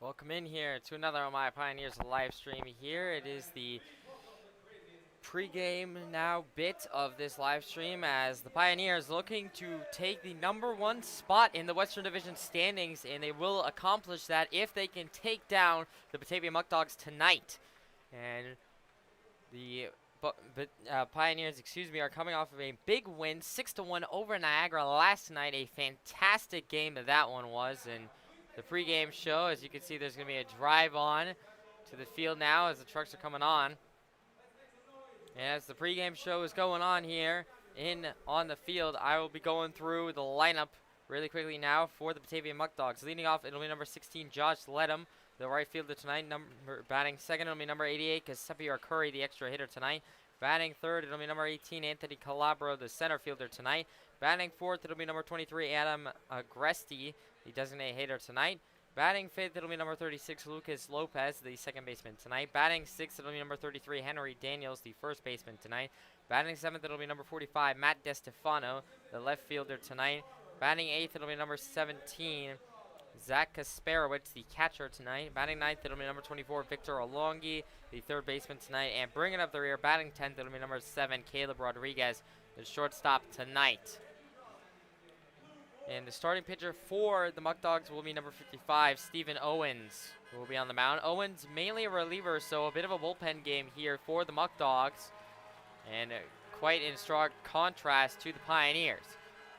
Welcome in here to another of my Pioneers live stream here. It is the pregame now bit of this live stream as the Pioneers looking to take the '1 spot in the Western Division standings, and they will accomplish that if they can take down the Batavia Muckdogs tonight. And the Pioneers, are coming off of a big win, 6-1 over Niagara last night. A fantastic game that one was, and the pregame show, as you can see, there's going to be a drive on to the field now as the trucks are coming on. And as the pregame show is going on here on the field, I will be going through the lineup really quickly now for the Batavia Muckdogs. Leading off, it'll be number 16, Josh Ledham, the right fielder tonight. Batting second, it'll be number 88, Giuseppe Curry, the extra hitter tonight. Batting third, it'll be number 18, Anthony Calabro, the center fielder tonight. Batting fourth, it'll be number 23, Adam Agresti, the designated hitter tonight. Batting fifth, it'll be number 36, Lucas Lopez, the second baseman tonight. Batting sixth, it'll be number 33, Henry Daniels, the first baseman tonight. Batting seventh, it'll be number 45, Matt DeStefano, the left fielder tonight. Batting eighth, it'll be number 17, Zach Kasparowicz, the catcher tonight. Batting ninth, it'll be number 24, Victor Alongi, the third baseman tonight. And bringing up the rear, batting 10th, it'll be number 7, Caleb Rodriguez, the shortstop tonight. And the starting pitcher for the Muckdogs will be number 55, Stephen Owens, who will be on the mound. Owens mainly a reliever, so a bit of a bullpen game here for the Muckdogs. And quite in strong contrast to the Pioneers.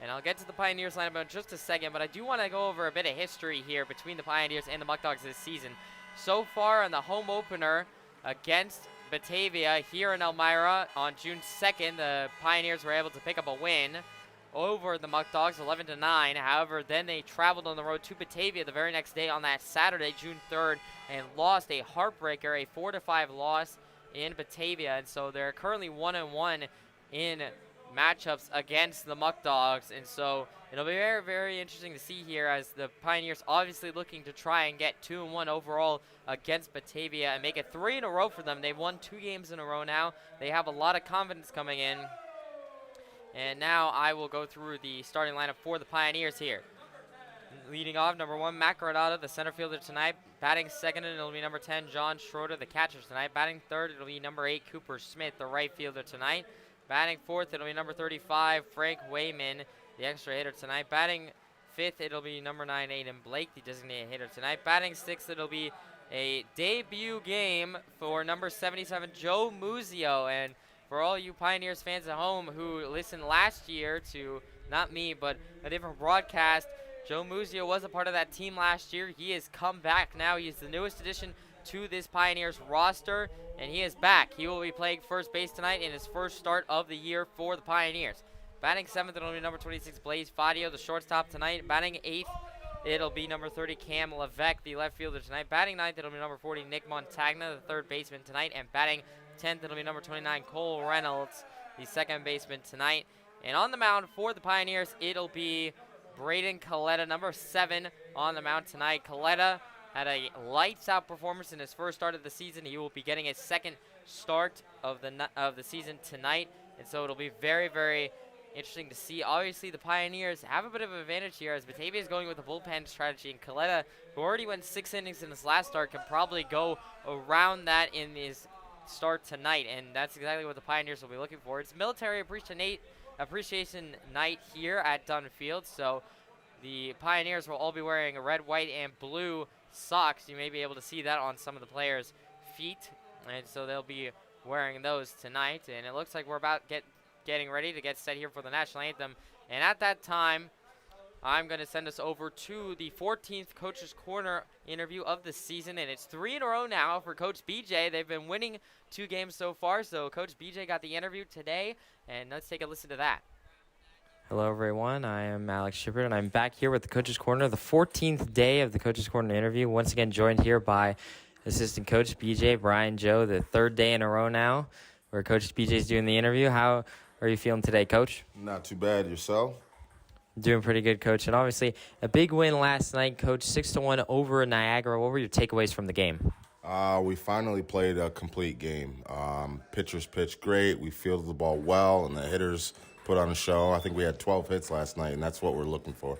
And I'll get to the Pioneers lineup in just a second, but I do want to go over a bit of history here between the Pioneers and the Muckdogs this season. So far in the home opener against Batavia here in Elmira on June 2nd, the Pioneers were able to pick up a win over the Muckdogs, 11-9. However, then they traveled on the road to Batavia the very next day on that Saturday, June 3rd, and lost a heartbreaker, a 4-5 loss in Batavia. And so they're currently 1-1 in matchups against the Muckdogs. And so it'll be very, very interesting to see here as the Pioneers obviously looking to try and get 2-1 overall against Batavia and make it 3 in a row for them. They've won 2 games in a row now. They have a lot of confidence coming in. And now I will go through the starting lineup for the Pioneers here. Leading off, number 1, Matt Granada, the center fielder tonight. Batting second, it'll be number 10, John Schroeder, the catcher tonight. Batting third, it'll be number 8, Cooper Smith, the right fielder tonight. Batting fourth, it'll be number 35, Frank Wayman, the extra hitter tonight. Batting fifth, it'll be number 9, Aiden Blake, the designated hitter tonight. Batting sixth, it'll be a debut game for number 77, Joe Muzio. And for all you Pioneers fans at home who listened last year to, not me, but a different broadcast, Joe Muzio was a part of that team last year. He has come back now. He is the newest addition to this Pioneers roster, and he is back. He will be playing first base tonight in his first start of the year for the Pioneers. Batting seventh, it'll be number 26, Blaze Fadio, the shortstop tonight. Batting eighth, it'll be number 30, Cam Levesque, the left fielder tonight. Batting ninth, it'll be number 40, Nick Montagna, the third baseman tonight. And batting 10th, it'll be number 29, Cole Reynolds, the second baseman tonight. And on the mound for the Pioneers, it'll be Braden Coletta, number 7, on the mound tonight. Coletta had a lights-out performance in his first start of the season. He will be getting his second start of the season tonight, and so it'll be very, very interesting to see. Obviously, the Pioneers have a bit of an advantage here as Batavia is going with a bullpen strategy, and Coletta, who already went 6 innings in his last start, can probably go around that in his start tonight, and that's exactly what the Pioneers will be looking for. It's Military Appreciation Night here at Dunn Field, so the Pioneers will all be wearing red, white, and blue socks. You may be able to see that on some of the players' feet, and so they'll be wearing those tonight. And it looks like we're about getting ready to get set here for the national anthem. And at that time, I'm going to send us over to the 14th Coach's Corner interview of the season, and it's 3 in a row now for Coach BJ. They've been winning 2 games so far, so Coach BJ got the interview today, and let's take a listen to that. Hello, everyone. I am Alex Shepard, and I'm back here with the Coach's Corner, the 14th day of the Coach's Corner interview. Once again, joined here by Assistant Coach BJ, Brian Joe, the 3rd day in a row now where Coach BJ is doing the interview. How are you feeling today, Coach? Not too bad. Yourself? Doing pretty good, Coach. And obviously, a big win last night, Coach, 6-1 over Niagara. What were your takeaways from the game? We finally played a complete game. Pitchers pitched great. We fielded the ball well, and the hitters put on a show. I think we had 12 hits last night, and that's what we're looking for.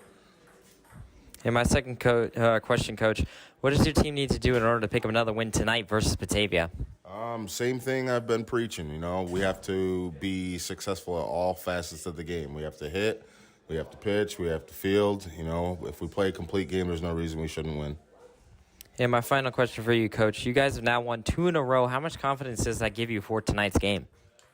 And my second question, Coach, what does your team need to do in order to pick up another win tonight versus Batavia? Same thing I've been preaching. We have to be successful at all facets of the game. We have to hit, we have to pitch, we have to field. If we play a complete game, there's no reason we shouldn't win. And my final question for you, Coach. You guys have now won 2 in a row. How much confidence does that give you for tonight's game?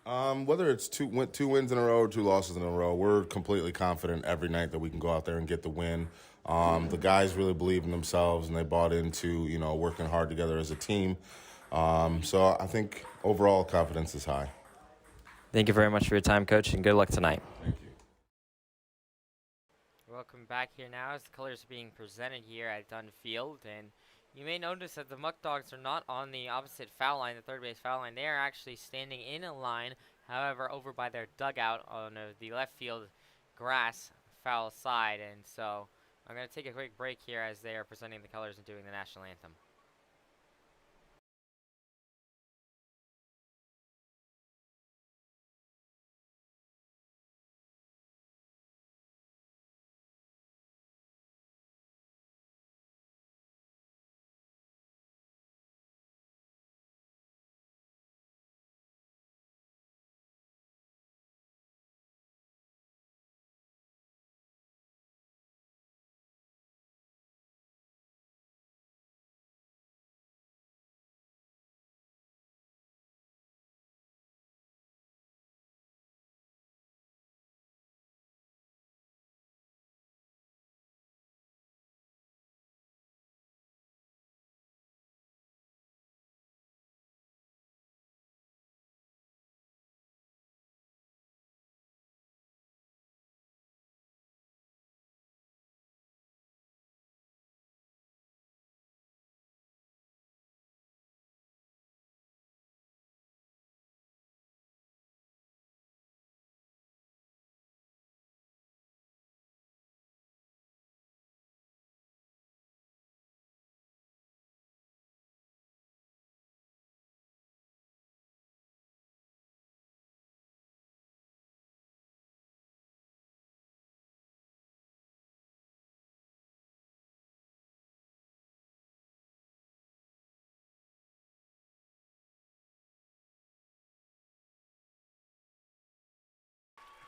Whether it's two wins in a row or 2 losses in a row, we're completely confident every night that we can go out there and get the win. The guys really believe in themselves, and they bought into, working hard together as a team. So I think overall confidence is high. Thank you very much for your time, Coach, and good luck tonight. Thank you. Welcome back here now as the colors are being presented here at Dunn Field. And you may notice that the Muckdogs are not on the opposite foul line, the third base foul line. They are actually standing in a line, however, over by their dugout on the left field grass foul side. And so I'm going to take a quick break here as they are presenting the colors and doing the national anthem.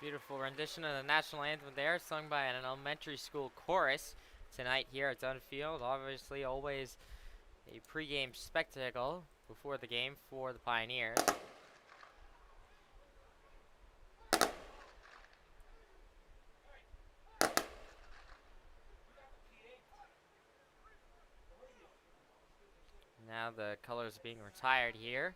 Beautiful rendition of the national anthem there, sung by an elementary school chorus tonight here at Dunn Field. Obviously, always a pregame spectacle before the game for the Pioneers. Now the colors being retired here.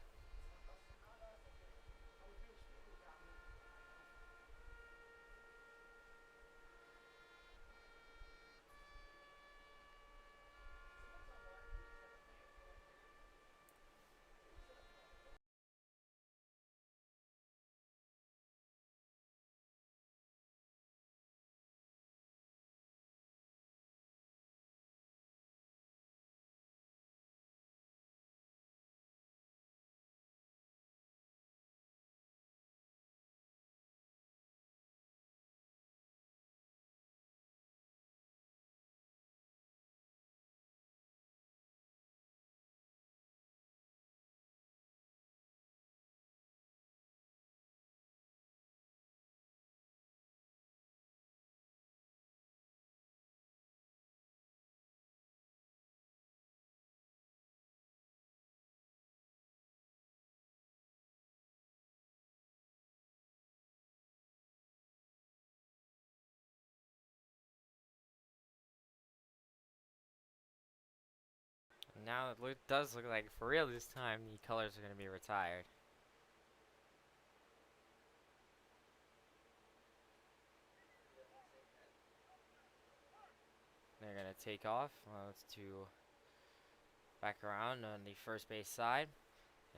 Now it does look like for real this time the colors are going to be retired. They're going to take off to back around on the first base side.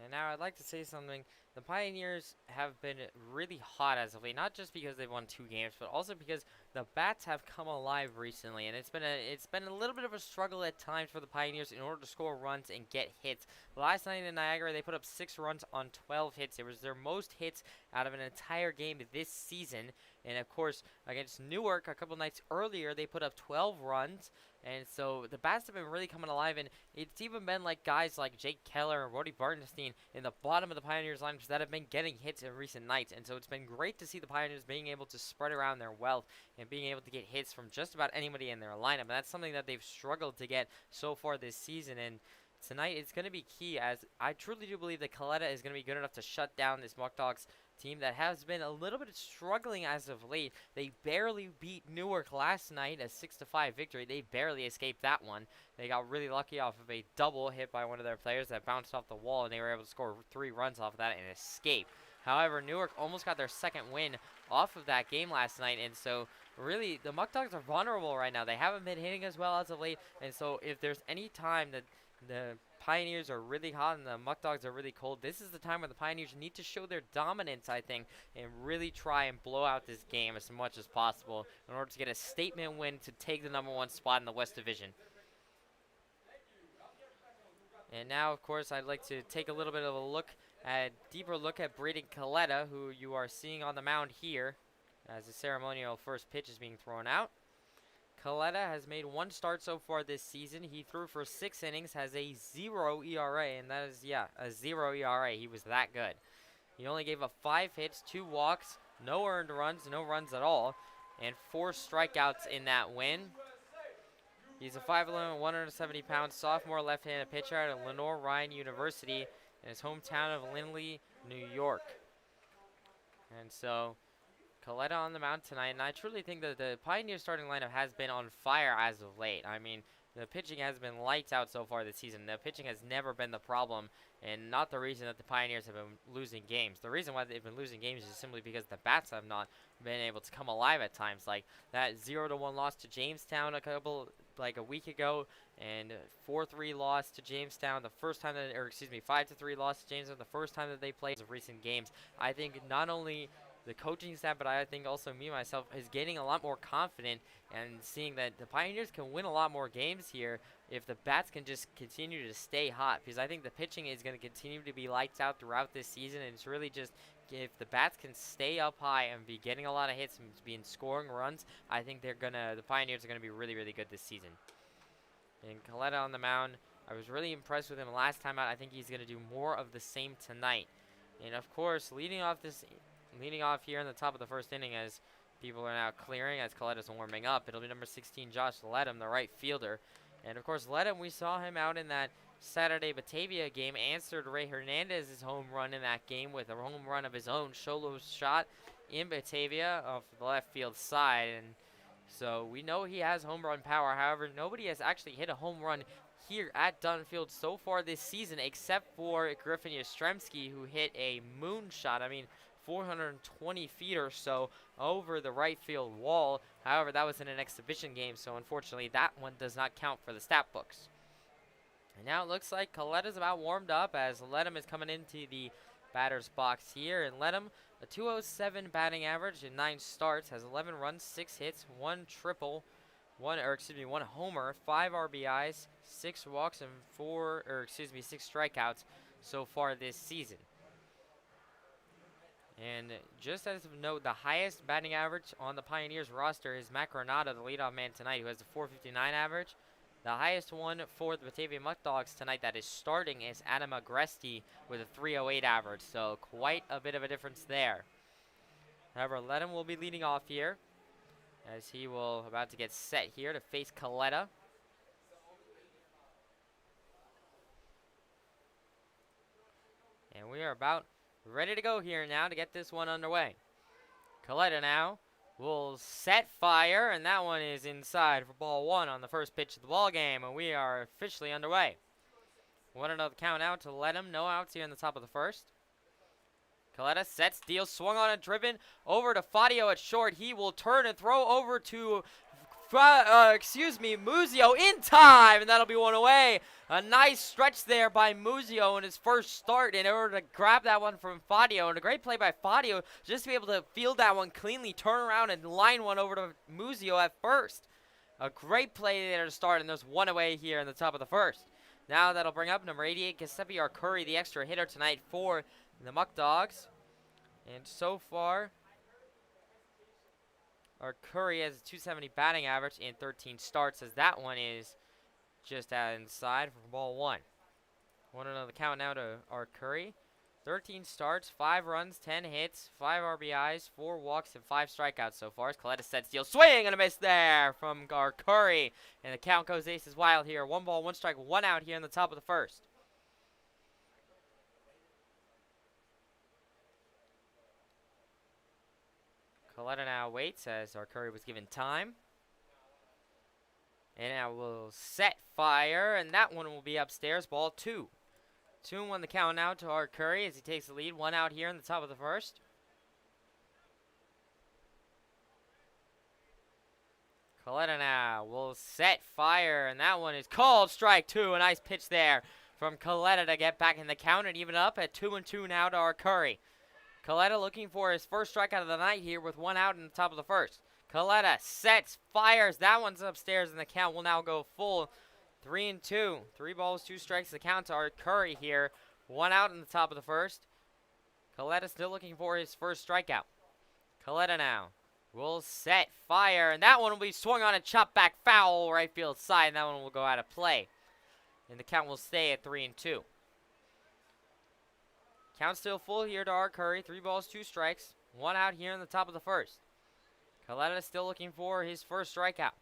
And now I'd like to say something the Pioneers have been really hot as of late, not just because they've won 2 games, but also because the bats have come alive recently, and it's been a little bit of a struggle at times for the Pioneers in order to score runs and get hits. Last night in Niagara, they put up 6 runs on 12 hits. It was their most hits out of an entire game this season, and of course, against Newark a couple nights earlier, they put up 12 runs. And so the bats have been really coming alive, and it's even been like guys like Jake Keller and Rody Bartenstein in the bottom of the Pioneers lineups that have been getting hits in recent nights. And so it's been great to see the Pioneers being able to spread around their wealth and being able to get hits from just about anybody in their lineup. And that's something that they've struggled to get so far this season. And tonight it's going to be key, as I truly do believe that Coletta is going to be good enough to shut down this Muckdogs team that has been a little bit struggling as of late. They barely beat Newark last night, a 6-5 victory. They barely escaped that one. They got really lucky off of a double hit by one of their players that bounced off the wall, and they were able to score 3 runs off of that and escape. However, Newark almost got their second win off of that game last night, and so really the Muckdogs are vulnerable right now. They haven't been hitting as well as of late, and so if there's any time that the Pioneers are really hot and the Muckdogs are really cold, this is the time where the Pioneers need to show their dominance, I think, and really try and blow out this game as much as possible in order to get a statement win to take the #1 spot in the West Division. And now, of course, I'd like to take a little bit of a deeper look at Braden Coletta, who you are seeing on the mound here as the ceremonial first pitch is being thrown out. Coletta has made 1 start so far this season. He threw for 6 innings, has a 0 ERA, and that is, a 0 ERA. He was that good. He only gave up 5 hits, 2 walks, no earned runs, no runs at all, and 4 strikeouts in that win. He's a 5'11", 170-pound sophomore left-handed pitcher out of Lenore Ryan University in his hometown of Lindley, New York. And so Coletta on the mound tonight, and I truly think that the Pioneer starting lineup has been on fire as of late. I mean, the pitching has been lights out so far this season. The pitching has never been the problem, and not the reason that the Pioneers have been losing games. The reason why they've been losing games is simply because the bats have not been able to come alive at times. Like that 0-1 loss to Jamestown a week ago, and 4-3 loss to Jamestown the first time that, 5-3 loss to Jamestown the first time that they played of recent games. I think not only the coaching staff, but I think also me, myself, is getting a lot more confident and seeing that the Pioneers can win a lot more games here if the bats can just continue to stay hot, because I think the pitching is going to continue to be lights out throughout this season, and it's really just if the bats can stay up high and be getting a lot of hits and be scoring runs, I think the Pioneers are going to be really, really good this season. And Coletta on the mound, I was really impressed with him last time out. I think he's going to do more of the same tonight. And of course, leading off here in the top of the first inning as people are now clearing, as Coletta's warming up, it'll be number 16, Josh Ledham, the right fielder. And of course, Ledham, we saw him out in that Saturday Batavia game, answered Ray Hernandez's home run in that game with a home run of his own solo shot in Batavia off the left field side. And so we know he has home run power. However, nobody has actually hit a home run here at Dunfield so far this season except for Griffin Yastrzemski, who hit a moonshot. 420 feet or so over the right field wall. However, that was in an exhibition game, so unfortunately that one does not count for the stat books. And now it looks like Coletta's about warmed up as Ledham is coming into the batter's box here. And Ledham, a 207 batting average in 9 starts, has 11 runs, 6 hits, 1 triple, 1 homer, 5 RBIs, 6 walks, and 6 strikeouts so far this season. And just as of note, the highest batting average on the Pioneers roster is Matt Granada, the leadoff man tonight, who has a 459 average. The highest one for the Batavia Muckdogs tonight that is starting is Adam Agresti with a 308 average, so quite a bit of a difference there. However, Ledham will be leading off here as he will about to get set here to face Coletta. And we are about ready to go here now to get this one underway. Coletta now will set fire, and that one is inside for ball 1 on the first pitch of the ball game, and we are officially underway. 1-0 count out to Ledham. No outs here in the top of the first. Coletta sets, deals, swung on and driven over to Fadio at short. He will turn and throw over to Muzio in time, and that'll be one away. A nice stretch there by Muzio in his first start in order to grab that one from Fadio, and a great play by Fadio just to be able to field that one cleanly, turn around, and line one over to Muzio at first. A great play there to start, and there's one away here in the top of the first. Now that'll bring up number 88, Giuseppe Arcuri, the extra hitter tonight for the Muckdogs. And so far, Arcuri has a 270 batting average in 13 starts, as that one is just out inside for ball 1. 1-0 the count now to Arcuri. 13 starts, 5 runs, 10 hits, 5 RBIs, 4 walks, and 5 strikeouts so far. As Coletta set steal, swing and a miss there from Arcuri. And the count goes aces wild here. 1 ball, 1 strike, 1 out here in the top of the first. Coletta now waits as Arcuri was given time. And now we'll set fire, and that one will be upstairs, ball 2. 2-1 the count now to Arcuri as he takes the lead. 1 out here in the top of the first. Coletta now will set fire, and that one is called strike 2. A nice pitch there from Coletta to get back in the count and even up at 2-2 now to Arcuri. Coletta looking for his first strikeout of the night here with 1 out in the top of the first. Coletta sets, fires. That one's upstairs, and the count will now go full 3-2. 3 balls, 2 strikes. The count to Arcuri here. 1 out in the top of the first. Coletta still looking for his first strikeout. Coletta now will set, fire, and that one will be swung on a chop back foul right field side, and that one will go out of play. And the count will stay at 3-2. Count still full here to Arcuri. 3 balls, 2 strikes. 1 out here in the top of the first. Coletta still looking for his first strikeout.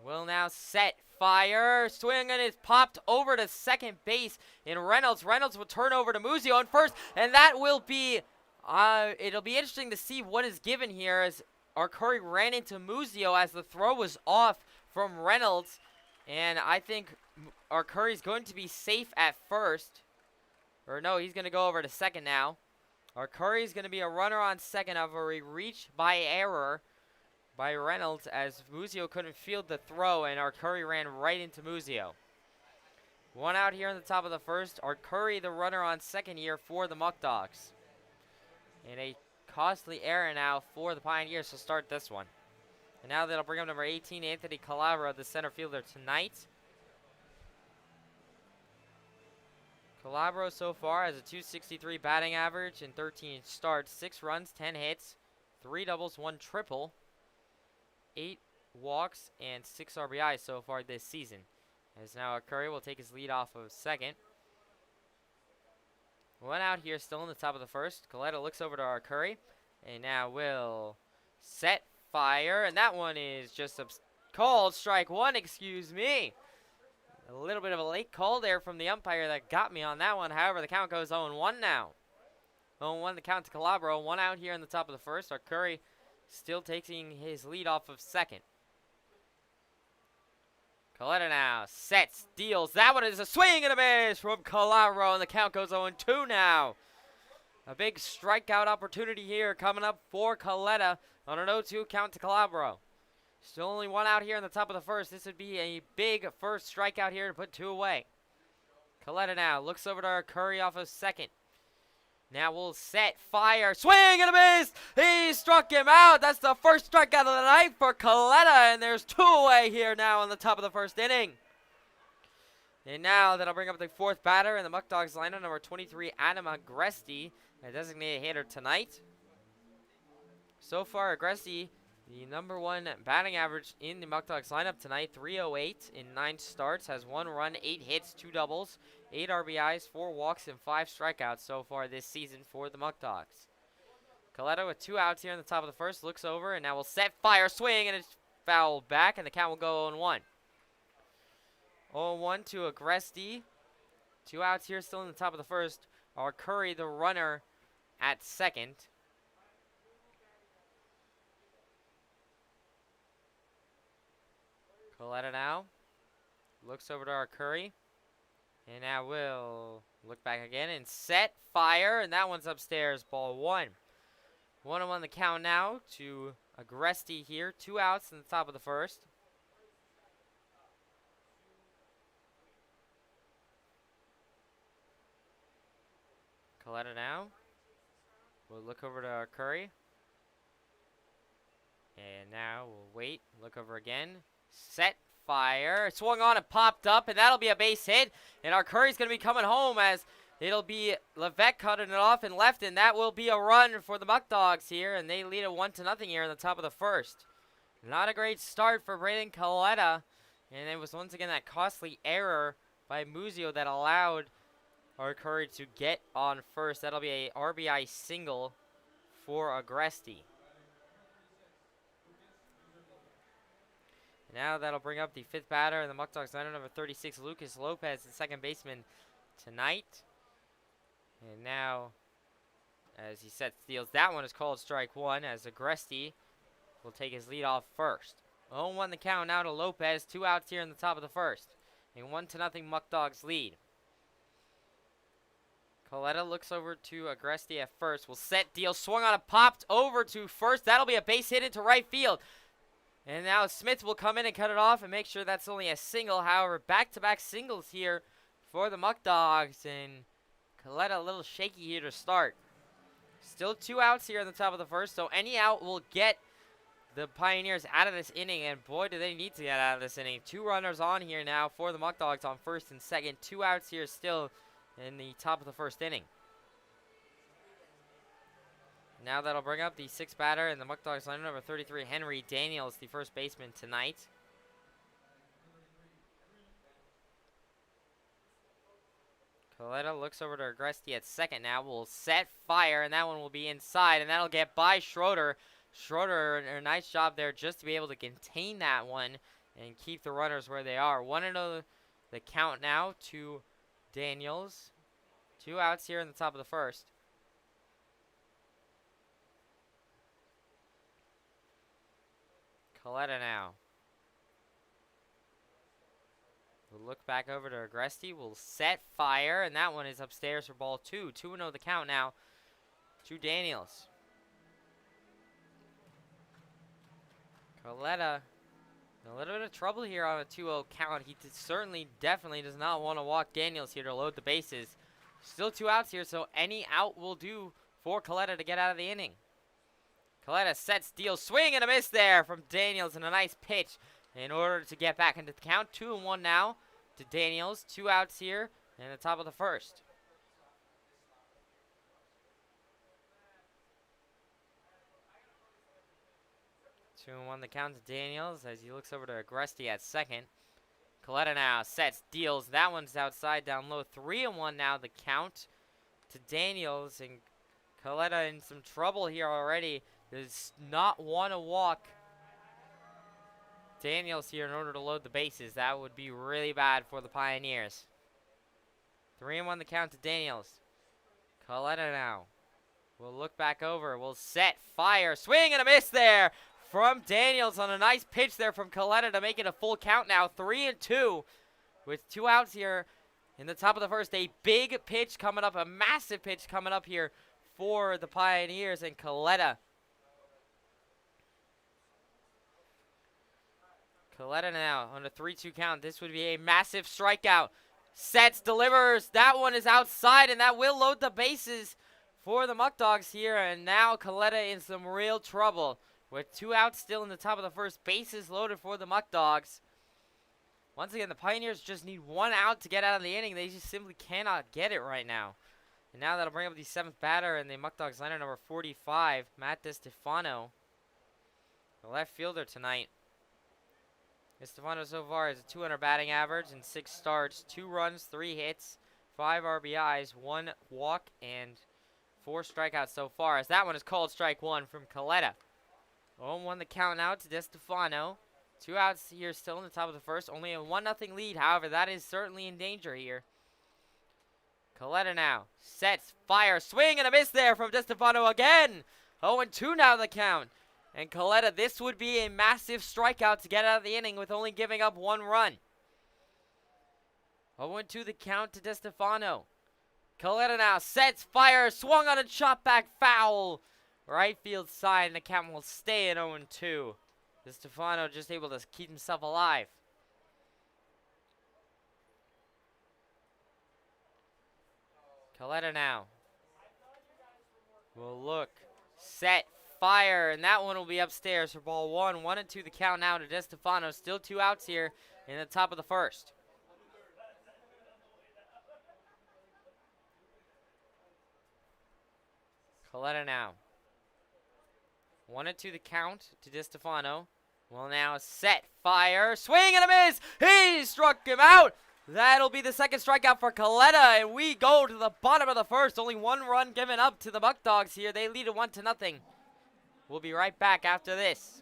Will now set, fire, swing, and it's popped over to second base in Reynolds. Reynolds will turn over to Muzio on first, and that will be, it'll be interesting to see what is given here as Arcuri ran into Muzio as the throw was off from Reynolds. And I think Arcuri's going to be safe at first. Or no, he's going to go over to second now. Arcuri's going to be a runner on second of a reach by error by Reynolds as Muzio couldn't field the throw, and Arcuri ran right into Muzio. 1 out here in the top of the first. Arcuri the runner on second here for the Muckdogs. And a costly error now for the Pioneers to start this one. And now that'll bring up number 18, Anthony Calabro, the center fielder tonight. Calabro so far has a 263 batting average in 13 starts, 6 runs, 10 hits, 3 doubles, 1 triple, 8 walks, and 6 RBIs so far this season. As now Arcuri will take his lead off of second. 1 out here still in the top of the first. Coletta looks over to Arcuri, and now will set, fire, and that one is just called strike 1, excuse me. A little bit of a late call there from the umpire that got me on that one. However, the count goes 0-1 now. 0-1 the count to Calabro. 1 out here in the top of the first. Arcuri still taking his lead off of second. Coletta now sets, deals. That one is a swing and a miss from Calabro, and the count goes 0-2 now. A big strikeout opportunity here coming up for Coletta on an 0-2 count to Calabro. Still only 1 out here in the top of the first. This would be a big first strikeout here to put 2 away. Coletta now looks over to Arcuri off of second. Now we'll set, fire, swing and a miss. He struck him out. That's the first strikeout of the night for Coletta, and there's 2 away here now in the top of the first inning. And now that'll bring up the 4th batter in the Muckdogs lineup, number 23, Adam Agresti, a designated hitter tonight. So far, Agresti, the number 1 batting average in the Muckdogs lineup tonight, 308 in 9 starts, has 1 run, 8 hits, 2 doubles, 8 RBIs, 4 walks, and 5 strikeouts so far this season for the Muckdogs. Coletta with 2 outs here in the top of the first, looks over, and now will set, fire, swing, and it's fouled back, and the count will go 0-1. 0-1 to Agresti. 2 outs here still in the top of the first. Arcuri, the runner, at second. Coletta now looks over to Arcuri, and now will look back again and set, fire, and that one's upstairs, ball 1. 1-1 the count now to Agresti here. 2 outs in the top of the first. Coletta now. We'll look over to Curry. And now we'll wait. Look over again. Set. Fire. Swung on and popped up, and that'll be a base hit. And our Curry's going to be coming home as it'll be Levesque cutting it off and left, and that will be a run for the Muckdogs here, and they lead it 1-0 here in the top of the first. Not a great start for Braden Coletta, and it was once again that costly error by Muzio that allowed our Curry to get on first. That'll be a RBI single for Agresti. Now that'll bring up the fifth batter in the Muckdogs lineup, number 36, Lucas Lopez, the second baseman tonight. And now, as he sets steals, that one is called strike one, as Agresti will take his lead off first. 0-1 the count now to Lopez. 2 outs here in the top of the first. A 1-0 Muckdogs lead. Coletta looks over to Agresti at first. Will set, deal, swung on, a popped over to first. That'll be a base hit into right field. And now Smith will come in and cut it off and make sure that's only a single. However, back-to-back singles here for the Muckdogs. And Coletta a little shaky here to start. Still 2 outs here in the top of the first, so any out will get the Pioneers out of this inning. And boy, do they need to get out of this inning. 2 runners on here now for the Muckdogs on first and second. 2 outs here still in the top of the first inning. Now that'll bring up the 6th batter in the Muckdogs lineup, number 33, Henry Daniels, the first baseman tonight. Coletta looks over to Agresti at second now. Will set, fire, and that one will be inside, and that'll get by Schroeder. Schroeder, a nice job there just to be able to contain that one and keep the runners where they are. 1-0 the count now to Daniels. 2 outs here in the top of the first. Coletta now. We'll look back over to Agresti. We'll set, fire, and that one is upstairs for ball 2. 2-0 the count now to Daniels. Coletta in a little bit of trouble here on a 2-0 count. He definitely does not want to walk Daniels here to load the bases. Still 2 outs here, so any out will do for Coletta to get out of the inning. Coletta sets, deals, swing and a miss there from Daniels, and a nice pitch in order to get back into the count. 2-1 now to Daniels. 2 outs here in the top of the first. 2-1 the count to Daniels as he looks over to Agresti at second. Coletta now sets, deals. That one's outside, down low. 3-1 now the count to Daniels, and Coletta in some trouble here already. Does not want to walk Daniels here in order to load the bases. That would be really bad for the Pioneers. 3-1 the count to Daniels. Coletta now will look back over. Will set, fire, swing and a miss there from Daniels on a nice pitch there from Coletta to make it a full count now. 3-2 with 2 outs here in the top of the first. A big pitch coming up, a massive pitch coming up here for the Pioneers, and Coletta now on a 3-2 count. This would be a massive strikeout. Sets, delivers. That one is outside, and that will load the bases for the Muckdogs here. And now Coletta in some real trouble with 2 outs still in the top of the first. Bases loaded for the Muckdogs. Once again, the Pioneers just need 1 out to get out of the inning. They just simply cannot get it right now. And now that'll bring up the 7th batter in the Muckdogs lineup, number 45, Matt DeStefano, the left fielder tonight. DeStefano so far has a 200 batting average in 6 starts, 2 runs, 3 hits, 5 RBIs, 1 walk, and 4 strikeouts so far, as that one is called strike 1 from Coletta. 0-1 the count now to DeStefano. 2 outs here still in the top of the first. Only a 1-0 lead, however, that is certainly in danger here. Coletta now sets, fire, swing, and a miss there from DeStefano again. 0-2 now the count. And Coletta, this would be a massive strikeout to get out of the inning with only giving up 1 run. 0-2 the count to DeStefano. Coletta now sets, fire, swung on a chop back foul. Right field side, and the count will stay at 0-2. DeStefano just able to keep himself alive. Coletta now will look, set, fire, and that one will be upstairs for ball 1. 1-2 the count now to DeStefano. Still 2 outs here in the top of the first. Coletta now. 1-2 the count to DeStefano. Well, now set, fire, swing and a miss. He struck him out. That'll be the second strikeout for Coletta, and we go to the bottom of the first. Only 1 run given up to the Muckdogs here. They lead it 1-0. We'll be right back after this.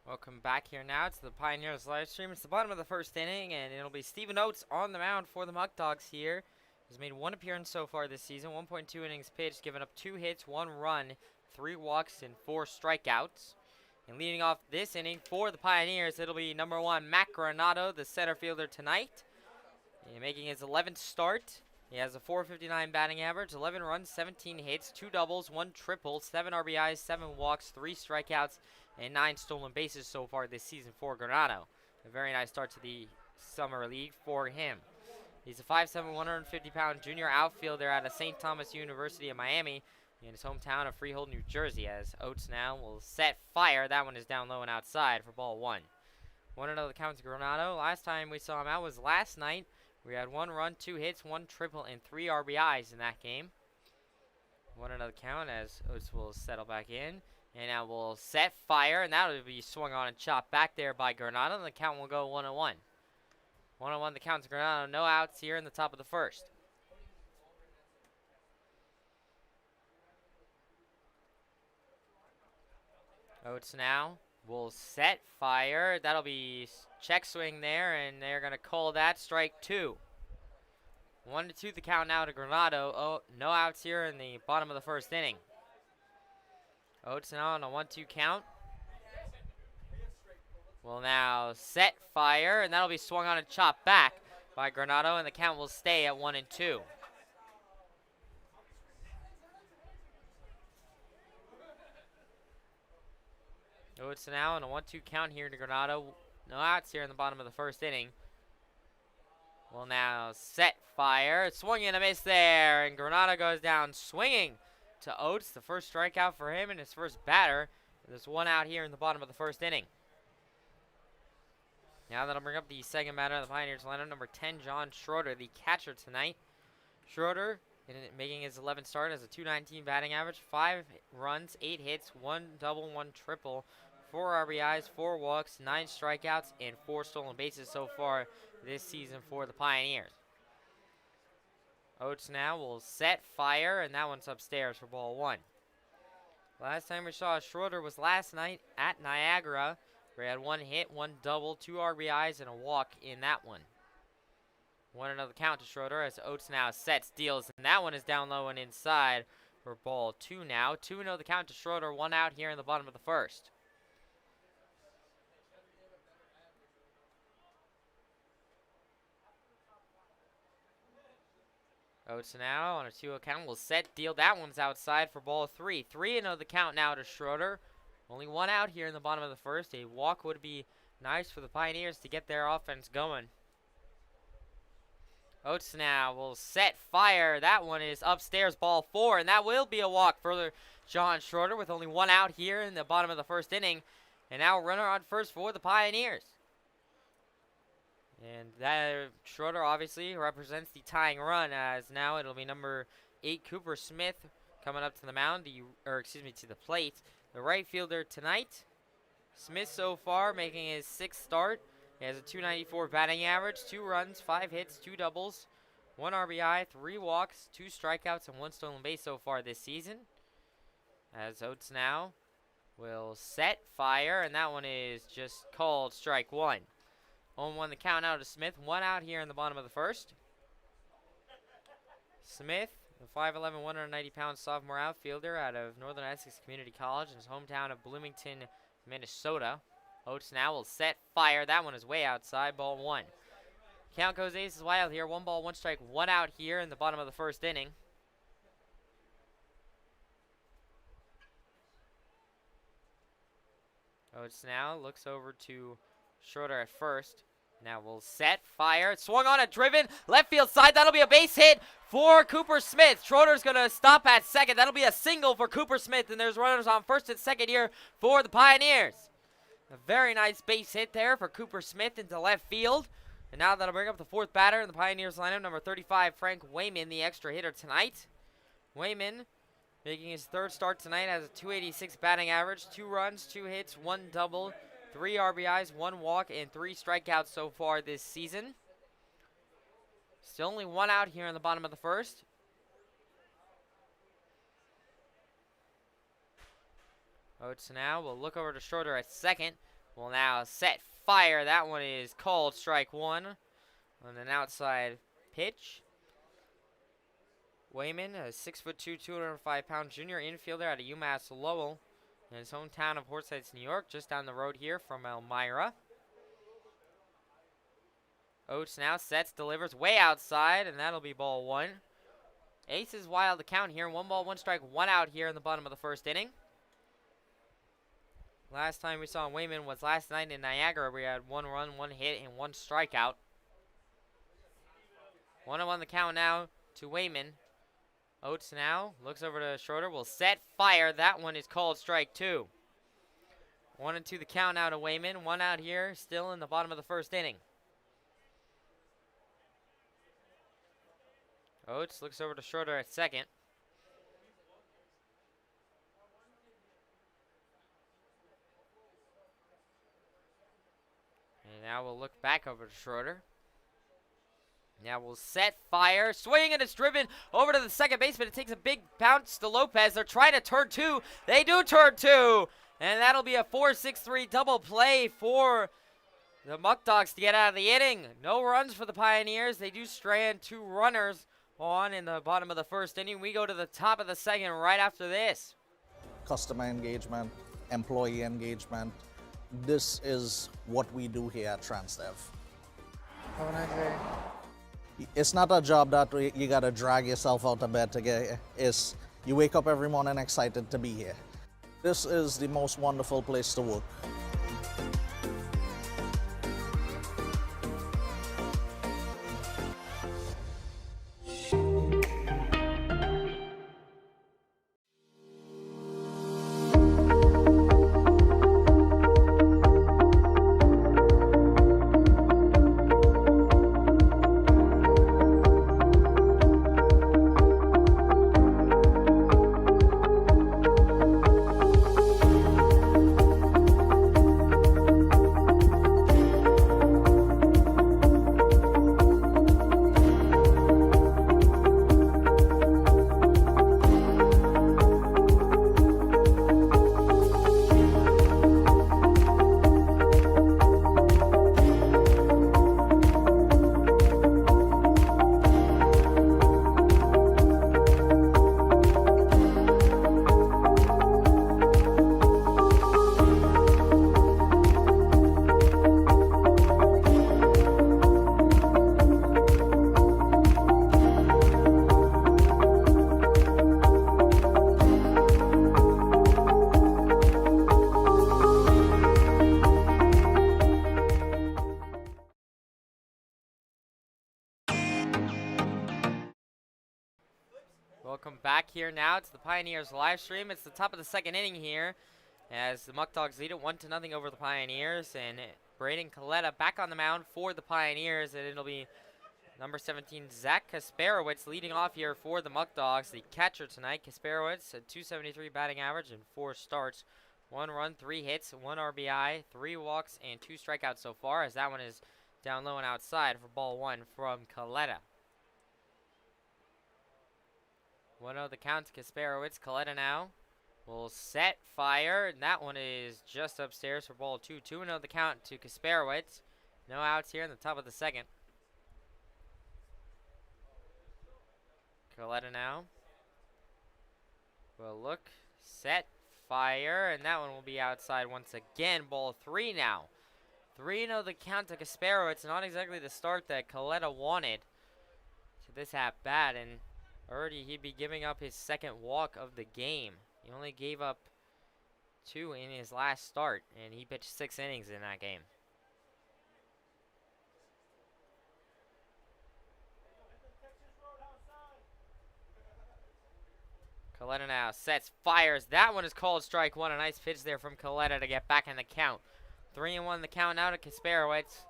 Welcome back here now to the Pioneers live stream. It's the bottom of the first inning, and it'll be Stephen Oates on the mound for the Muckdogs here. He's made 1 appearance so far this season, 1.2 innings pitched, given up 2 hits, 1 run, 3 walks, and 4 strikeouts. And leading off this inning for the Pioneers, it'll be number 1, Matt Granado, the center fielder tonight. And making his 11th start. He has a .459 batting average, 11 runs, 17 hits, 2 doubles, 1 triple, 7 RBIs, 7 walks, 3 strikeouts, and 9 stolen bases so far this season for Granado. A very nice start to the summer league for him. He's a 5'7", 150-pound junior outfielder out of St. Thomas University of Miami in his hometown of Freehold, New Jersey, as Oates now will set, fire. That one is down low and outside for ball 1. 1-0 the count to Granado. Last time we saw him out was last night. We had 1 run, 2 hits, 1 triple, and 3 RBIs in that game. 1-0 the count as Oates will settle back in. And now we'll set, fire, and that'll be swung on and chopped back there by Granado, and the count will go 1-1. 1-1 the count to Granado. No outs here in the top of the first. Oates now will set, fire. That'll be check swing there, and they're going to call that strike 2. 1-2 the count now to Granado. Oh, no outs here in the bottom of the first inning. Oates now on a 1-2 count. Will now set, fire, and that'll be swung on and chopped back by Granado, and the count will stay at 1-2. Oates now on a 1-2 count here to Granado. No outs here in the bottom of the first inning. Will now set, fire, swing and a miss there, and Granado goes down swinging to Oates, the first strikeout for him and his first batter. There's 1 out here in the bottom of the first inning. Now that'll bring up the second batter of the Pioneers lineup, number 10, John Schroeder, the catcher tonight. Schroeder making his 11th start as a 219 batting average, 5 runs, 8 hits, 1 double, 1 triple, 4 RBIs, 4 walks, 9 strikeouts, and 4 stolen bases so far this season for the Pioneers. Oates now will set, fire, and that one's upstairs for ball 1. Last time we saw Schroeder was last night at Niagara, where he had 1 hit, 1 double, 2 RBIs, and a walk in that one. 1-0 the count to Schroeder as Oates now sets, deals, and that one is down low and inside for ball 2 now. 2-0 the count to Schroeder, 1 out here in the bottom of the first. Oates now on a 2-0 count will set, deal. That one's outside for ball 3. 3-0 the count now to Schroeder. Only 1 out here in the bottom of the first. A walk would be nice for the Pioneers to get their offense going. Oates now will set, fire. That one is upstairs, ball 4, and that will be a walk for John Schroeder with only 1 out here in the bottom of the first inning. And now a runner on first for the Pioneers. And that Schroeder obviously represents the tying run, as now it'll be number 8 Cooper Smith coming up to the mound, to the plate. The right fielder tonight. Smith so far making his 6th start. He has a 294 batting average, 2 runs, 5 hits, 2 doubles, 1 RBI, 3 walks, 2 strikeouts, and 1 stolen base so far this season. As Oates now will set, fire, and that one is just called strike 1. 0-1 the count out to Smith, 1 out here in the bottom of the first. Smith, the 5'11", 190-pound sophomore outfielder out of Northern Essex Community College in his hometown of Bloomington, Minnesota. Oates now will set, fire. That one is way outside, ball 1. Count goes aces wild here. 1 ball, 1 strike, 1 out here in the bottom of the first inning. Oates now looks over to Schroeder at first. Now we'll set, fire. Swung on, a driven left field side. That'll be a base hit for Cooper Smith. Schroeder's going to stop at second. That'll be a single for Cooper Smith, and there's runners on first and second here for the Pioneers. A very nice base hit there for Cooper Smith into left field. And now that'll bring up the 4th batter in the Pioneers lineup, number 35, Frank Wayman, the extra hitter tonight. Wayman making his 3rd start tonight, has a 286 batting average, 2 runs, 2 hits, 1 double, 3 RBIs, 1 walk, and 3 strikeouts so far this season. Still only 1 out here in the bottom of the first. Oates now will look over to Schroeder at second. Will now set, fire. That one is called strike 1 on an outside pitch. Wayman, a 6'2", 205-pound junior infielder out of UMass Lowell in his hometown of Horse, New York, just down the road here from Elmira. Oates now sets, delivers way outside, and that'll be ball 1. Aces wild to count here. 1 ball, 1 strike, 1 out here in the bottom of the first inning. Last time we saw Wayman was last night in Niagara, where he had 1 run, 1 hit, and 1 strikeout. 1-1 the count now to Wayman. Oates now looks over to Schroeder, will set, fire. That one is called strike 2. 1-2 the count now to Wayman. 1 out here, still in the bottom of the first inning. Oates looks over to Schroeder at second. And now we'll look back over to Schroeder. Now we'll set, fire, swing, and it's driven over to the second baseman. It takes a big bounce to Lopez. They're trying to turn 2. They do turn 2. And that'll be a 4-6-3 double play for the Muckdogs to get out of the inning. No runs for the Pioneers. They do strand 2 runners on in the bottom of the first inning. We go to the top of the second right after this. Customer engagement, employee engagement. This is what we do here at Transdev. Have a nice day. It's not a job that you gotta drag yourself out of bed to get here. It's you wake up every morning excited to be here. This is the most wonderful place to work. back here now to the Pioneers live stream. It's the top of the second inning here as the Muckdogs lead it 1-0 over the Pioneers. And Braden Coletta back on the mound for the Pioneers. And it'll be number 17, Zach Kasperowitz, leading off here for the Muckdogs. The catcher tonight, Kasperowitz, a .273 batting average in 4 starts. 1 run, 3 hits, 1 RBI, 3 walks, and 2 strikeouts so far, as that one is down low and outside for ball 1 from Coletta. 1-0 the count to Kasperowitz. Coletta now will set, fire, and that one is just upstairs for ball 2. 2-0 the count to Kasperowitz. No outs here in the top of the second. Coletta now will look, set, fire, and that one will be outside once again. Ball 3 now. 3-0 the count to Kasperowitz. Not exactly the start that Coletta wanted to this at-bat, and already he'd be giving up his second walk of the game. He only gave up 2 in his last start, and he pitched 6 innings in that game. Coletta now sets, fires. That one is called strike 1. A nice pitch there from Coletta to get back in the count. 3-1 the count now to Kasperowitz.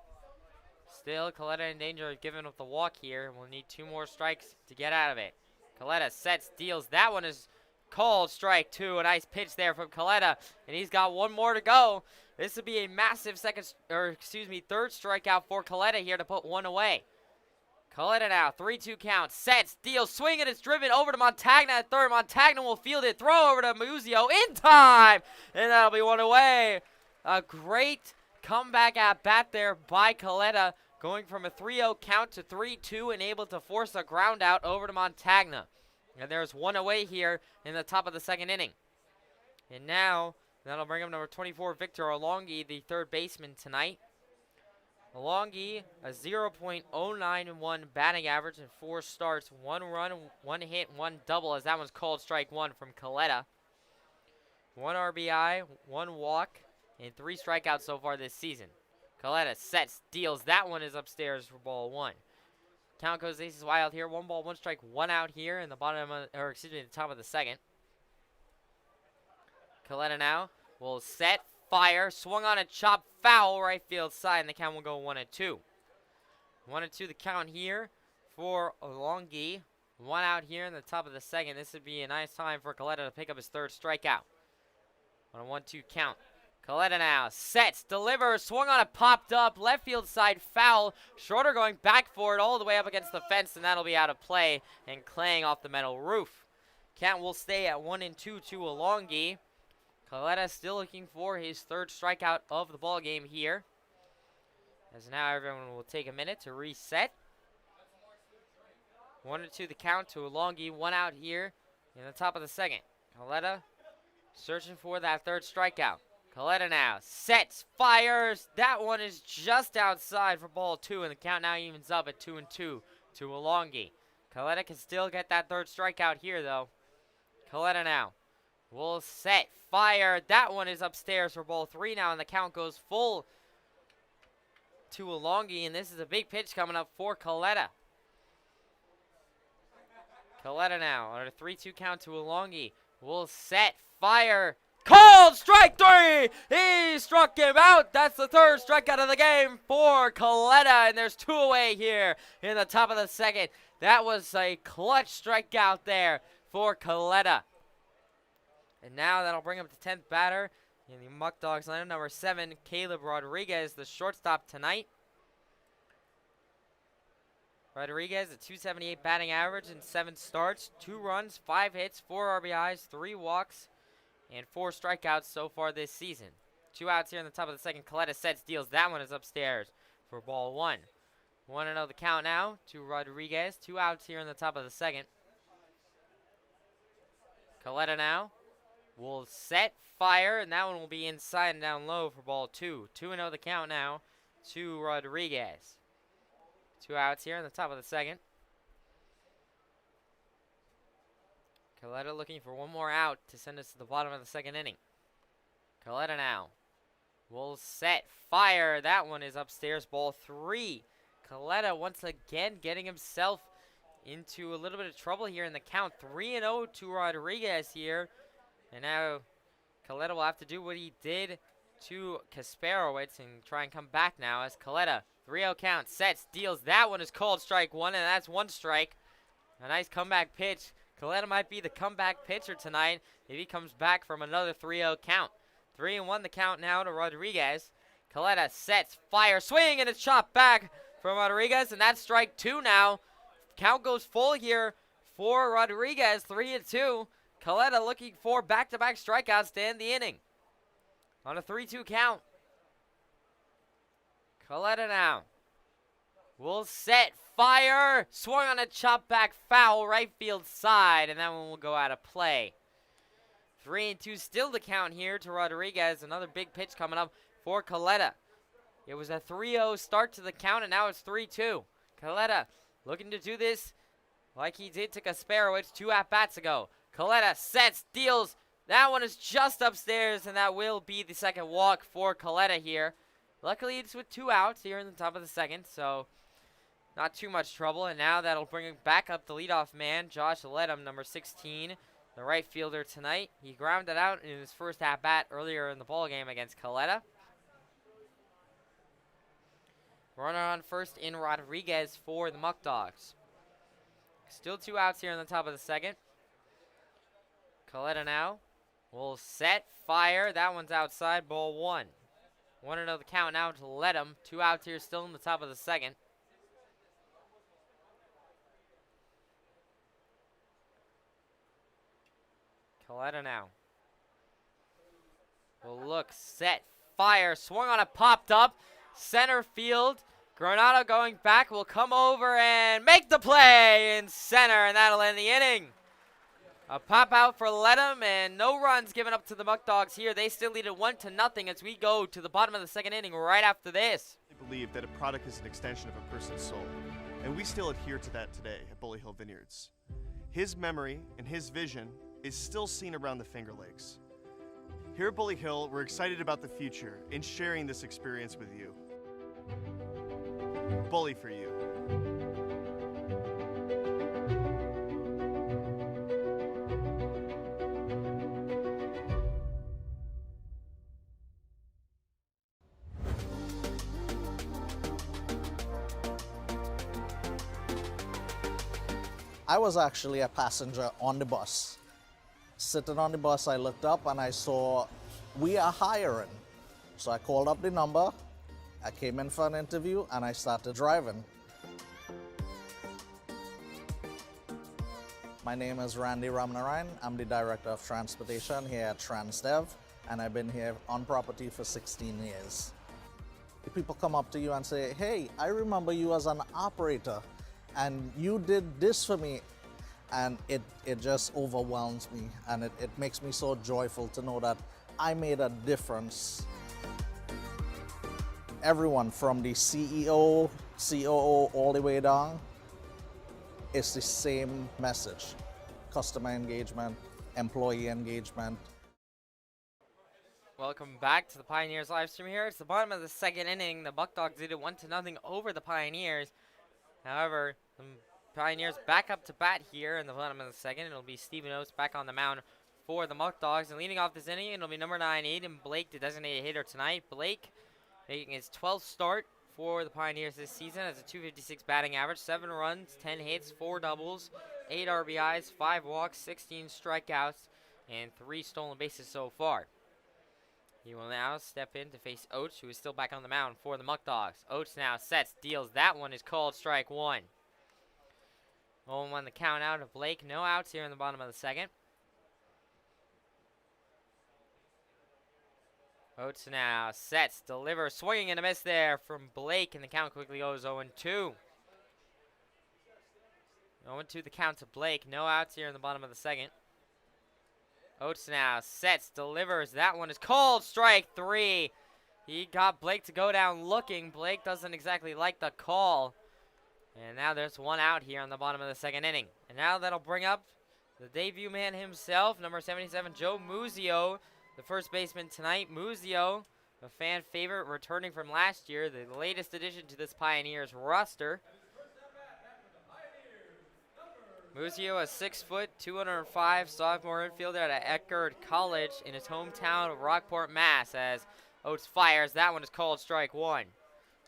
Still, Coletta in danger of giving up the walk here. We'll need 2 more strikes to get out of it. Coletta sets, deals. That one is called strike 2. A nice pitch there from Coletta, and he's got 1 more to go. This would be a massive third strikeout for Coletta here to put 1 away. Coletta now, 3-2 count, sets, deals, swing, and it's driven over to Montagna at third. Montagna will field it, throw over to Muzio in time, and that'll be 1 away. A great comeback at bat there by Coletta, going from a 3-0 count to 3-2 and able to force a ground out over to Montagna. And there's 1 away here in the top of the second inning. And now, that'll bring up number 24, Victor Alongi, the third baseman tonight. Alongi, a 0.091 batting average in 4 starts, 1 run, 1 hit, 1 double, as that one's called strike 1 from Coletta. 1 RBI, 1 walk, and 3 strikeouts so far this season. Coletta sets, deals. That one is upstairs for ball 1. Count goes aces wild here. 1 ball, 1 strike, 1 out here in the the top of the second. Coletta now will set, fire, swung on a chop, foul, right field side, and the count will go 1-2. 1-2 the count here for Alongi. 1 out here in the top of the second. This would be a nice time for Coletta to pick up his 3rd strikeout. On a 1-2 count. Coletta now sets, delivers, swung on it, popped up, left field side foul. Shorter going back for it all the way up against the fence, and that'll be out of play and claying off the metal roof. Count will stay at 1-2 to Alongi. Coletta still looking for his 3rd strikeout of the ball game here. As now everyone will take a minute to reset. 1-2 the count to Alongi. 1 out here in the top of the second. Coletta searching for that 3rd strikeout. Coletta now sets, fires. That one is just outside for ball 2, and the count now evens up at 2-2 to Alongi. Coletta can still get that 3rd strikeout here, though. Coletta now will set, fire. That one is upstairs for ball 3 now, and the count goes full to Alongi, and this is a big pitch coming up for Coletta. Coletta now on a 3-2 count to Alongi. Will set, fire. Called strike 3! He struck him out. That's the 3rd strikeout of the game for Coletta, and there's 2 away here in the top of the second. That was a clutch strikeout there for Coletta. And now that'll bring up the 10th batter in the Muckdogs lineup, number 7, Caleb Rodriguez, the shortstop tonight. Rodriguez, a .278 batting average in 7 starts, 2 runs, 5 hits, 4 RBIs, 3 walks, and 4 strikeouts so far this season. 2 outs here in the top of the second. Coletta sets, deals. That one is upstairs for ball 1. 1-0 the count now to Rodriguez. 2 outs here in the top of the second. Coletta now will set, fire, and that one will be inside and down low for ball 2. 2-0 the count now to Rodriguez. 2 outs here in the top of the second. Coletta looking for 1 more out to send us to the bottom of the second inning. Coletta now will set, fire. That one is upstairs, ball 3. Coletta once again getting himself into a little bit of trouble here in the count. 3-0 to Rodriguez here. And now Coletta will have to do what he did to Kasparowicz and try and come back now as Coletta, 3-0 count, sets, deals. That one is called strike one, and that's one strike. A nice comeback pitch. Coletta might be the comeback pitcher tonight if he comes back from another 3-0 count. 3-1 the count now to Rodriguez. Coletta sets, fire, swing, and it's chopped back from Rodriguez, and that's strike two now. Count goes full here for Rodriguez, 3-2. Coletta looking for back-to-back strikeouts to end the inning. On a 3-2 count. Coletta now will set, fire, swung on a chop back foul, right field side, and that one will go out of play. 3-2 still the count here to Rodriguez. Another big pitch coming up for Coletta. It was a 3-0 start to the count, and now it's 3-2. Coletta looking to do this like he did to Kasparowicz 2 at-bats ago. Coletta sets, deals. That one is just upstairs, and that will be the second walk for Coletta here. Luckily, it's with 2 outs here in the top of the second, so not too much trouble. And now that'll bring him back up the leadoff man, Josh Ledham, number 16, the right fielder tonight. He grounded out in his first at-bat earlier in the ballgame against Coletta. Runner on first in Rodriguez for the Muckdogs. Still 2 outs here in the top of the second. Coletta now will set, fire. That one's outside, ball 1. 1-0 the count now to Ledham. 2 outs here still in the top of the second. Coletta now will look, set, fire. Swung on it, popped up. Center field. Granado going back will come over and make the play in center, and that'll end the inning. A pop out for Ledham, and no runs given up to the Muckdogs here. They still lead it 1-0 as we go to the bottom of the second inning right after this. I believe that a product is an extension of a person's soul, and we still adhere to that today at Bully Hill Vineyards. His memory and his vision is still seen around the Finger Lakes. Here at Bully Hill, we're excited about the future and sharing this experience with you. Bully for you. I was actually a passenger on the bus. Sitting on the bus, I looked up and I saw we are hiring. So I called up the number, I came in for an interview, and I started driving. My name is Randy Ramnarayan. I'm the Director of Transportation here at Transdev, and I've been here on property for 16 years. People come up to you and say, hey, I remember you as an operator, and you did this for me, and it just overwhelms me, and it makes me so joyful to know that I made a difference. Everyone from the CEO, COO, all the way down, it's the same message. Customer engagement, employee engagement. Welcome back to the Pioneers live stream here. It's the bottom of the second inning. The Muckdogs did it 1-0 over the Pioneers. However, the Pioneers back up to bat here in the bottom of the second. It'll be Stephen Oates back on the mound for the Muckdogs. And leading off this inning, it'll be number 9, Aiden Blake, the designated hitter tonight. Blake making his 12th start for the Pioneers this season as a .256 batting average, 7 runs, 10 hits, 4 doubles, 8 RBIs, 5 walks, 16 strikeouts, and 3 stolen bases so far. He will now step in to face Oates, who is still back on the mound for the Muckdogs. Oates now sets, deals. That one is called strike 1. 0-1 the count out of Blake. No outs here in the bottom of the second. Oates now sets, delivers, swinging and a miss there from Blake, and the count quickly goes 0-2. 0-2 the count to Blake. No outs here in the bottom of the second. Oates now sets, delivers. That one is called strike 3. He got Blake to go down looking. Blake doesn't exactly like the call. And now there's 1 out here on the bottom of the second inning. And now that'll bring up the debut man himself, number 77, Joe Muzio, the first baseman tonight. Muzio, a fan favorite returning from last year, the latest addition to this Pioneers roster. Muzio, a 6 foot, 205 sophomore infielder at Eckerd College in his hometown of Rockport, Mass. As Oates fires, that one is called strike one.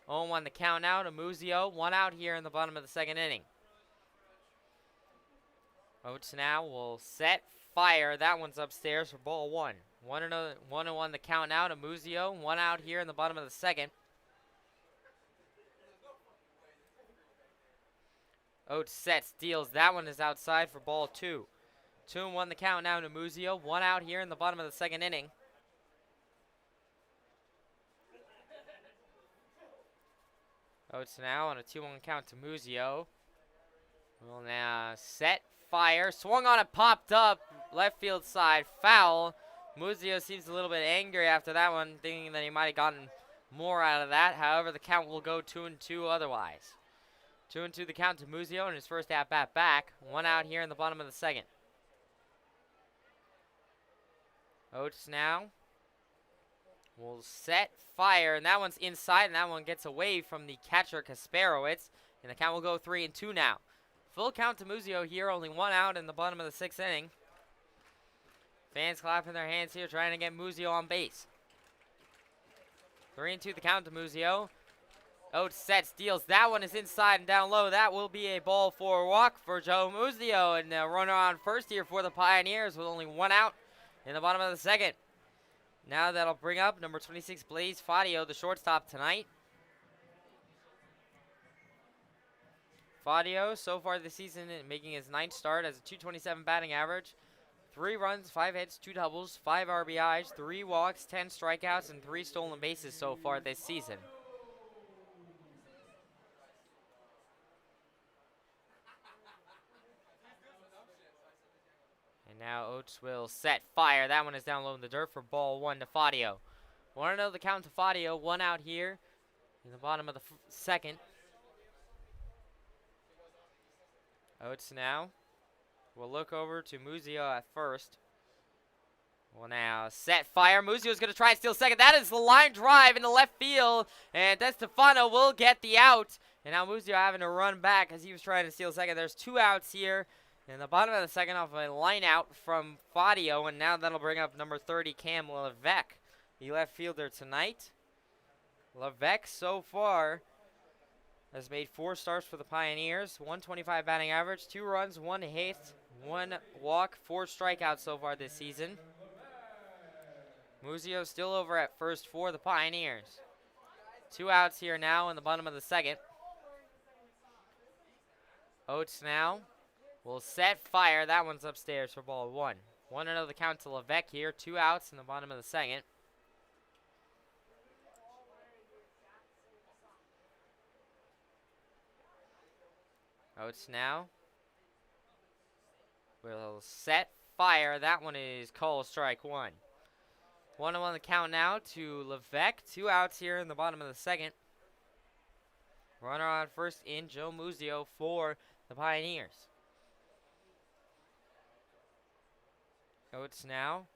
0-1 the count now to Muzio. 1 out here in the bottom of the second inning. Oates now will set, fire. That one's upstairs for ball one. 1-1 the count now to Muzio. 1 out here in the bottom of the second. Oates sets, deals. That one is outside for ball two. 2-1 the count now to Muzio. 1 out here in the bottom of the second inning. Oates now on a 2-1 count to Muzio. Will now set, fire. Swung on it, popped up. Left field side, foul. Muzio seems a little bit angry after that one, thinking that he might have gotten more out of that. However, the count will go 2-2 otherwise. 2-2 the count to Muzio in his first at-bat back. 1 out here in the bottom of the second. Oates now will set, fire, and that one's inside, and that one gets away from the catcher, Kasparowicz, and the count will go 3-2 now. Full count to Muzio here, only 1 out in the bottom of the sixth inning. Fans clapping their hands here, trying to get Muzio on base. 3-2 the count to Muzio. Oates sets, deals. That one is inside and down low. That will be a ball for a walk for Joe Muzio. And a runner on first here for the Pioneers with only 1 out in the bottom of the second. Now that'll bring up number 26, Blaze Fadio, the shortstop tonight. Fadio, so far this season, making his 9th start as a .227 batting average. 3 runs, 5 hits, 2 doubles, 5 RBIs, 3 walks, 10 strikeouts, and 3 stolen bases so far this season. And now Oates will set, fire. That one is down low in the dirt for ball 1 to Fadio. 1-0 the count to Fadio. 1 out here in the bottom of the second. Oates now will look over to Muzio at first. Well, now set, fire. Muzio's going to try and steal second. That is the line drive into left field. And DeStefano will get the out. And now Muzio having to run back as he was trying to steal second. There's 2 outs here in the bottom of the second off a line out from Fadio. And now that'll bring up number 30, Cam Levesque, the left fielder tonight. Levesque so far has made 4 starts for the Pioneers. 125 batting average, 2 runs, 1 hit, 1 walk, 4 strikeouts so far this season. Muzio still over at first for the Pioneers. 2 outs here now in the bottom of the second. Oates now will set, fire. That one's upstairs for ball 1. 1-0 the count to Levesque here. 2 outs in the bottom of the second. Oates now will set, fire. That one is called strike 1. 1-1 the count now to Levesque. 2 outs here in the bottom of the second. Runner on first in Joe Muzio for the Pioneers. Oates now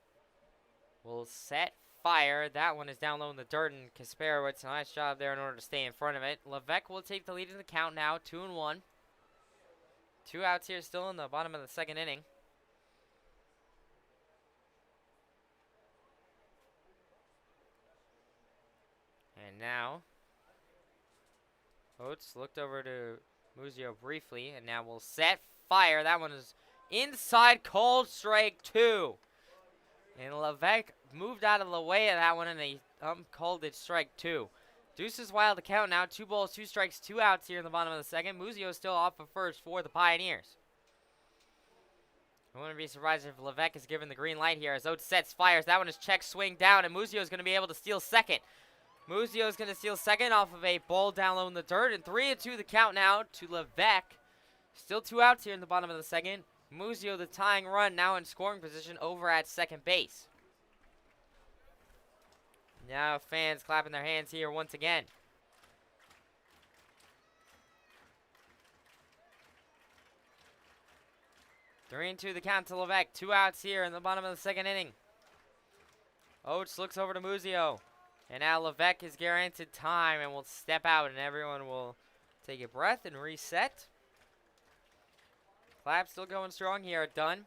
will set, fire. That one is down low in the dirt, and Kasparowicz, a nice job there in order to stay in front of it. Levesque will take the lead in the count now, 2-1. 2 outs here still in the bottom of the second inning. And now, Oates looked over to Muzio briefly, and now will set, fire. That one is inside, called strike 2. And Levesque moved out of the way of that one, and they called it strike 2. Deuces wild to count now. 2 balls, 2 strikes, 2 outs here in the bottom of the second. Muzio still off of first for the Pioneers. I wouldn't be surprised if Levesque is given the green light here as Oates sets, fires. That one is checked, swing down, and Muzio is going to be able to steal second. Muzio is going to steal second off of a ball down low in the dirt, and 3-2 the count now to Levesque. Still 2 outs here in the bottom of the second. Muzio, the tying run, now in scoring position over at second base. Now fans clapping their hands here once again. 3-2 the count to Levesque. 2 outs here in the bottom of the second inning. Oates looks over to Muzio. And now Levesque is guaranteed time and will step out, and everyone will take a breath and reset. Clap still going strong here. Dunn.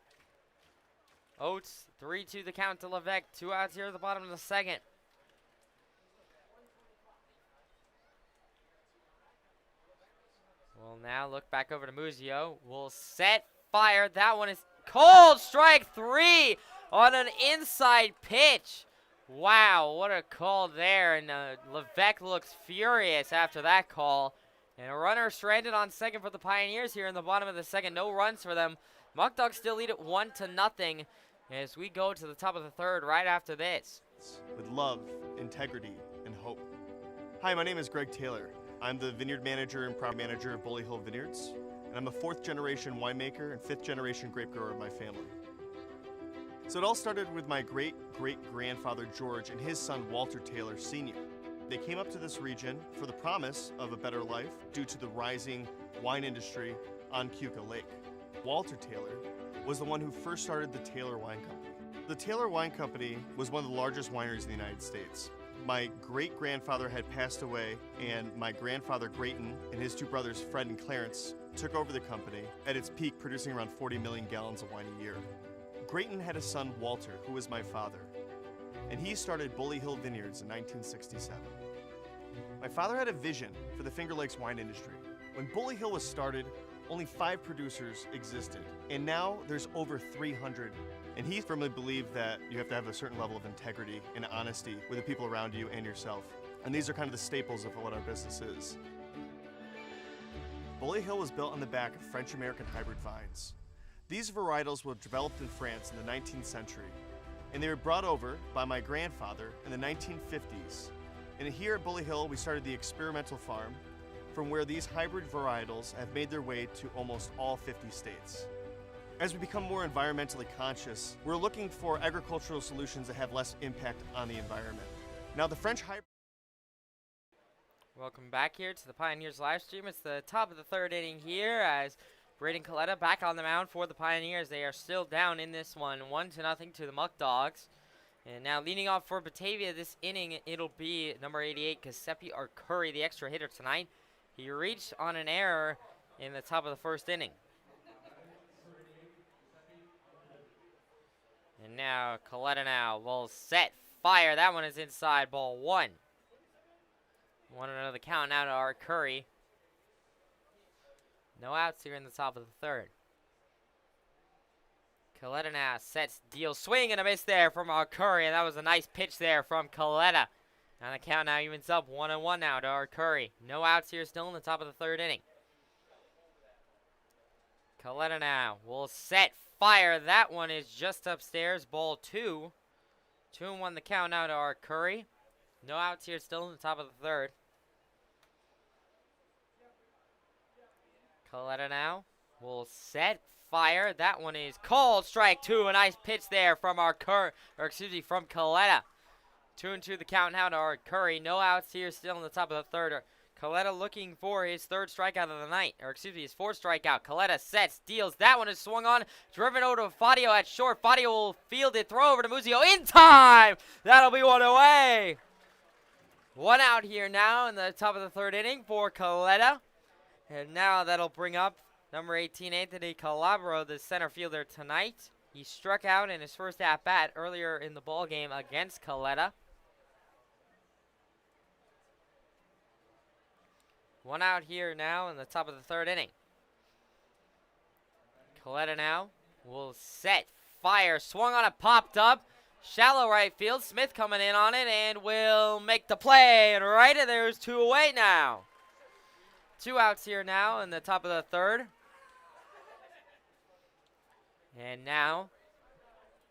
Oates, 3-2 the count to Levesque. 2 outs here at the bottom of the second. We'll now look back over to Muzio. We'll set, fire. That one is cold. Strike 3 on an inside pitch. Wow, what a call there. And Levesque looks furious after that call. And a runner stranded on second for the Pioneers here in the bottom of the second. No runs for them. Muckdogs still lead it 1-0 as we go to the top of the third right after this. With love, integrity, and hope. Hi, my name is Greg Taylor. I'm the vineyard manager and proud manager of Bully Hill Vineyards, and I'm a 4th generation winemaker and 5th generation grape grower of my family. So it all started with my great-great-grandfather George and his son Walter Taylor Sr. They came up to this region for the promise of a better life due to the rising wine industry on Keuka Lake. Walter Taylor was the one who first started the Taylor Wine Company. The Taylor Wine Company was one of the largest wineries in the United States. My great-grandfather had passed away, and my grandfather Grayton and his 2 brothers Fred and Clarence took over the company at its peak, producing around 40 million gallons of wine a year. Grayton had a son, Walter, who was my father, and he started Bully Hill Vineyards in 1967. My father had a vision for the Finger Lakes wine industry. When Bully Hill was started, only 5 producers existed, and now there's over 300. And he firmly believed that you have to have a certain level of integrity and honesty with the people around you and yourself. And these are kind of the staples of what our business is. Bully Hill was built on the back of French-American hybrid vines. These varietals were developed in France in the 19th century, and they were brought over by my grandfather in the 1950s. And here at Bully Hill, we started the experimental farm, from where these hybrid varietals have made their way to almost all 50 states. As we become more environmentally conscious, we're looking for agricultural solutions that have less impact on the environment. Now, the French hybrid... Welcome back here to the Pioneers live stream. It's the top of the third inning here as Braden Coletta back on the mound for the Pioneers. They are still down in this one, 1-0 to the Muckdogs. And now leading off for Batavia this inning, it'll be number 88, Giuseppe Arcuri, the extra hitter tonight. He reached on an error in the top of the first inning. And now Coletta now will set, fire. That one is inside, ball 1. 1-0 the count now to Arcuri. No outs here in the top of the third. Coletta now sets, deal, swing and a miss there from Arcuri, and that was a nice pitch there from Coletta. And the count now evens up 1-1 now to Arcuri. No outs here still in the top of the third inning. Coletta now will set, fire. That one is just upstairs, ball 2. 2-1 the count now to Arcuri. No outs here still in the top of the third. Coletta now will set, fire. That one is called. Strike 2. A nice pitch there from from Coletta. 2-2 the count now to Arcuri. No outs here still in the top of the third. Coletta looking for his 3rd strikeout of the night. His 4th strikeout. Coletta sets, deals. That one is swung on. Driven over to Fadio at short. Fadio will field it. Throw over to Muzio in time. That'll be one away. 1 out here now in the top of the third inning for Coletta. And now that'll bring up number 18, Anthony Calabro, the center fielder tonight. He struck out in his first at-bat earlier in the ball game against Coletta. 1 out here now in the top of the third inning. Coletta now will set, fire, swung on it, popped up. Shallow right field. Smith coming in on it and will make the play. And right, and there's 2 away now. 2 outs here now in the top of the third. And now,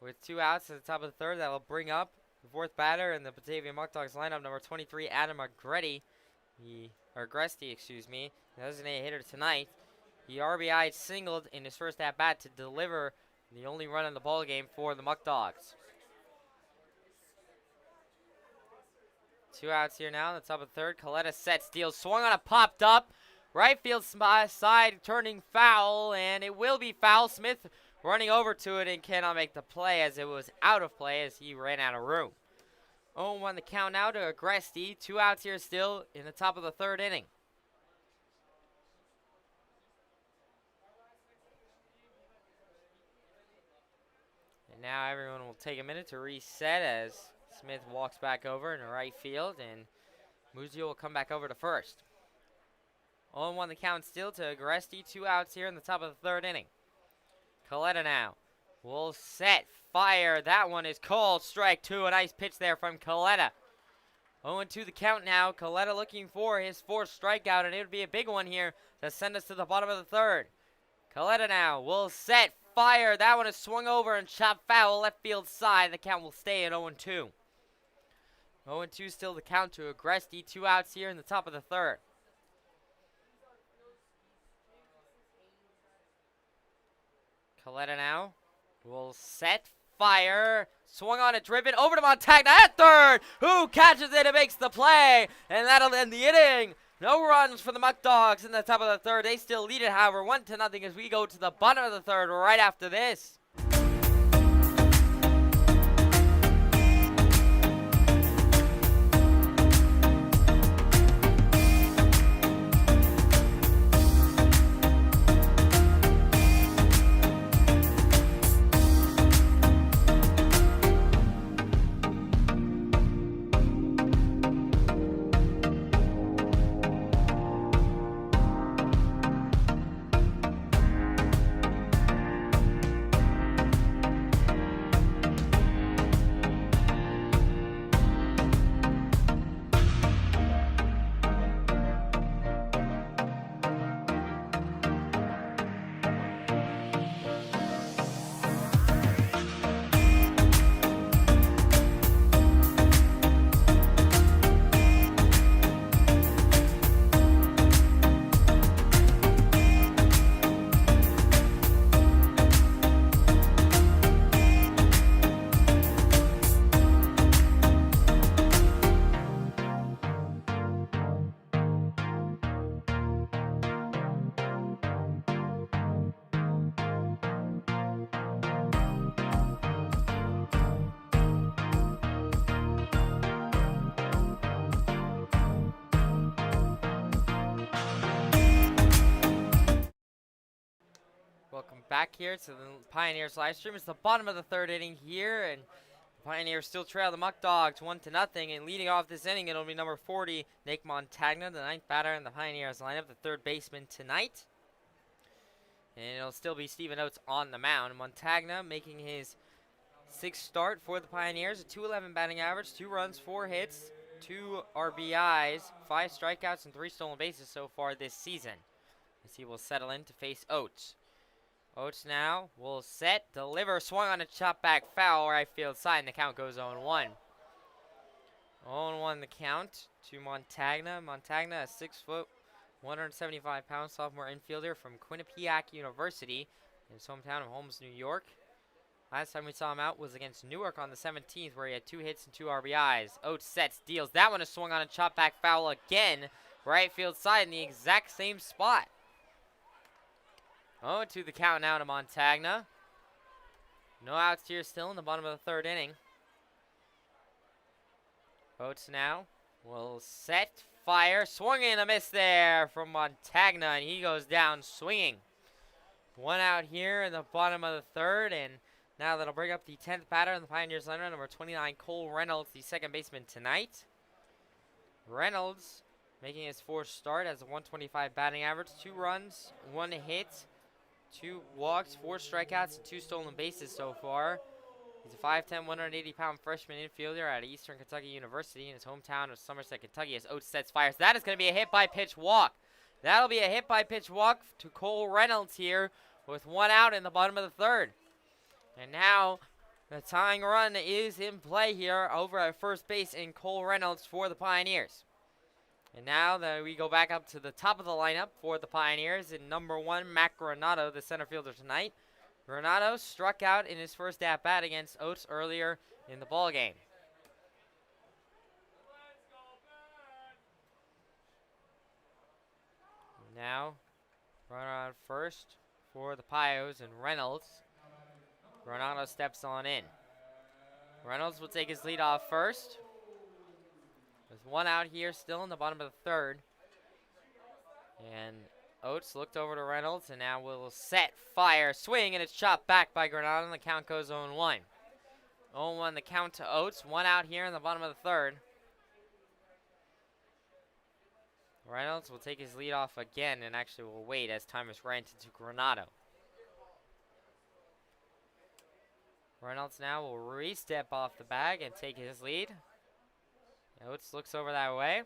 with 2 outs at the top of the third, that'll bring up the 4th batter in the Batavia Muckdogs lineup, number 23, Adam Agresti. Agresti, excuse me. Designated hitter tonight. He RBI singled in his first at-bat to deliver the only run in the ball game for the Muckdogs. 2 outs here now in the top of the third. Coletta sets, deals, swung on it, popped up. Right field side turning foul, and it will be foul. Smith running over to it and cannot make the play as it was out of play as he ran out of room. 0-1 the count now to Agresti. 2 outs here still in the top of the third inning. And now everyone will take a minute to reset as Smith walks back over in the right field, and Muzio will come back over to first. 0-1 the count still to Agresti. 2 outs here in the top of the 3rd inning. Coletta now will set, fire. That one is called. Strike 2. A nice pitch there from Coletta. 0-2 the count now. Coletta looking for his 4th strikeout, and it would be a big one here to send us to the bottom of the 3rd. Coletta now will set, fire. That one is swung over and shot foul left field side. The count will stay at 0-2. 0-2 still the count to Agresti. 2 outs here in the top of the 3rd. Coletta now will set, fire, swung on it, driven over to Montagna at 3rd, who catches it and makes the play, and that'll end the inning. No runs for the Muckdogs in the top of the 3rd. They still lead it, however, 1-0 as we go to the bottom of the 3rd right after this. Welcome back here to the Pioneers live stream. It's the bottom of the 3rd inning here, and the Pioneers still trail the Muckdogs 1-0. And leading off this inning, it'll be number 40, Nick Montagna, the 9th batter in the Pioneers lineup, the 3rd baseman tonight. And it'll still be Stephen Oates on the mound. Montagna making his 6th start for the Pioneers, a .211 batting average, 2 runs, 4 hits, 2 RBIs, 5 strikeouts, and 3 stolen bases so far this season. As he will settle in to face Oates. Oates now will set, deliver, swung on a chop back foul, right field side, and the count goes 0-1. 0-1 the count to Montagna. Montagna, a 6-foot, 175-pound sophomore infielder from Quinnipiac University in his hometown of Holmes, New York. Last time we saw him out was against Newark on the 17th, where he had 2 hits and 2 RBIs. Oates sets, deals. That one is swung on a chop back foul again, right field side in the exact same spot. 0-2 the count now to Montagna. No outs here still in the bottom of the 3rd inning. Oates now will set, fire, swung in a miss there from Montagna, and he goes down swinging. 1 out here in the bottom of the 3rd, and now that'll bring up the 10th batter in the Pioneers lineup, number 29, Cole Reynolds, the 2nd baseman tonight. Reynolds making his 4th start, has a 125 batting average, 2 runs, 1 hit, 2 walks, 4 strikeouts, and 2 stolen bases so far. He's a 5'10", 180-pound freshman infielder at Eastern Kentucky University in his hometown of Somerset, Kentucky, as Oates sets, fires. That is going to be a hit-by-pitch walk. That'll be a hit-by-pitch walk to Cole Reynolds here with 1 out in the bottom of the 3rd. And now the tying run is in play here over at first base in Cole Reynolds for the Pioneers. And now that we go back up to the top of the lineup for the Pioneers in number 1, Mac Granato, the center fielder tonight. Granato struck out in his first at-bat against Oates earlier in the ballgame. Now, runner on first for the Pios and Reynolds. Granato steps on in. Reynolds will take his lead off first. There's 1 out here still in the bottom of the 3rd. And Oates looked over to Reynolds, and now will set, fire, swing, and it's chopped back by Granado, and the count goes 0-1. 0-1 the count to Oates. 1 out here in the bottom of the third. Reynolds will take his lead off again, and actually will wait as time is granted to Granado. Reynolds now will re-step off the bag and take his lead. Oates looks over that way.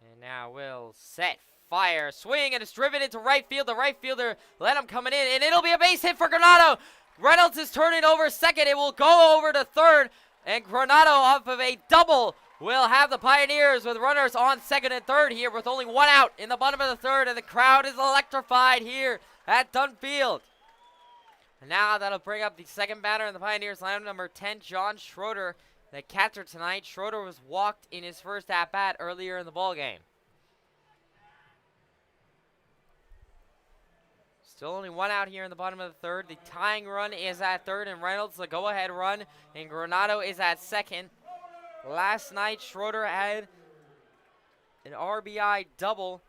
And now will set, fire, swing, and it's driven into right field. The right fielder let him coming in, and it'll be a base hit for Granado. Reynolds is turning over second. It will go over to third, and Granado off of a double will have the Pioneers with runners on second and third here with only 1 out in the bottom of the third, and the crowd is electrified here at Dunfield. And now that'll bring up the second batter in the Pioneers lineup, number 10, John Schroeder, the catcher tonight. Schroeder was walked in his first at-bat earlier in the ballgame. Still only 1 out here in the bottom of the third. The tying run is at third, and Reynolds the go-ahead run, and Granado is at second. Last night, Schroeder had an RBI double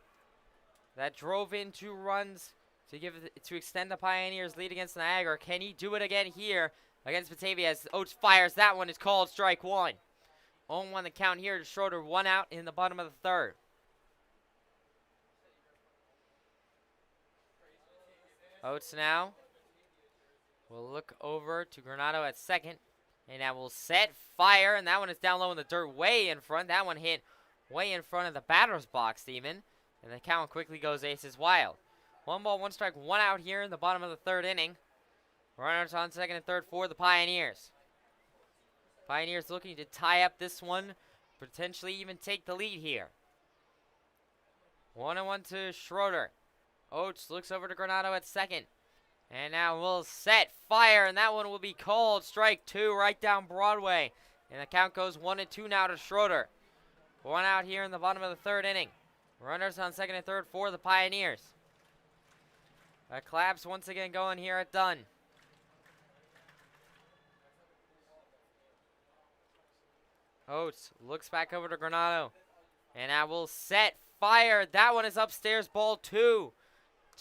that drove in 2 runs to extend the Pioneers' lead against Niagara. Can he do it again here against Batavia as Oates fires? That one is called strike 1. 0-1 the count here to Schroeder. 1 out in the bottom of the third. Oates now will look over to Granado at second. And that will set, fire, and that one is down low in the dirt, way in front. That one hit way in front of the batter's box, even. And the count quickly goes aces wild. 1 ball, 1 strike, 1 out here in the bottom of the third inning. Runners on second and third for the Pioneers. Pioneers looking to tie up this one, potentially even take the lead here. 1-1 to Schroeder. Oates looks over to Granado at second. And now we'll set, fire, and that one will be called strike 2 right down Broadway. And the count goes 1-2 now to Schroeder. 1 out here in the bottom of the third inning. Runners on second and third for the Pioneers. A collapse once again going here at Dunn. Oates looks back over to Granado. And now we'll set, fire. That one is upstairs, ball 2.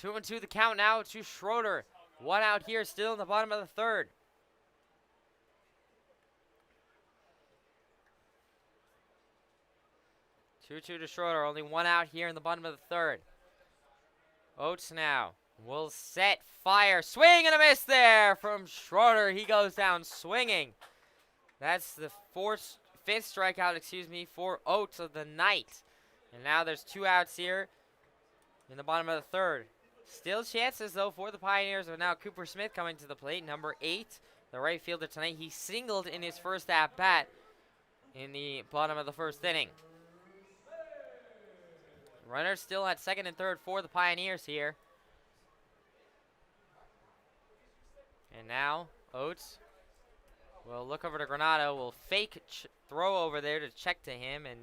2-2 the count now to Schroeder. 1 out here still in the bottom of the third. Two to Schroeder. Only 1 out here in the bottom of the third. Oates now will set, fire, swing, and a miss there from Schroeder. He goes down swinging. That's the fifth strikeout, for Oates of the night. And now there's 2 outs here in the bottom of the third. Still chances, though, for the Pioneers. But now Cooper Smith coming to the plate, number 8, the right fielder tonight. He singled in his first at-bat in the bottom of the first inning. Runners still at second and third for the Pioneers here. And now Oates will look over to Granado, will fake throw over there to check to him, and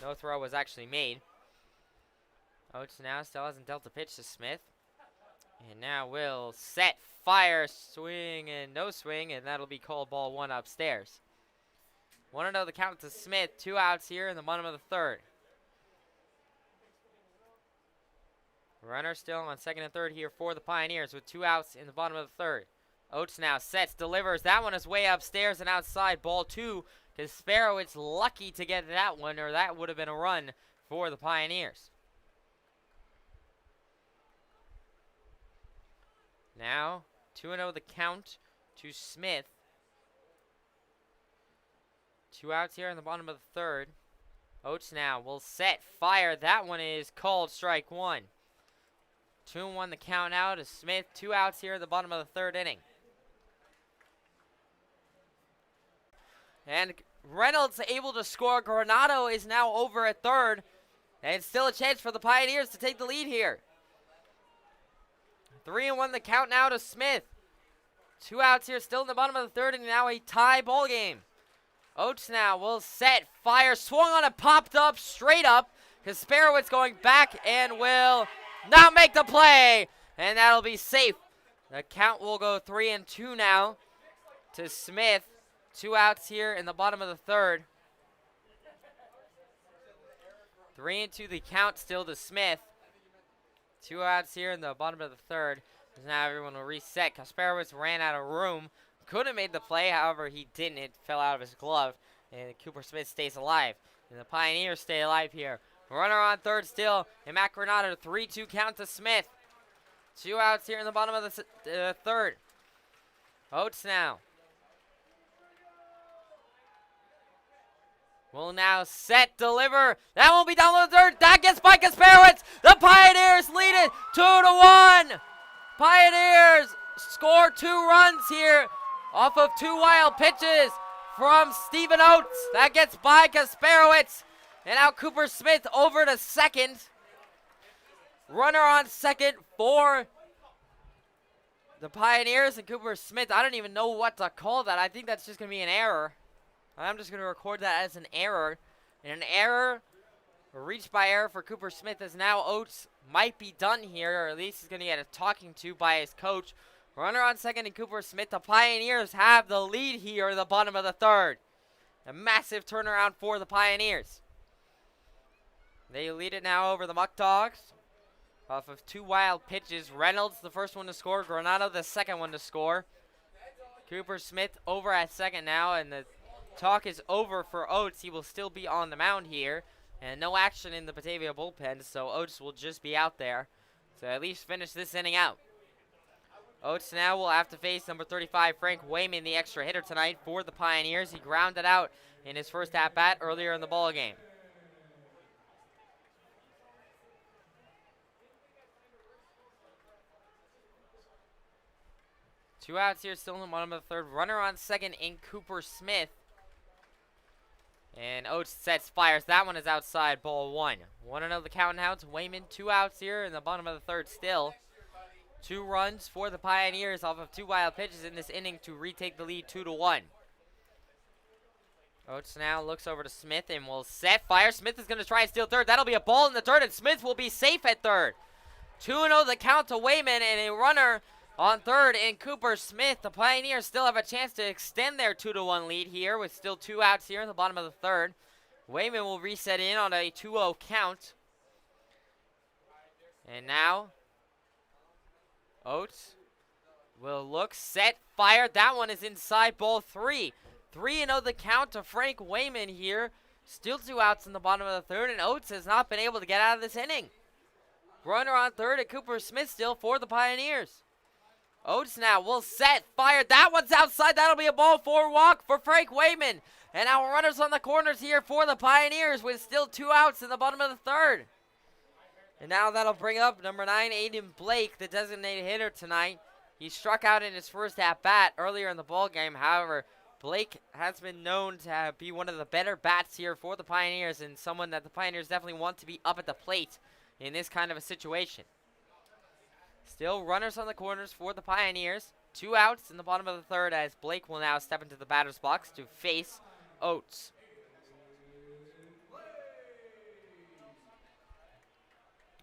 no throw was actually made. Oates now still hasn't dealt a pitch to Smith. And now will set, fire, swing, and no swing, and that'll be called ball 1 upstairs. 1-0 the count to Smith. 2 outs here in the bottom of the third. Runner still on second and third here for the Pioneers with 2 outs in the bottom of the third. Oates now sets, delivers. That one is way upstairs and outside. Ball 2 to Sparrow. It's lucky to get that one, or that would have been a run for the Pioneers. Now, 2-0 the count to Smith. 2 outs here in the bottom of the third. Oates now will set, fire. That one is called strike 1. 2-1 the count now to Smith. 2 outs here in the bottom of the third inning. And Reynolds able to score. Granado is now over at third. And still a chance for the Pioneers to take the lead here. 3-1 the count now to Smith. 2 outs here still in the bottom of the third, and now a tie ball game. Oates now will set, fire, swung on it, popped up, straight up, because Sparrowitz going back and will not make the play, and that'll be safe. The count will go 3-2 now to Smith. 2 outs here in the bottom of the third. 3-2 the count still to Smith. 2 outs here in the bottom of the third. Now everyone will reset. Kasparowicz ran out of room. Could have made the play, however, he didn't. It fell out of his glove, and Cooper Smith stays alive. And the Pioneers stay alive here. Runner on third still, and Matt Granado, 3-2 count to Smith. 2 outs here in the bottom of the third. Oates now. Will now set, deliver. That won't be down the third. That gets by Kasparowicz. The Pioneers lead it 2-1. Pioneers score 2 runs here off of 2 wild pitches from Stephen Oates. That gets by Kasparowicz. And now Cooper Smith over to second. Runner on second for the Pioneers, and Cooper Smith, I don't even know what to call that. I think that's just going to be an error. I'm just going to record that as an error. And an error, a reach by error for Cooper Smith, as now Oates might be done here, or at least he's going to get a talking to by his coach. Runner on second and Cooper Smith. The Pioneers have the lead here in the bottom of the third. A massive turnaround for the Pioneers. They lead it now over the Muckdogs off of 2 wild pitches. Reynolds, the first one to score. Granado, the second one to score. Cooper Smith over at second now, and the talk is over for Oates. He will still be on the mound here, and no action in the Batavia bullpen, so Oates will just be out there to at least finish this inning out. Oates now will have to face number 35, Frank Wayman, the extra hitter tonight for the Pioneers. He grounded out in his first at-bat earlier in the ball game. Two outs here, still in the bottom of the third. Runner on second in Cooper Smith. And Oates sets, fires. That one is outside, ball 1. 1-0 the count now to Wayman. 2 outs here in the bottom of the third still. 2 runs for the Pioneers off of 2 wild pitches in this inning to retake the lead 2-1. Oates now looks over to Smith and will set, fire. Smith is going to try and steal third. That'll be a ball in the third, and Smith will be safe at third. 2-0 the count to Wayman, and a runner on third in Cooper Smith. The Pioneers still have a chance to extend their 2-1 lead here with still 2 outs here in the bottom of the third. Wayman will reset in on a 2-0 count. And now Oates will look, set, fire. That one is inside, ball 3. 3-0 the count to Frank Wayman here. Still 2 outs in the bottom of the third, and Oates has not been able to get out of this inning. Runner on third at Cooper Smith still for the Pioneers. Oates now will set, fire. That one's outside. That'll be a ball 4 walk for Frank Wayman. And now runners on the corners here for the Pioneers with still 2 outs in the bottom of the third. And now that'll bring up number 9, Aiden Blake, the designated hitter tonight. He struck out in his first at-bat earlier in the ball game. However, Blake has been known to be one of the better bats here for the Pioneers, and someone that the Pioneers definitely want to be up at the plate in this kind of a situation. Still runners on the corners for the Pioneers. 2 outs in the bottom of the third as Blake will now step into the batter's box to face Oates.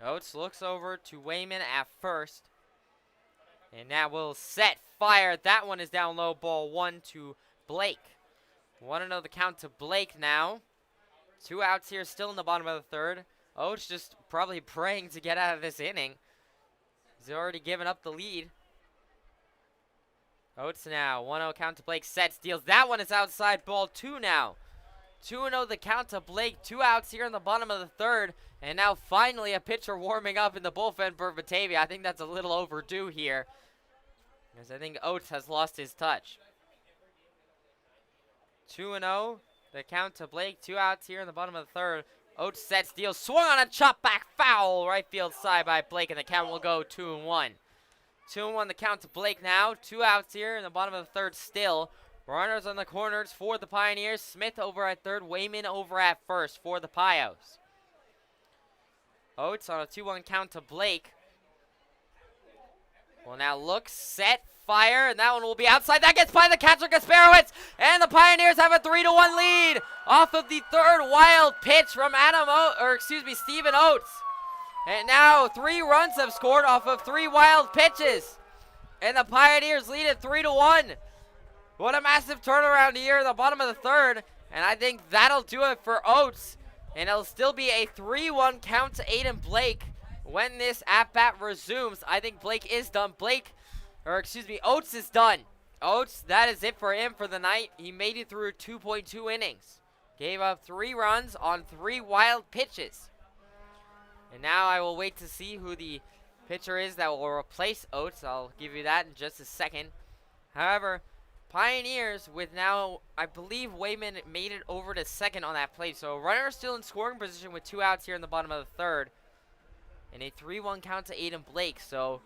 Oates looks over to Wayman at first. And now will set, fire. That one is down low, ball 1 to Blake. 1-0 the count to Blake now. 2 outs here still in the bottom of the third. Oates just probably praying to get out of this inning. He's already given up the lead. Oates now, 1-0 count to Blake, sets, deals. That one is outside, ball 2 now. 2-0 the count to Blake. 2 outs here in the bottom of the third. And now finally a pitcher warming up in the bullpen for Batavia. I think that's a little overdue here, because I think Oates has lost his touch. 2-0 the count to Blake. 2 outs here in the bottom of the third. Oates sets, deals, swung on a chop back foul, right field side by Blake, and the count will go 2-1. 2-1 the count to Blake now. 2 outs here in the bottom of the third still. Runners on the corners for the Pioneers. Smith over at third, Wayman over at first for the Pios. Oates on a 2-1 count to Blake. Will now look, set, fire, and that one will be outside. That gets by the catcher, Kasparowicz, and the Pioneers have a 3-1 lead off of the third wild pitch from Stephen Oates. And now 3 runs have scored off of 3 wild pitches, and the Pioneers lead it 3-1. What a massive turnaround here in the bottom of the third, and I think that'll do it for Oates. And it'll still be a 3-1 count to Aiden Blake when this at-bat resumes, I think Blake is done. Oates is done. Oates, that is it for him for the night. He made it through 2.2 innings. Gave up 3 runs on 3 wild pitches. And now I will wait to see who the pitcher is that will replace Oates. I'll give you that in just a second. However, Pioneers with now, I believe Wayman made it over to second on that play. So runner still in scoring position with 2 outs here in the bottom of the third. And a 3-1 count to Aiden Blake. So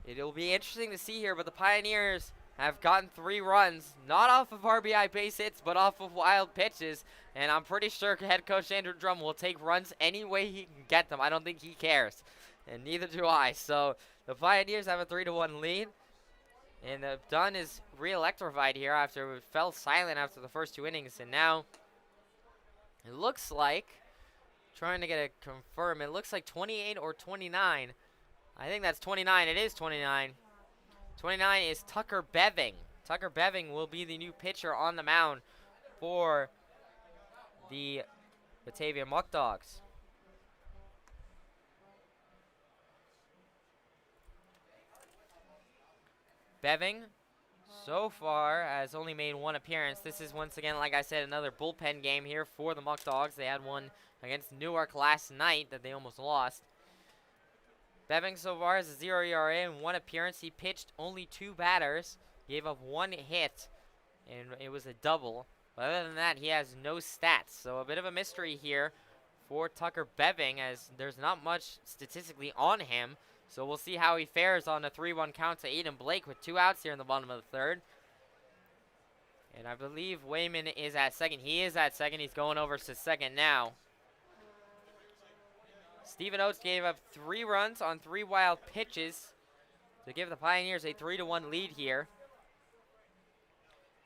it'll be interesting to see here. But the Pioneers have gotten 3 runs, not off of RBI base hits, but off of wild pitches. And I'm pretty sure head coach Andrew Drum will take runs any way he can get them. I don't think he cares. And neither do I. So the Pioneers have a 3-1 lead. And Dunn is re-electrified here after it fell silent after the first 2 innings. And now it looks like, trying to get it confirmed, it looks like 28 or 29. I think that's 29. It is 29. 29 is Tucker Beving. Tucker Beving will be the new pitcher on the mound for the Batavia Muckdogs. Beving, so far, has only made 1 appearance. This is, once again, like I said, another bullpen game here for the Muckdogs. They had one against Newark last night that they almost lost. Beving so far has a 0 ERA and 1 appearance. He pitched only 2 batters, gave up 1 hit, and it was a double. But other than that, he has no stats. So a bit of a mystery here for Tucker Beving, as there's not much statistically on him. So we'll see how he fares on a 3-1 count to Aiden Blake with 2 outs here in the bottom of the third. And I believe Wayman is at second. He is at second. He's going over to second now. Stephen Oates gave up 3 runs on 3 wild pitches to give the Pioneers a 3-1 lead here.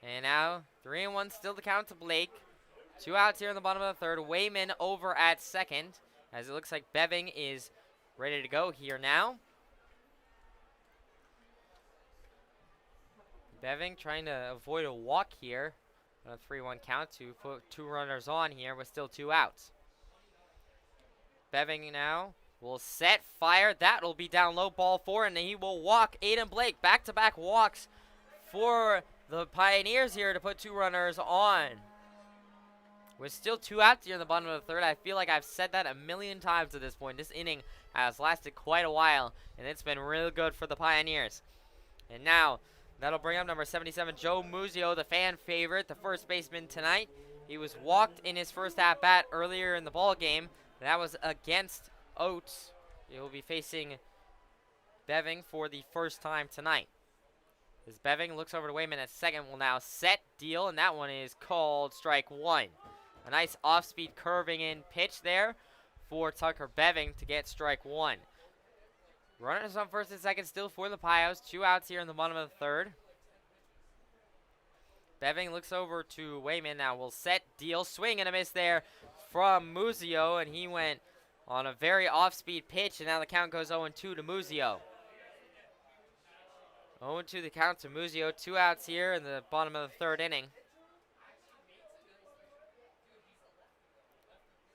And now 3-1 still to count to Blake. 2 outs here in the bottom of the third. Wayman over at second, as it looks like Beving is ready to go here now. Beving trying to avoid a walk here on a 3-1 count to put 2 runners on here with still 2 outs. Beving now will set, fire. That will be down low, ball 4, and he will walk Aiden Blake. Back-to-back walks for the Pioneers here to put 2 runners on. With still 2 outs here in the bottom of the third. I feel like I've said that a million times at this point. This inning has lasted quite a while, and it's been real good for the Pioneers. And now, that'll bring up number 77, Joe Muzio, the fan favorite, the first baseman tonight. He was walked in his first at-bat earlier in the ball game. That was against Oates. He will be facing Beving for the first time tonight. As Beving looks over to Wayman at second, will now set, deal, and that one is called strike 1. A nice off-speed curving in pitch there for Tucker Beving to get strike 1. Runners on first and second still for the Pios. 2 outs here in the bottom of the third. Beving looks over to Wayman now. Will set, deal, swing and a miss there from Muzio, and he went on a very off-speed pitch, and now the count goes 0-2 to Muzio. 0-2 the count to Muzio. 2 outs here in the bottom of the third inning.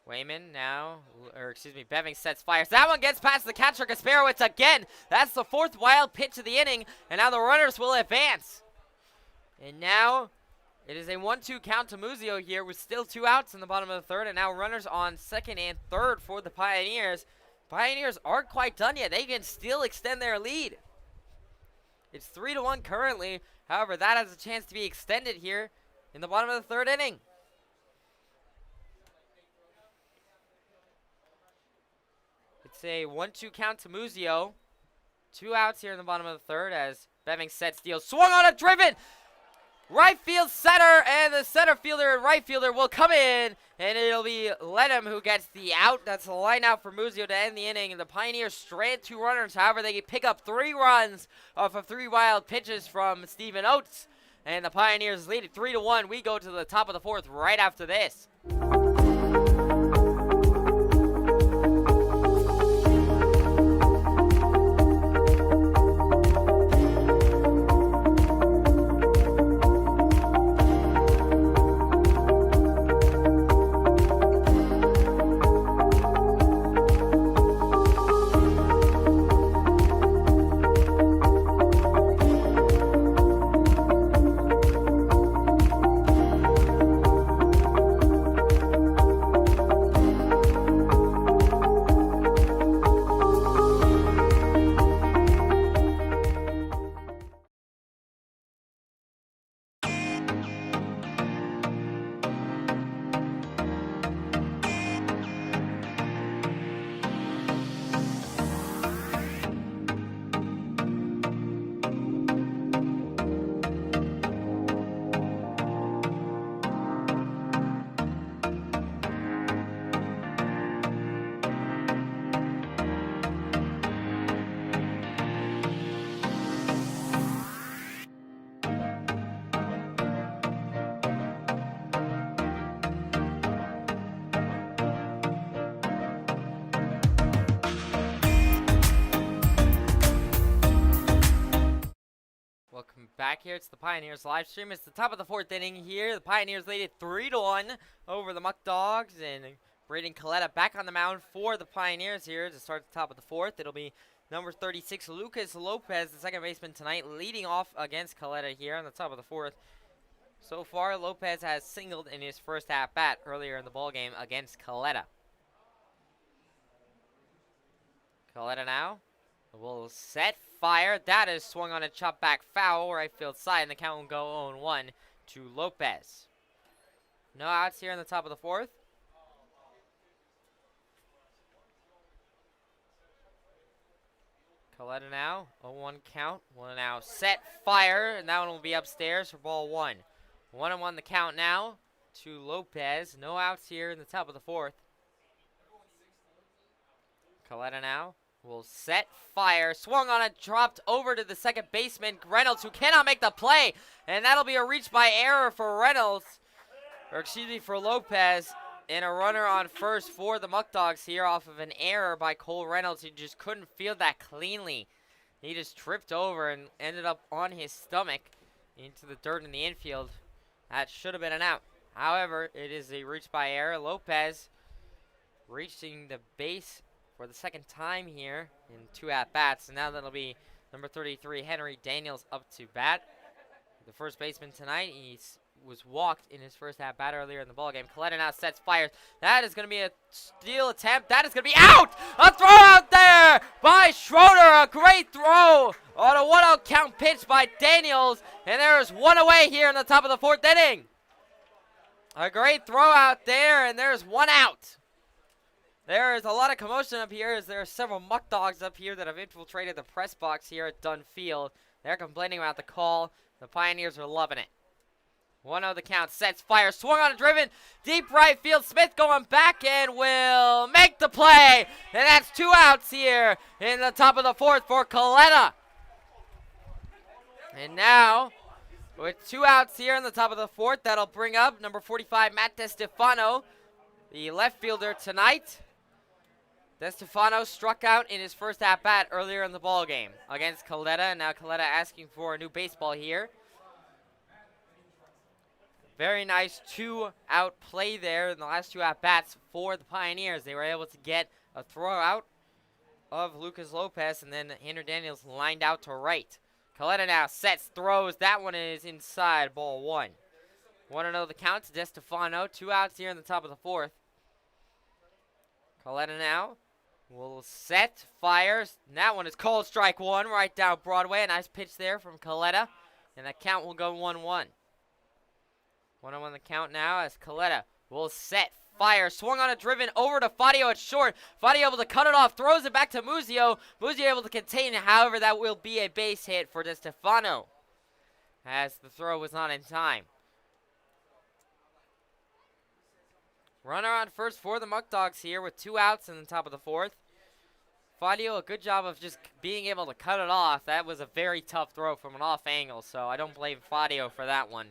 Wayman now, Beving sets, fires. That one gets past the catcher, Kasparowicz again. That's the 4th wild pitch of the inning, and now the runners will advance. And now it is a 1-2 count to Muzio here with still 2 outs in the bottom of the third, and now runners on second and third for the Pioneers. Pioneers aren't quite done yet. They can still extend their lead. It's 3-1 currently. However, that has a chance to be extended here in the bottom of the third inning. It's a 1-2 count to Muzio. 2 outs here in the bottom of the third as Beving sets, deal, swung on a driven right field center, and the center fielder and right fielder will come in, and it'll be Lenham who gets the out. That's the line out for Muzio to end the inning, and the Pioneers strand 2 runners. However, they can pick up 3 runs off of 3 wild pitches from Stephen Oates, and the Pioneers lead it 3-1. We go to the top of the 4th right after this. back here. It's the Pioneers live stream. It's the top of the 4th inning here. The Pioneers lead it 3-1 over the Muckdogs, and Braden Coletta back on the mound for the Pioneers here to start the top of the 4th. It'll be number 36, Lucas Lopez, the second baseman tonight, leading off against Coletta here on the top of the 4th. So far, Lopez has singled in his first at-bat earlier in the ballgame against Coletta. Coletta now will set, fire. That is swung on a chop back foul, right field side, and the count will go 0-1 to Lopez. No outs here in the top of the 4th. Coletta now, 0-1 count. Will now set, fire, and that one will be upstairs for ball 1. 1-1 the count now to Lopez. No outs here in the top of the 4th. Coletta now will set, fire, swung on it, dropped over to the second baseman, Reynolds, who cannot make the play, and that'll be a reach by error for Reynolds, or excuse me, for Lopez, and a runner on first for the Muckdogs here off of an error by Cole Reynolds. He just couldn't field that cleanly. He just tripped over and ended up on his stomach into the dirt in the infield. That should have been an out. However, it is a reach by error. Lopez reaching the base for the second time here in 2 at-bats. And now that'll be number 33, Henry Daniels, up to bat. The first baseman tonight, he was walked in his first at-bat earlier in the ballgame. Coletta now sets, fires. That is going to be a steal attempt. That is going to be out! A throw out there by Schroeder. A great throw on a 1-out count pitch by Daniels. And there is one away here in the top of the 4th inning. A great throw out there, and there's 1 out. There is a lot of commotion up here as there are several Muckdogs up here that have infiltrated the press box here at Dunn Field. They're complaining about the call. The Pioneers are loving it. 1-0 the count, sets, fire, swung on a driven, deep right field. Smith going back and will make the play. And that's 2 outs here in the top of the 4th for Coletta. And now, with 2 outs here in the top of the 4th, that'll bring up number 45, Matt DeStefano, the left fielder tonight. DeStefano struck out in his first at-bat earlier in the ballgame against Coletta, and now Coletta asking for a new baseball here. Very nice 2-out play there in the last 2 at-bats for the Pioneers. They were able to get a throw out of Lucas Lopez, and then Henry Daniels lined out to right. Coletta now sets, throws. That one is inside, ball 1. 1-0 the count to DeStefano. 2 outs here in the top of the 4th. Coletta now will set, fires. And that one is called strike 1 right down Broadway. A nice pitch there from Coletta. And the count will go 1-1. 1-1 the count now as Coletta will set, fire, swung on a driven over to Fadio at short. Fadio able to cut it off, throws it back to Muzio. Muzio able to contain it. However, that will be a base hit for DeStefano as the throw was not in time. Runner on first for the Muckdogs here with 2 outs in the top of the 4th. Fadio, a good job of just being able to cut it off. That was a very tough throw from an off angle, so I don't blame Fadio for that one.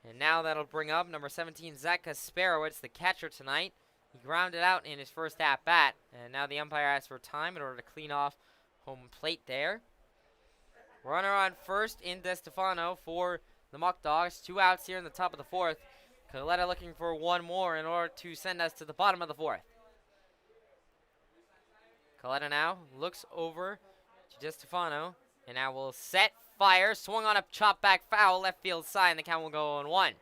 And now that'll bring up number 17, Zach Kasparowicz, the catcher tonight. He grounded out in his first at-bat, and now the umpire asks for time in order to clean off home plate there. Runner on first in DeStefano for the Muckdogs. 2 outs here in the top of the 4th. Coletta looking for 1 more in order to send us to the bottom of the 4th. Coletta now looks over to DeStefano, and now will set, fire, swung on a chop back foul, left field side, and the count will go 0-1.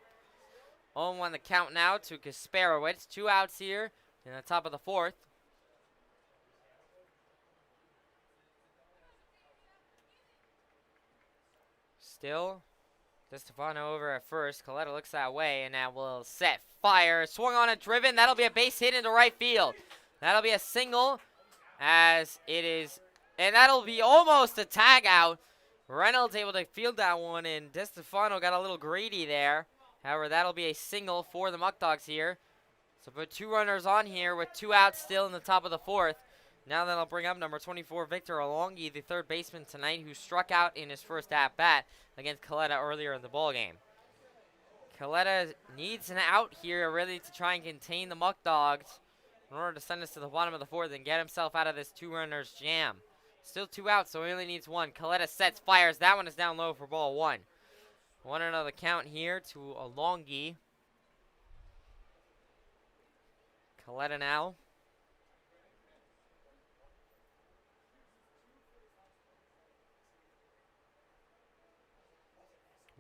0-1 the count now to Kasparowicz. 2 outs here in the top of the 4th. Still, DeStefano over at first. Coletta looks that way, and now will set, fire, swung on a driven. That'll be a base hit into right field. That'll be a single as it is, and that'll be almost a tag out. Reynolds able to field that one, and DeStefano got a little greedy there. However, that'll be a single for the Muckdogs here. So put 2 runners on here with 2 outs still in the top of the 4th. Now that'll bring up number 24, Victor Alongi, the third baseman tonight, who struck out in his first at-bat against Coletta earlier in the ballgame. Coletta needs an out here really to try and contain the Muckdogs in order to send us to the bottom of the 4th and get himself out of this 2 runners jam. Still 2 outs, so he only needs 1. Coletta sets, fires. That one is down low for ball 1. 1-0 the count here to Alongi. Coletta now.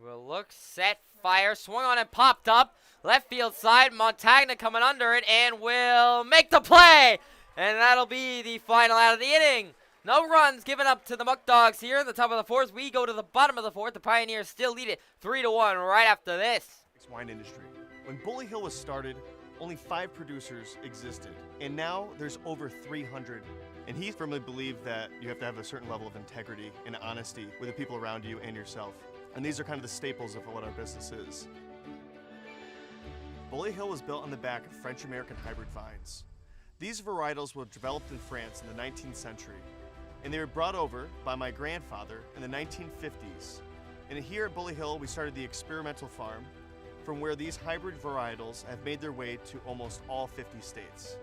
Will look, set, fire, swung on and popped up. Left field side, Montagna coming under it and will make the play. And that'll be the final out of the inning. No runs given up to the Muckdogs here in the top of the fourth. We go to the bottom of the fourth. The Pioneers still lead it 3-1 right after this. Wine industry. When Bully Hill was started, only 5 producers existed, and now there's over 300. And he firmly believed that you have to have a certain level of integrity and honesty with the people around you and yourself. And these are kind of the staples of what our business is. Bully Hill was built on the back of French-American hybrid vines. These varietals were developed in France in the 19th century, and they were brought over by my grandfather in the 1950s. And here at Bully Hill, we started the experimental farm, from where these hybrid varietals have made their way to almost all 50 states.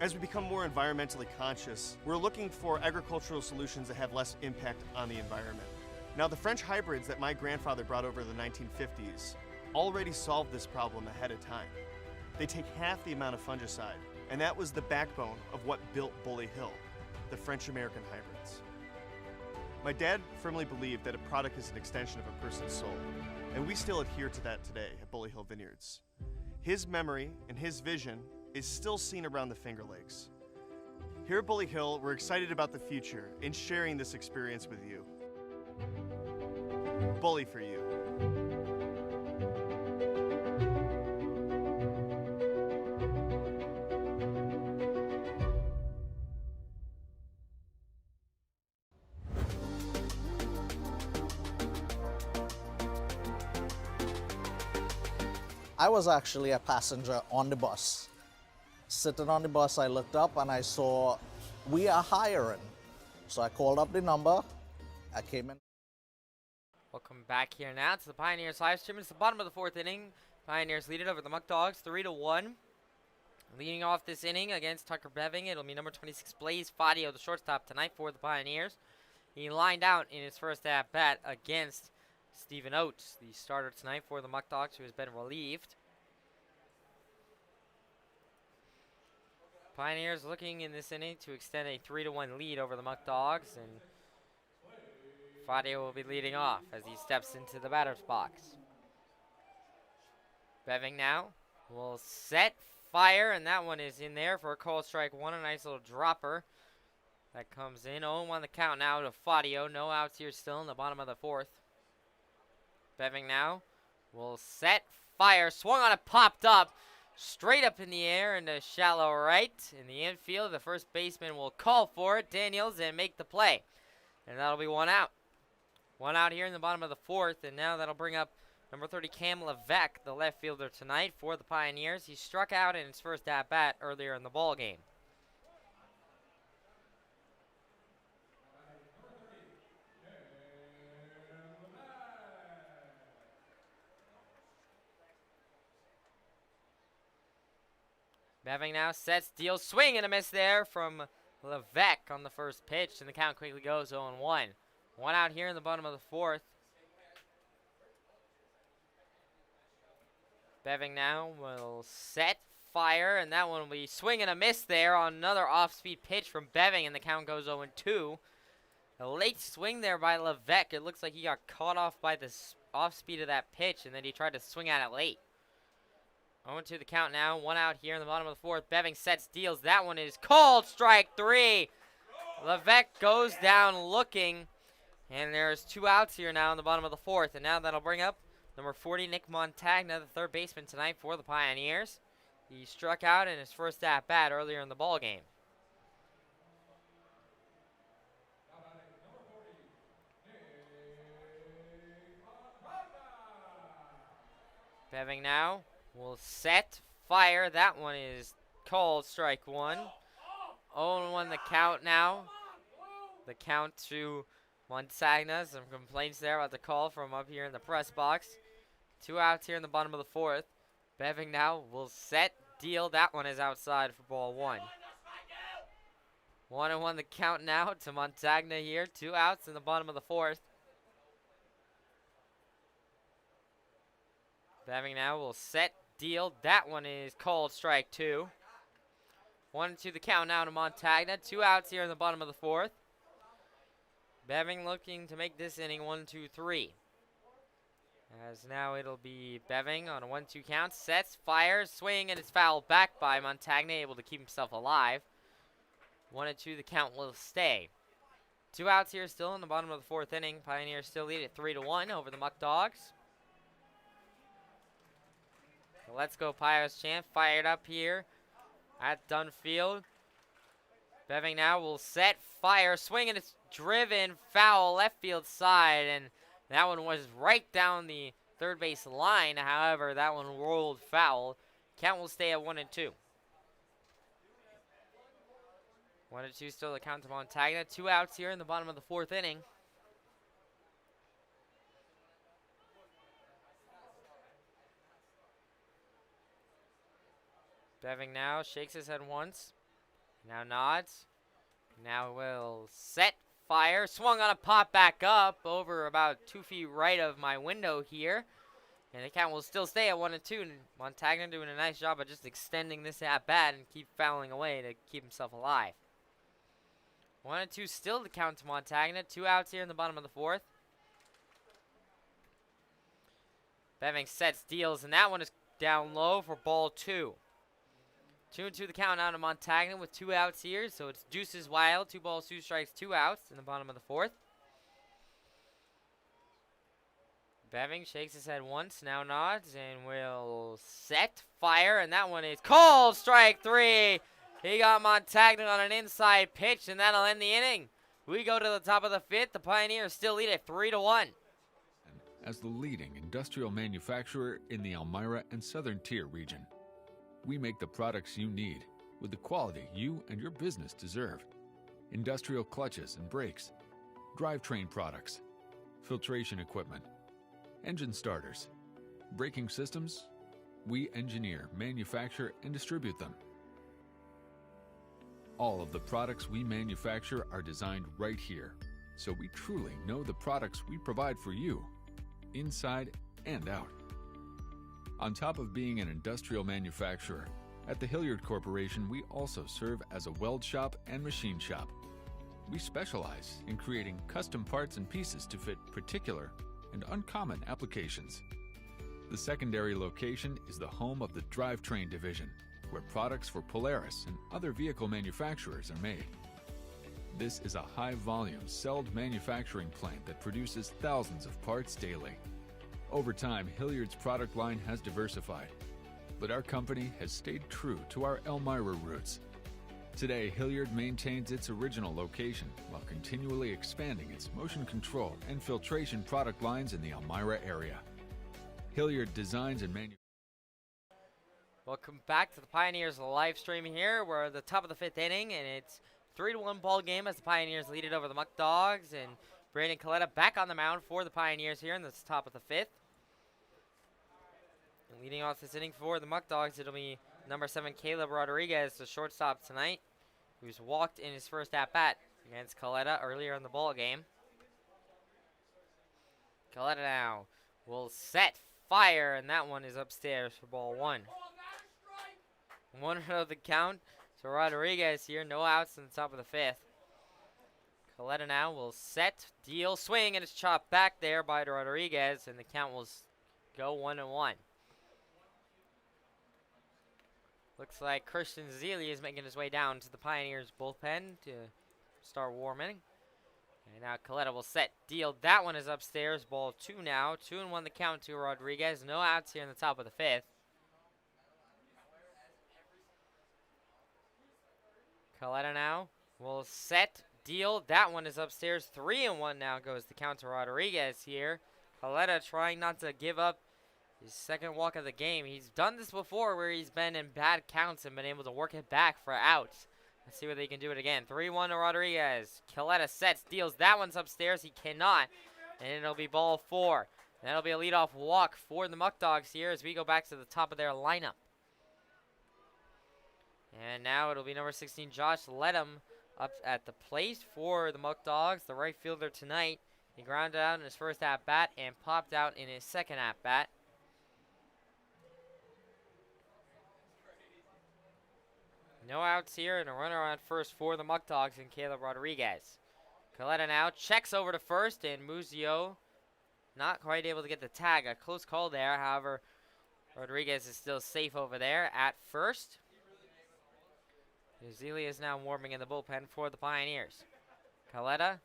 As we become more environmentally conscious, we're looking for agricultural solutions that have less impact on the environment. Now, the French hybrids that my grandfather brought over in the 1950s already solved this problem ahead of time. They take half the amount of fungicide, and that was the backbone of what built Bully Hill, the French-American hybrids. My dad firmly believed that a product is an extension of a person's soul, and we still adhere to that today at Bully Hill Vineyards. His memory and his vision is still seen around the Finger Lakes. Here at Bully Hill, we're excited about the future and sharing this experience with you. Bully for you. I was actually a passenger on the bus. Sitting on the bus, I looked up and I saw, "We are hiring." So I called up the number. I came in. Welcome back here now to the Pioneers live stream. It's the bottom of the fourth inning. Pioneers lead it over the Muckdogs 3-1. Leading off this inning against Tucker Beving, it'll be number 26, Blaze Fadio, the shortstop tonight for the Pioneers. He lined out in his first at-bat against Stephen Oates, the starter tonight for the Muckdogs, who has been relieved. Pioneers looking in this inning to extend a 3-1 lead over the Muckdogs, and Fadio will be leading off as he steps into the batter's box. Beving now will set, fire, and that one is in there for a called strike one. A nice little dropper that comes in. 0-1 the count now to Fadio. No outs here still in the bottom of the fourth. Beving now will set, fire, swung on it, popped up, straight up in the air into shallow right. In the infield, the first baseman will call for it, Daniels, and make the play. And that'll be one out. One out here in the bottom of the fourth, and now that'll bring up number 30, Cam Levesque, the left fielder tonight for the Pioneers. He struck out in his first at-bat earlier in the ball game. Beving now sets, deals, swing and a miss there from Levesque on the first pitch, and the count quickly goes 0-1. One out here in the bottom of the fourth. Beving now will set, fire, and that one will be swing and a miss there on another off-speed pitch from Beving, and the count goes 0-2. A late swing there by Levesque. It looks like he got caught off by the off-speed of that pitch, and then he tried to swing at it late. 0-2 the count now. One out here in the bottom of the fourth. Beving sets, deals. That one is called strike three. Levesque goes down looking, and there's 2 outs here now in the bottom of the fourth. And now that'll bring up number 40, Nick Montagna, the third baseman tonight for the Pioneers. He struck out in his first at-bat earlier in the ball game. Beving now will set, fire. That one is called strike one. 0-1 the count now. The count to Montagna. Some complaints there about the call from up here in the press box. 2 outs here in the bottom of the fourth. Beving now will set, deal. That one is outside for ball one. 1-1 the count now to Montagna here. 2 outs in the bottom of the fourth. Beving now will set, deal. That one is called strike 2. 1-2 the count now to Montagna. 2 outs here in the bottom of the 4th. Beving looking to make this inning 1-2-3. As now it'll be Beving on a 1-2 count. Sets, fires, swing, and it's fouled back by Montagna, able to keep himself alive. 1-2 the count will stay. 2 outs here still in the bottom of the 4th inning. Pioneers still lead at 3-1 over the Muckdogs. So let's go Pios chant fired up here at Dunfield. Beving now will set, fire, swing, and it's driven foul left field side, and that one was right down the third base line. However, that one rolled foul. Count will stay at 1-2. 1-2 still the count to Montagna. 2 outs here in the bottom of the 4th inning. Beving now shakes his head once. Now nods. Now will set, fire, swung on a pop back up over about 2 feet right of my window here. And the count will still stay at 1-2. Montagna doing a nice job of just extending this at bat and keep fouling away to keep himself alive. 1-2 still the count to Montagna. 2 outs here in the bottom of the 4th. Beving sets, deals, and that one is down low for ball 2. 2-2 the count now to Montagna with 2 outs here. So it's deuces wild. 2 balls, 2 strikes, 2 outs in the bottom of the 4th. Beving shakes his head once, now nods, and will set, fire, and that one is called strike 3. He got Montagna on an inside pitch, and that'll end the inning. We go to the top of the 5th. The Pioneers still lead at 3-1. As the leading industrial manufacturer in the Elmira and Southern Tier region, we make the products you need with the quality you and your business deserve. Industrial clutches and brakes, drivetrain products, filtration equipment, engine starters, braking systems. We engineer, manufacture, and distribute them. All of the products we manufacture are designed right here, so we truly know the products we provide for you, inside and out. On top of being an industrial manufacturer, at the Hilliard Corporation, we also serve as a weld shop and machine shop. We specialize in creating custom parts and pieces to fit particular and uncommon applications. The secondary location is the home of the drivetrain division, where products for Polaris and other vehicle manufacturers are made. This is a high-volume, celled manufacturing plant that produces thousands of parts daily. Over time, Hilliard's product line has diversified, but our company has stayed true to our Elmira roots. Today, Hilliard maintains its original location while continually expanding its motion control and filtration product lines in the Elmira area. Hilliard designs and manufactures. Welcome back to the Pioneers live stream here. We're at the top of the 5th inning, and it's 3-1 ball game as the Pioneers lead it over the Muckdogs. And Brandon Coletta back on the mound for the Pioneers here in the top of the 5th. And leading off this inning for the Muckdogs, it'll be number 7, Caleb Rodriguez, the shortstop tonight, who's walked in his first at-bat against Coletta earlier in the ball game. Coletta now will set, fire, and that one is upstairs for ball 1. 1-0 the count to Rodriguez here, no outs in the top of the 5th. Coletta now will set, deal, swing, and it's chopped back there by Rodriguez, and the count will go 1-1. Looks like Christian Zeely is making his way down to the Pioneers bullpen to start warming. And now Coletta will set, deal. That one is upstairs. Ball 2 now. 2-1 the count to Rodriguez. No outs here in the top of the 5th. Coletta now will set, deal. That one is upstairs. 3-1 now goes the count to Rodriguez here. Coletta trying not to give up his second walk of the game. He's done this before where he's been in bad counts and been able to work it back for outs. Let's see whether he can do it again. 3-1 to Rodriguez. Coletta sets, deals. That one's upstairs. He cannot. And it'll be ball 4. And that'll be a leadoff walk for the Muckdogs here as we go back to the top of their lineup. And now it'll be number 16, Josh Ledham, up at the plate for the Muckdogs, the right fielder tonight. He grounded out in his first at-bat and popped out in his second at-bat. No outs here, and a runner on first for the Muckdogs and Caleb Rodriguez. Coletta now checks over to first, and Muzio not quite able to get the tag. A close call there. However, Rodriguez is still safe over there at first. Zelia is now warming in the bullpen for the Pioneers. Coletta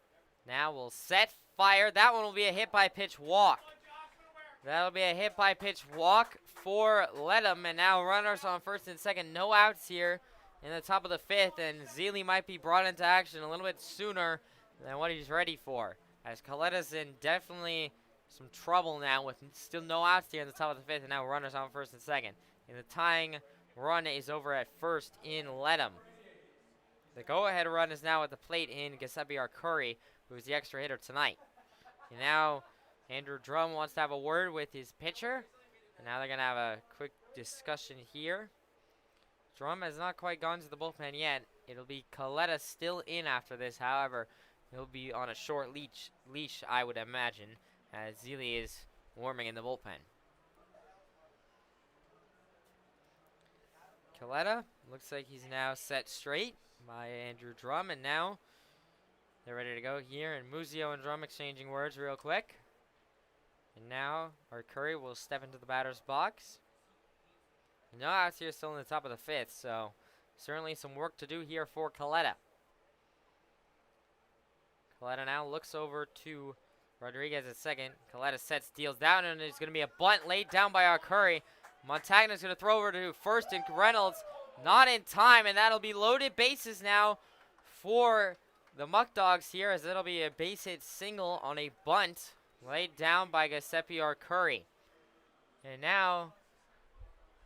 now will set, fire. That one will be a hit by pitch walk. That'll be a hit by pitch walk for Ledham, and now runners on first and second. No outs here in the top of the fifth, and Zelia might be brought into action a little bit sooner than what he's ready for, as Coletta's in definitely some trouble now with still no outs here in the top of the fifth, and now runners on first and second. And the tying run is over at first in Ledham. The go-ahead run is now at the plate in Giuseppe Arcuri, who's the extra hitter tonight. And now Andrew Drum wants to have a word with his pitcher, and now they're going to have a quick discussion here. Drum has not quite gone to the bullpen yet. It'll be Coletta still in after this. However, he'll be on a short leash, I would imagine, as Zelia is warming in the bullpen. Coletta looks like he's now set straight by Andrew Drum, and now they're ready to go here, and Muzio and Drum exchanging words real quick. And now Arcuri will step into the batter's box. No outs here, still in the top of the fifth, so certainly some work to do here for Coletta. Coletta now looks over to Rodriguez at second. Coletta sets, deals down, and there's going to be a bunt laid down by Arcuri. Montagna's going to throw over to first, and Reynolds not in time, and that'll be loaded bases now for the Muckdogs here, as it'll be a base hit single on a bunt laid down by Giuseppe Arcuri. And now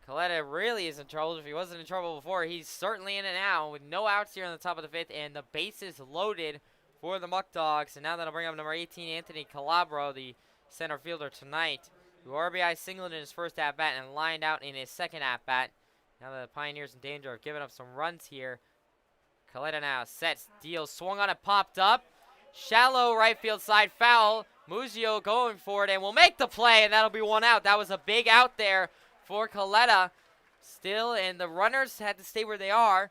Coletta really is in trouble. If he wasn't in trouble before, he's certainly in it now with no outs here on the top of the fifth, and the bases loaded for the Muckdogs. And now that'll bring up number 18, Anthony Calabro, the center fielder tonight, who RBI singled in his first at-bat and lined out in his second at-bat. Now the Pioneers in danger of giving up some runs here. Coletta now sets, deals, swung on it, popped up. Shallow right field side foul. Muzio going for it and will make the play, and that'll be one out. That was a big out there for Coletta. Still, and the runners had to stay where they are.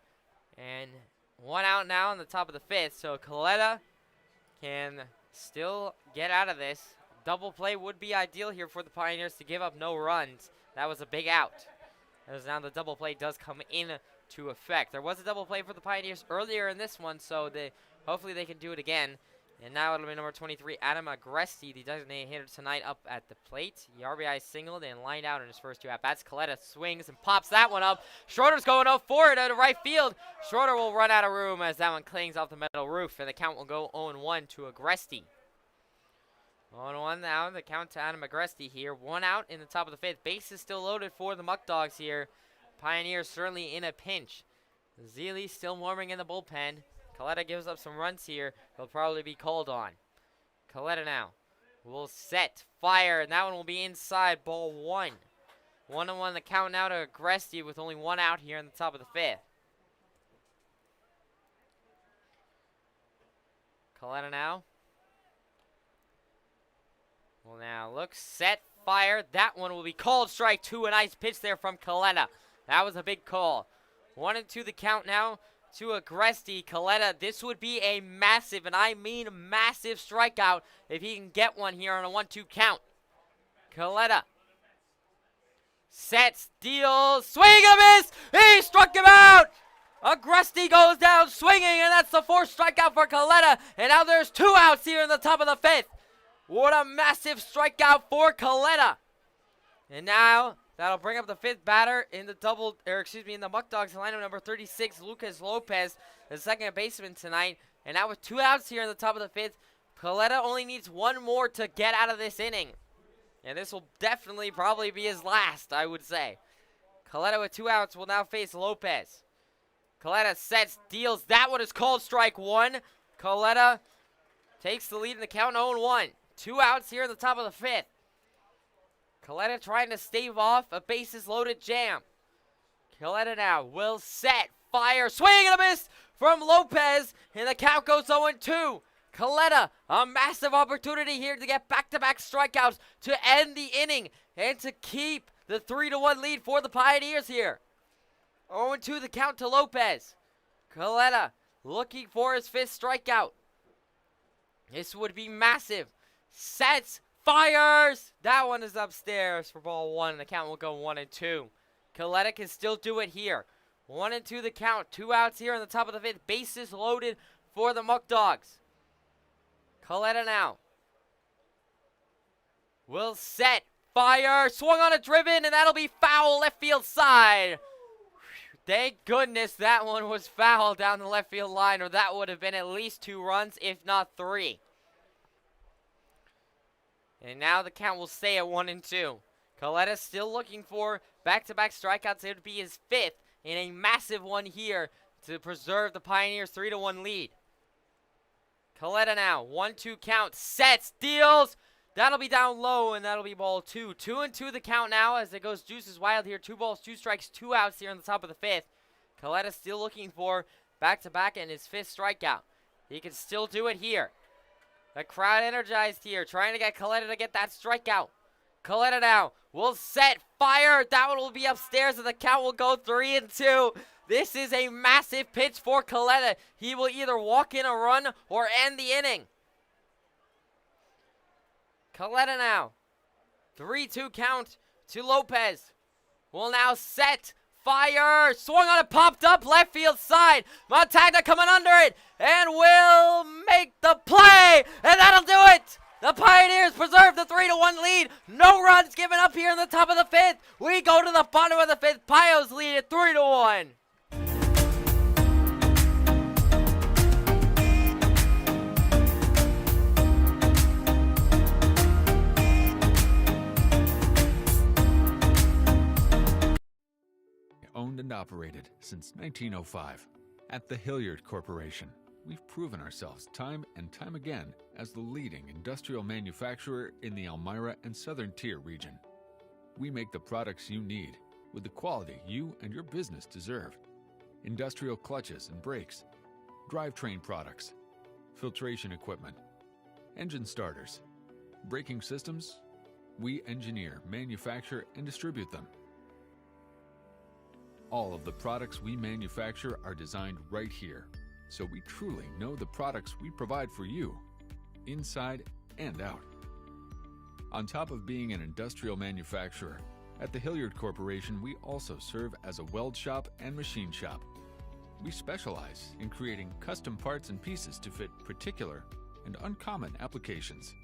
And one out now on the top of the fifth. So Coletta can still get out of this. Double play would be ideal here for the Pioneers to give up no runs. That was a big out. As now the double play does come into effect. There was a double play for the Pioneers earlier in this one, so hopefully they can do it again. And now it'll be number 23, Adam Agresti, the designated hitter tonight, up at the plate. He RBI singled and lined out in his first two at-bats. Coletta swings and pops that one up. Schroeder's going up for it out of right field. Schroeder will run out of room as that one clings off the metal roof, and the count will go 0-1 to Agresti. 0-1 now, the count to Adam Agresti here. One out in the top of the fifth. Base is still loaded for the Muckdogs here. Pioneers certainly in a pinch. Zelia still warming in the bullpen. Coletta gives up some runs here. He'll probably be called on. Coletta now will set, fire, and that one will be inside, ball one. 1-1 the count now to Agresti with only one out here in the top of the fifth. Coletta now. Well, now look, set, fire. That one will be called strike two. A nice pitch there from Coletta. That was a big call. 1-2 the count now to Agresti. Coletta, this would be a massive, and I mean massive, strikeout if he can get one here on a 1-2 count. Coletta sets, deals, swing and a miss. He struck him out. Agresti goes down swinging, and that's the fourth strikeout for Coletta. And now there's two outs here in the top of the fifth. What a massive strikeout for Coletta. And now that'll bring up the fifth batter in the in the Muckdogs lineup, number 36, Lucas Lopez, the second baseman tonight. And now with two outs here in the top of the fifth, Coletta only needs one more to get out of this inning. And this will definitely probably be his last, I would say. Coletta with two outs will now face Lopez. Coletta sets, deals. That one is called strike one. Coletta takes the lead in the count, 0-1. Two outs here in the top of the fifth. Coletta trying to stave off a bases loaded jam. Coletta now will set, fire, swing and a miss from Lopez, and the count goes 0-2. Coletta, a massive opportunity here to get back-to-back strikeouts to end the inning and to keep the 3-1 lead for the Pioneers here. 0-2 the count to Lopez. Coletta looking for his 5th strikeout. This would be massive. Sets, fires. That one is upstairs for ball 1. The count will go 1-2. Coletta can still do it here. 1-2 the count. 2 outs here in the top of the 5th. Bases loaded for the Muckdogs. Coletta now will set, fire, swung on a driven, and that'll be foul left field side. Thank goodness that one was foul down the left field line, or that would have been at least 2 runs, if not 3. And now the count will stay at 1-2. Coletta still looking for back-to-back strikeouts. It would be his 5th in a massive one here to preserve the Pioneers' 3-1 lead. Coletta now, 1-2 count, sets, deals. That'll be down low, and that'll be ball 2. 2-2 the count now as it goes Juices Wild here. 2 balls, 2 strikes, 2 outs here in the top of the 5th. Coletta still looking for back-to-back and his 5th strikeout. He can still do it here. The crowd energized here, trying to get Coletta to get that strikeout. Coletta now will set, fire. That one will be upstairs, and the count will go 3-2. This is a massive pitch for Coletta. He will either walk in a run or end the inning. Coletta now. 3-2 count to Lopez. Will now set, fire. Swung on it, popped up left field side. Montagna coming under it and will make the play. And that'll do it. The Pioneers preserve the 3-1 lead. No runs given up here in the top of the 5th. We go to the bottom of the 5th. Pios lead at 3-1. Owned and operated since 1905. At the Hilliard Corporation, we've proven ourselves time and time again as the leading industrial manufacturer in the Elmira and Southern Tier region. We make the products you need with the quality you and your business deserve. Industrial clutches and brakes, drivetrain products, filtration equipment, engine starters, braking systems. We engineer, manufacture, and distribute them. All of the products we manufacture are designed right here, so we truly know the products we provide for you, inside and out. On top of being an industrial manufacturer, at the Hilliard Corporation we also serve as a weld shop and machine shop. We specialize in creating custom parts and pieces to fit particular and uncommon applications.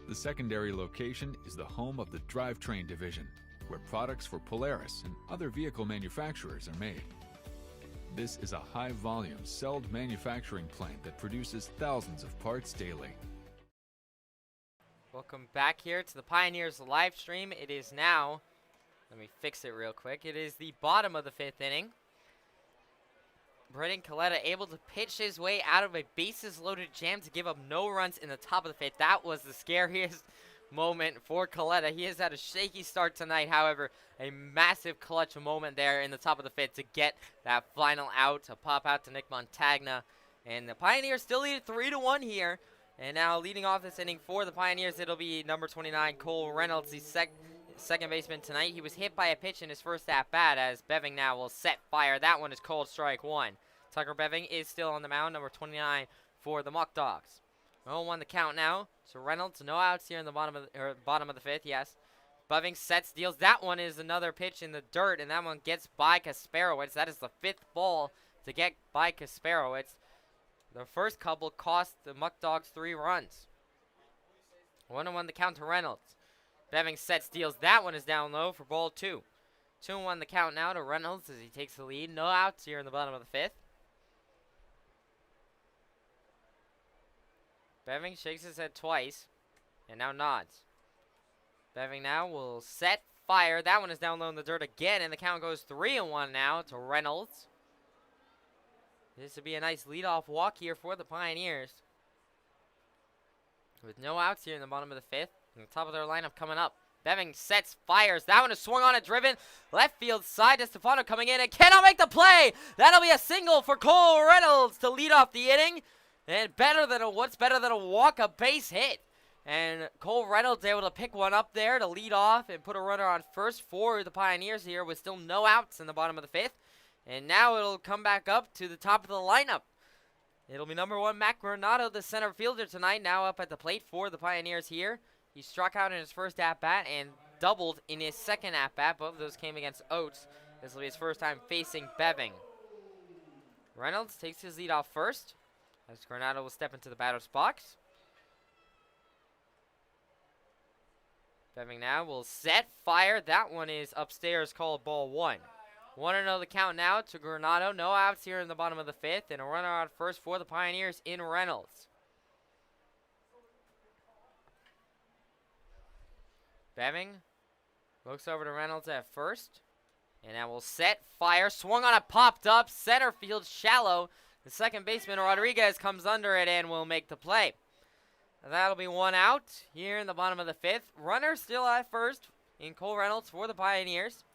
The secondary location is the home of the drivetrain division, where products for Polaris and other vehicle manufacturers are made. This is a high-volume, celled manufacturing plant that produces thousands of parts daily. Welcome back here to the Pioneers live stream. It is now, let me fix it real quick. It is the bottom of the 5th inning. Brendan Coletta able to pitch his way out of a bases-loaded jam to give up no runs in the top of the 5th. That was the scariest moment for Coletta. He has had a shaky start tonight, however, a massive clutch moment there in the top of the 5th to get that final out, to pop out to Nick Montagna. And the Pioneers still lead 3-1 here. And now leading off this inning for the Pioneers, it'll be number 29, Cole Reynolds, the second baseman tonight. He was hit by a pitch in his first at-bat as Beving now will set, fire. That one is called strike 1. Tucker Beving is still on the mound, number 29 for the Muckdogs. 0-1 the count now. So Reynolds, no outs here in the bottom of the 5th, yes. Beving sets, deals. That one is another pitch in the dirt, and that one gets by Kasparowicz. That is the 5th ball to get by Kasparowicz. The first couple cost the Muckdogs 3 runs. 1-1 the count to Reynolds. Beving sets, deals. That one is down low for ball 2. 2-1 the count now to Reynolds as he takes the lead. No outs here in the bottom of the 5th. Beving shakes his head twice, and now nods. Beving now will set, fire. That one is down low in the dirt again, and the count goes 3-1 now to Reynolds. This would be a nice leadoff walk here for the Pioneers. With no outs here in the bottom of the 5th, and the top of their lineup coming up. Beving sets, fires. That one is swung on and driven. Left field side to Stefano coming in and cannot make the play. That'll be a single for Cole Reynolds to lead off the inning. And what's better than a walk, a base hit. And Cole Reynolds able to pick one up there to lead off and put a runner on first for the Pioneers here with still no outs in the bottom of the 5th. And now it'll come back up to the top of the lineup. It'll be number 1, Matt Granado, the center fielder tonight, now up at the plate for the Pioneers here. He struck out in his first at-bat and doubled in his second at-bat. Both of those came against Oates. This will be his first time facing Beving. Reynolds takes his lead off first, as Granado will step into the batter's box. Beving now will set, fire. That one is upstairs, called ball 1. 1-0 the count now to Granado. No outs here in the bottom of the 5th, and a runner on first for the Pioneers in Reynolds. Beving looks over to Reynolds at first, and that will set, fire. Swung on it, popped up, center field shallow. The second baseman, Rodriguez, comes under it and will make the play. That'll be 1 out here in the bottom of the 5th. Runner still at first in Cole Reynolds for the Pioneers.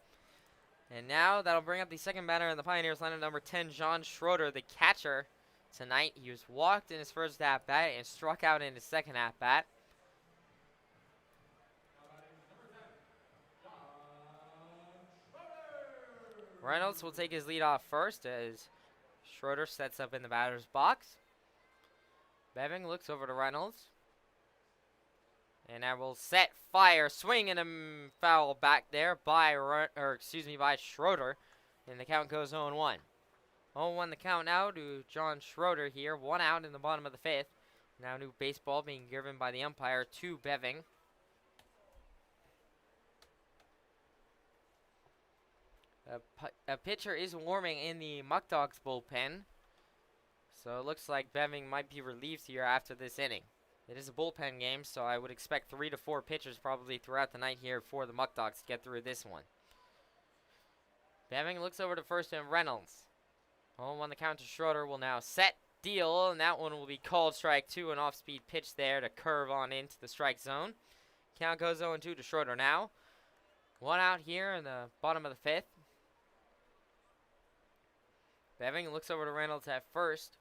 And now that'll bring up the second batter in the Pioneers lineup, number 10, John Schroeder, the catcher tonight. He was walked in his first at-bat and struck out in his second at-bat. Reynolds will take his lead off first as Schroeder sets up in the batter's box. Beving looks over to Reynolds. And that will set, fire, swing, and a foul back there by Schroeder. And the count goes 0-1. 0-1 the count now to John Schroeder here. 1 out in the bottom of the 5th. Now new baseball being given by the umpire to Beving. A pitcher is warming in the Muckdogs bullpen. So it looks like Beving might be relieved here after this inning. It is a bullpen game, so I would expect 3 to 4 pitchers probably throughout the night here for the Muckdogs to get through this one. Beving looks over to first and Reynolds. 0-1 the count to Schroeder will now set, deal, and that one will be called strike 2. An off-speed pitch there to curve on into the strike zone. Count goes 0-2 to Schroeder now. 1 out here in the bottom of the 5th. Beving looks over to Reynolds at first.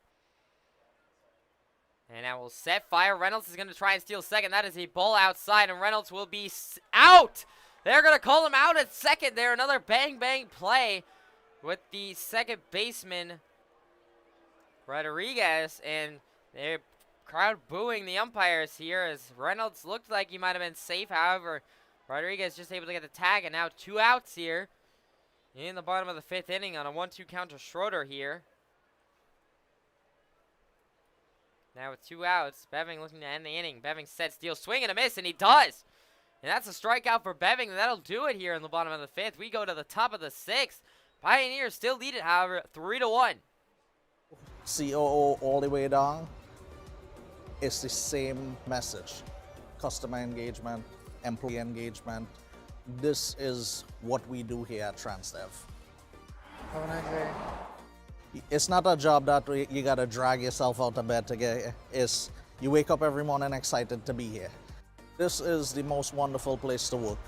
And that will set, fire. Reynolds is going to try and steal second. That is a ball outside, and Reynolds will be out. They're going to call him out at second there. Another bang-bang play with the second baseman, Rodriguez. And the crowd booing the umpires here as Reynolds looked like he might have been safe. However, Rodriguez just able to get the tag, and now 2 outs here in the bottom of the 5th inning on a 1-2 count to Schroeder here. Now with 2 outs, Beving looking to end the inning. Beving sets, steal, swing and a miss, and he does. And that's a strikeout for Beving, and that'll do it here in the bottom of the 5th. We go to the top of the 6th. Pioneers still lead it, however, 3-1. COO all the way down. It's the same message. Customer engagement, employee engagement. This is what we do here at Transdev. Have a nice day. It's not a job that you gotta drag yourself out of bed to get. It's you wake up every morning excited to be here. This is the most wonderful place to work.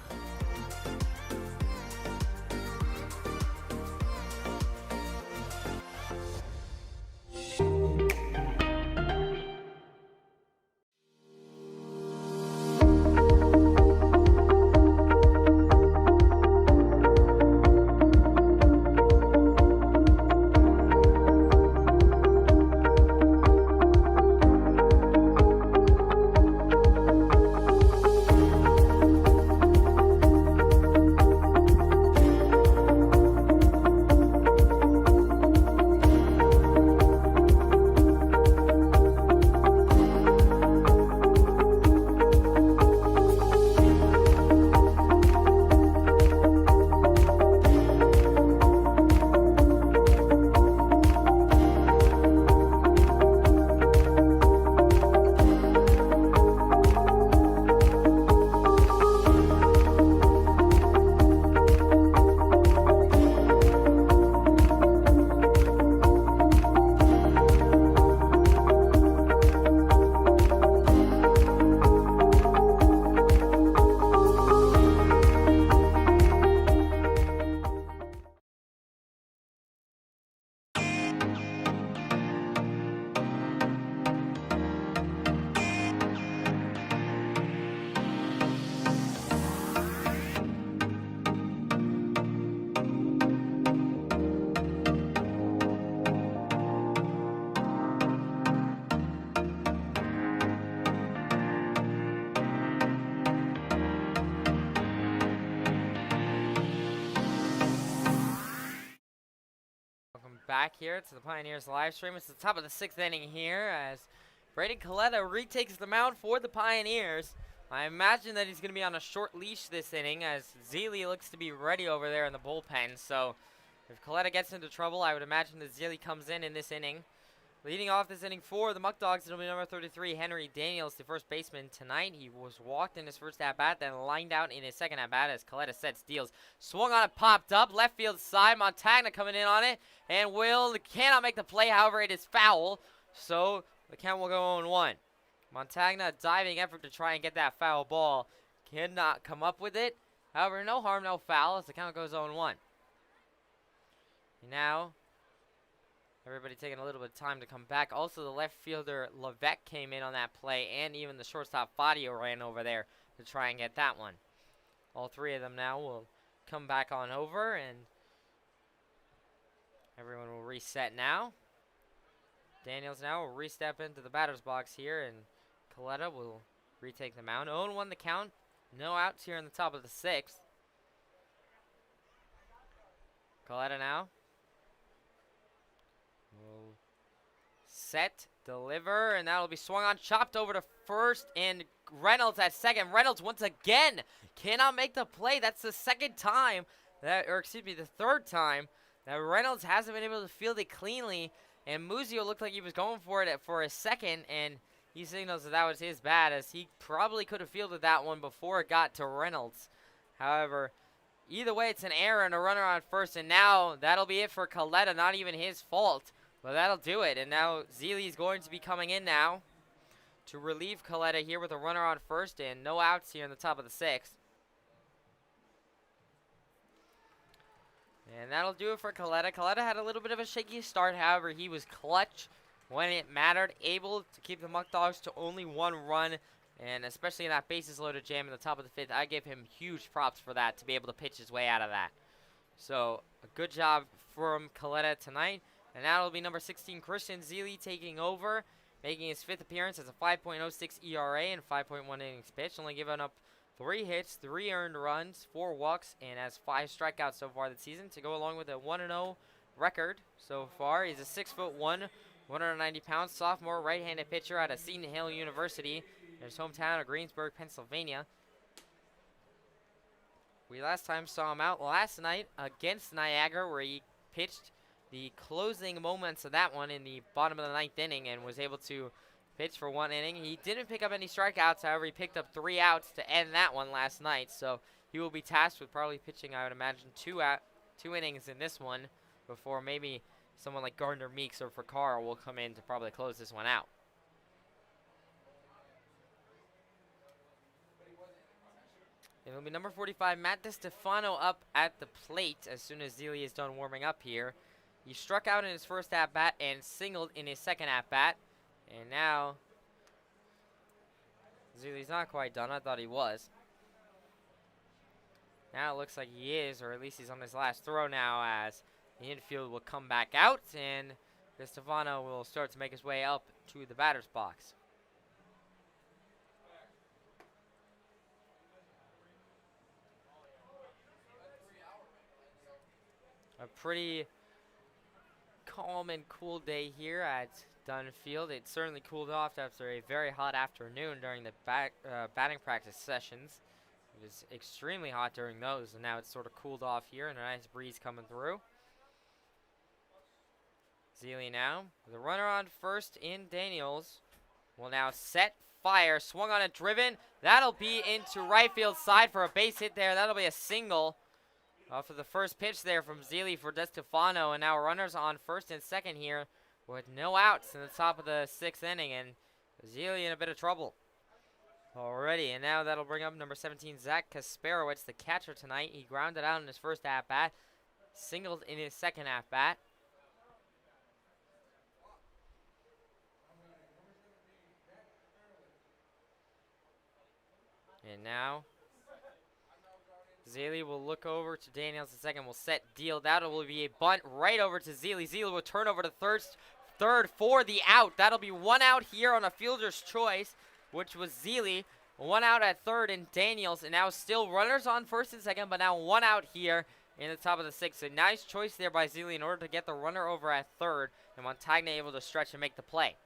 back here to the Pioneers live stream. It's the top of the 6th inning here as Braden Coletta retakes the mound for the Pioneers. I imagine that he's going to be on a short leash this inning as Zealy looks to be ready over there in the bullpen. So if Coletta gets into trouble, I would imagine that Zealy comes in this inning. Leading off this inning for the Muckdogs, it'll be number 33, Henry Daniels, the first baseman tonight. He was walked in his first at-bat, then lined out in his second at-bat as Coletta sets deals. Swung on it, popped up, left field side, Montagna coming in on it, and cannot make the play, however, it is foul, so the count will go 0-1. Montagna, a diving effort to try and get that foul ball, cannot come up with it. However, no harm, no foul, as the count goes 0-1. Now, everybody taking a little bit of time to come back. Also, the left fielder, Levesque, came in on that play, and even the shortstop, Fadio, ran over there to try and get that one. All three of them now will come back on over, and everyone will reset now. Daniels now will re-step into the batter's box here, and Coletta will retake the mound. 0-1 the count. No outs here in the top of the 6th. Coletta now will set, deliver, and that'll be swung on, chopped over to first, and Reynolds at second. Reynolds once again cannot make the play. That's the second time that, or excuse me, the third time that Reynolds hasn't been able to field it cleanly, and Muzio looked like he was going for it for a second, and he signals that was his bad, as he probably could have fielded that one before it got to Reynolds. However, either way, it's an error and a runner on first, and now that'll be it for Coletta. Not even his fault, but that'll do it. And now Zealy is going to be coming in now to relieve Coletta here with a runner on first and no outs here in the top of the 6th. And that'll do it for Coletta. Coletta had a little bit of a shaky start. However, he was clutch when it mattered, able to keep the Muckdogs to only 1 run. And especially in that bases loaded jam in the top of the 5th, I give him huge props for that, to be able to pitch his way out of that. So, a good job from Coletta tonight. And now it'll be number 16, Christian Zealy, taking over, making his 5th appearance as a 5.06 ERA and 5.1 innings pitched, only giving up 3 hits, 3 earned runs, 4 walks, and has 5 strikeouts so far this season to go along with a 1-0 record so far. He's a 6'1", 190 pounds sophomore right-handed pitcher out of Seton Hill University in his hometown of Greensburg, Pennsylvania. We last time saw him out last night against Niagara, where he pitched the closing moments of that one in the bottom of the 9th inning and was able to pitch for 1 inning. He didn't pick up any strikeouts, however, he picked up 3 outs to end that one last night. So he will be tasked with probably pitching, I would imagine, 2 innings in this one before maybe someone like Gardner Meeks or Fakar will come in to probably close this one out. It'll be number 45, Matt DeStefano, up at the plate as soon as Zealy is done warming up here. He struck out in his first at-bat and singled in his second at-bat. And now, Zealy's not quite done. I thought he was. Now it looks like he is, or at least he's on his last throw now, as the infield will come back out, and DeStefano will start to make his way up to the batter's box. A pretty calm and cool day here at Dunfield. It certainly cooled off after a very hot afternoon during the batting practice sessions. It was extremely hot during those, and now it's sort of cooled off here, and a nice breeze coming through. Zealy now, with a runner on first in Daniels, will now set, fire, swung on it, driven. That'll be into right field side for a base hit there. That'll be a single. Off of the first pitch there from Zealy for DeStefano, and now runners on first and second here with no outs in the top of the 6th inning, and Zealy in a bit of trouble already. And now that'll bring up number 17, Zach Kasparowicz, the catcher tonight. He grounded out in his first at-bat, singled in his second at-bat. And now Zealy will look over to Daniels the second, will set, deal. That will be a bunt right over to Zealy. Zealy will turn over to third for the out. That'll be 1 out here on a fielder's choice, which was Zealy. 1 out at third in Daniels, and now still runners on first and second, but now 1 out here in the top of the 6th. A nice choice there by Zealy in order to get the runner over at third, and Montagna able to stretch and make the play.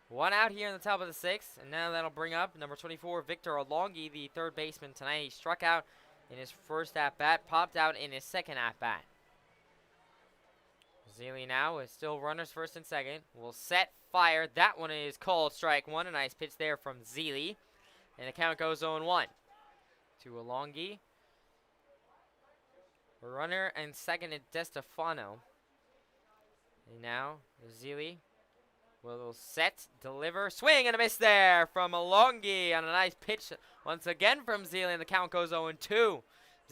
One out here in the top of the 6th, and now that'll bring up number 24, Victor Alongi, the third baseman tonight. He struck out in his first at-bat, popped out in his second at-bat. Zealy now is still runners first and second. Will set, fire. That one is called strike one. A nice pitch there from Zealy. And the count goes 0-1 to Alongi. Runner and second is DeStefano. And now Zealy will set, deliver, swing and a miss there from Alongi on a nice pitch once again from Zealy, and the count goes 0-2.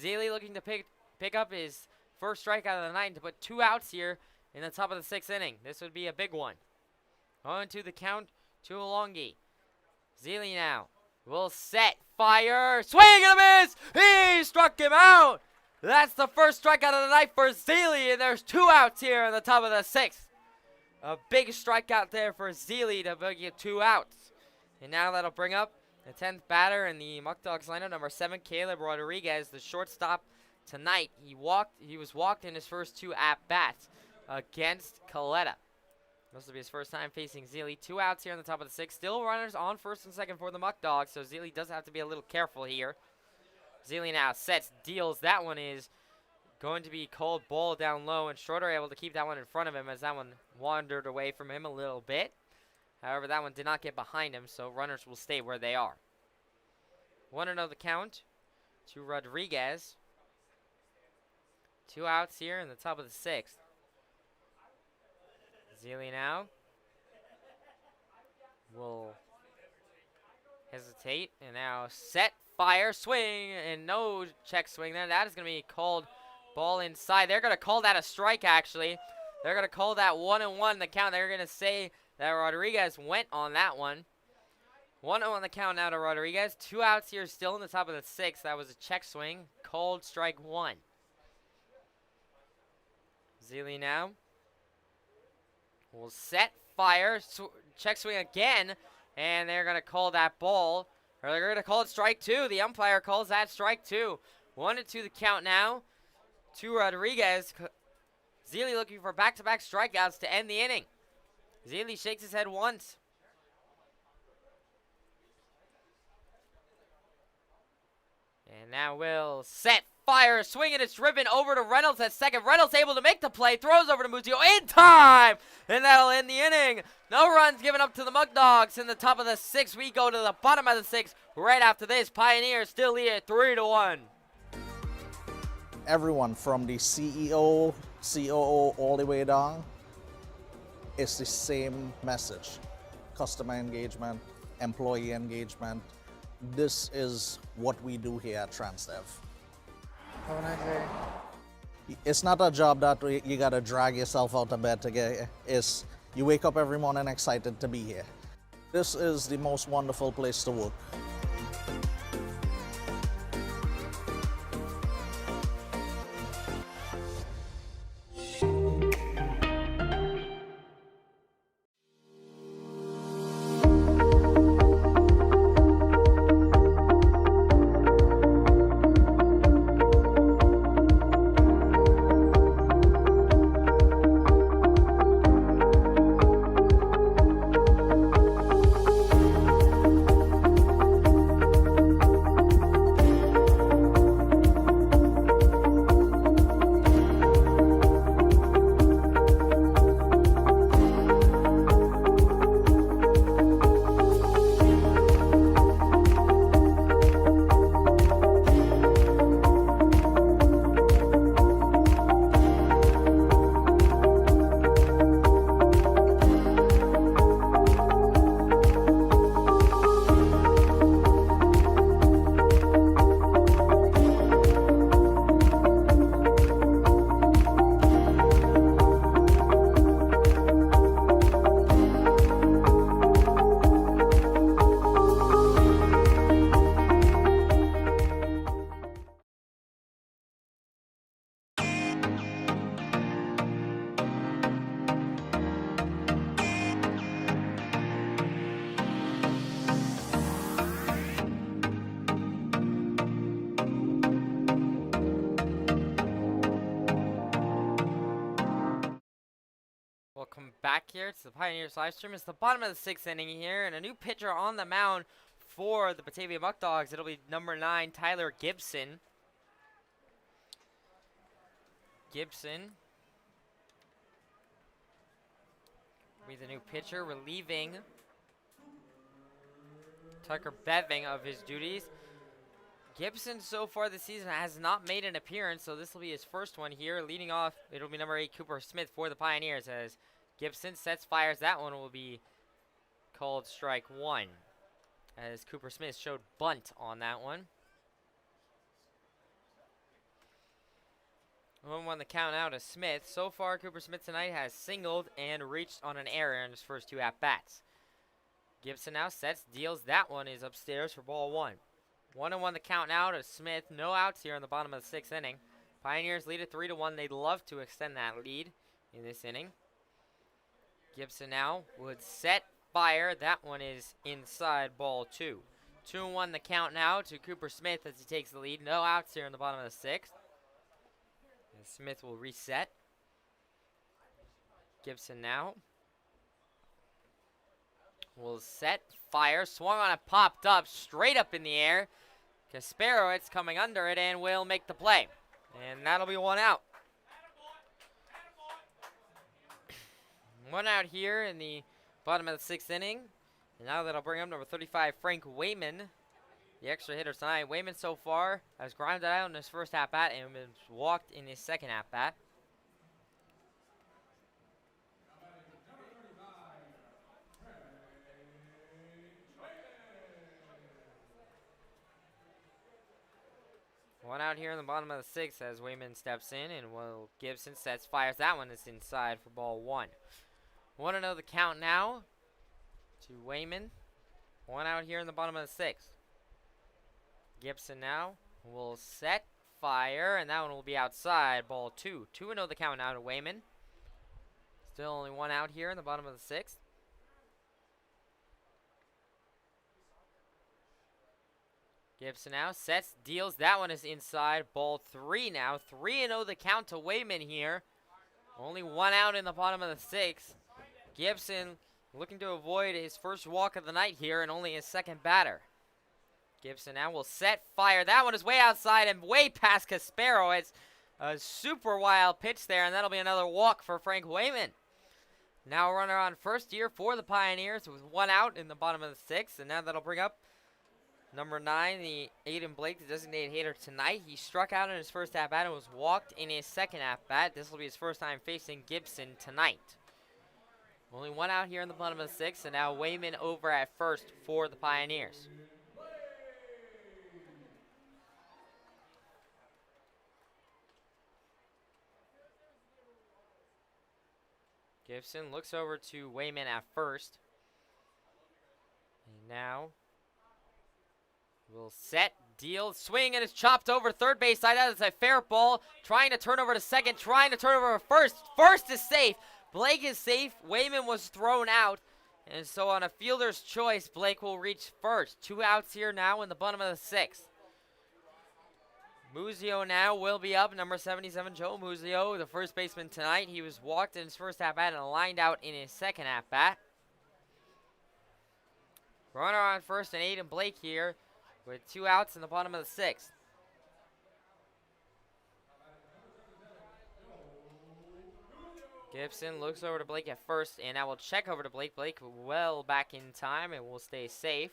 Zealy looking to pick up his first strikeout of the night to put 2 outs here in the top of the 6th inning. This would be a big one. On to the count to Alongi. Zealy now will set, fire, swing and a miss. He struck him out. That's the first strikeout of the night for Zealy, and there's 2 outs here in the top of the 6th. A big strikeout there for Zealy to get 2 outs. And now that'll bring up the 10th batter in the Muckdogs lineup, number 7, Caleb Rodriguez, the shortstop tonight. He was walked in his first 2 at-bats against Coletta. This will be his first time facing Zealy. 2 outs here in the top of the 6th. Still runners on first and second for the Muckdogs, so Zealy does have to be a little careful here. Zealy now sets, deals. That one is going to be called ball down low, and Schroeder able to keep that one in front of him as that one wandered away from him a little bit. However, that one did not get behind him, so runners will stay where they are. 1-0 the count to Rodriguez. 2 outs here in the top of the 6th. Zealy now will hesitate, and now set, fire, swing, and no check swing there. That is going to be called ball inside. They're going to call that a strike, actually. They're going to call that 1-1 the count. They're going to say that Rodriguez went on that one. 1-0 on the count now to Rodriguez. 2 outs here still in the top of the 6th. That was a check swing. Called strike 1. Zealy now will set, fire, check swing again, and they're going to call that ball, or they're going to call it strike 2. The umpire calls that strike 2. 1-2 the count now to Rodriguez. Zealy looking for back-to-back strikeouts to end the inning. Zealy shakes his head once. And now will set, fire, swing, and it's driven over to Reynolds at second. Reynolds able to make the play, throws over to Muzio in time, and that'll end the inning. No runs given up to the Muckdogs in the top of the 6th. We go to the bottom of the 6th right after this. Pioneers still lead at 3-1. Everyone from the CEO, COO, all the way down, it's the same message. Customer engagement, employee engagement. This is what we do here at TransDev. Have a nice day. It's not a job that you gotta drag yourself out of bed to get here. It's you wake up every morning excited to be here. This is the most wonderful place to work. welcome back here to the Pioneers live stream. It's the bottom of the 6th inning here, and a new pitcher on the mound for the Batavia Muckdogs. It'll be number 9, Tyler Gibson. Gibson will be the new pitcher, relieving Tucker Beving of his duties. Gibson so far this season has not made an appearance, so this will be his first one here. Leading off, it'll be number 8, Cooper Smith for the Pioneers, as Gibson sets fires. That one will be called strike 1, as Cooper Smith showed bunt on that one. 1-1 the count out to Smith. So far, Cooper Smith tonight has singled and reached on an error in his first 2 at-bats. Gibson now sets, deals. That one is upstairs for ball 1. 1-1 the count now to Smith. No outs here in the bottom of the 6th inning. Pioneers lead it 3-1. They'd love to extend that lead in this inning. Gibson now would set, fire. That one is inside, ball 2. 2-1 the count now to Cooper Smith as he takes the lead. No outs here in the bottom of the 6th. And Smith will reset. Gibson now will set, fire, swung on it, popped up, straight up in the air. Kasparowicz coming under it and will make the play. And that'll be 1 out. 1 out here in the bottom of the 6th inning. And now that'll bring up number 35, Frank Wayman, the extra hitter tonight. Wayman so far has grounded out in his first at-bat and was walked in his second at-bat. One out here in the bottom of the 6th as Wayman steps in, and Gibson sets, fires. That one is inside for ball 1. 1-0 the count now to Wayman. 1 out here in the bottom of the 6th. Gibson now will set, fire, and that one will be outside, ball 2. 2-0 the count now to Wayman. Still only 1 out here in the bottom of the 6th. Gibson now sets, deals. That one is inside. Ball 3 now. 3-0 the count to Wayman here. Only 1 out in the bottom of the 6th. Gibson looking to avoid his first walk of the night here and only his second batter. Gibson now will set, fire. That one is way outside and way past Kasparowicz. It's a super wild pitch there, and that'll be another walk for Frank Wayman. Now a runner on first here for the Pioneers with 1 out in the bottom of the 6th, and now that'll bring up number 9, the Aiden Blake, the designated hitter tonight. He struck out in his first at-bat and was walked in his second at-bat. This will be his first time facing Gibson tonight. Only 1 out here in the bottom of the 6th, and now Wayman over at first for the Pioneers. Gibson looks over to Wayman at first. And now will set, deal, swing, and it's chopped over third base side. That is a fair ball. Trying to turn over to second, trying to turn over to first. First is safe. Blake is safe. Wayman was thrown out. And so on a fielder's choice, Blake will reach first. 2 outs here now in the bottom of the 6th. Muzio now will be up. Number 77, Joe Muzio, the first baseman tonight. He was walked in his first at-bat and lined out in his second at-bat. Runner on first and Aiden Blake here with 2 outs in the bottom of the 6th. Gibson looks over to Blake at first, and I will check over to Blake. Blake well back in time and will stay safe.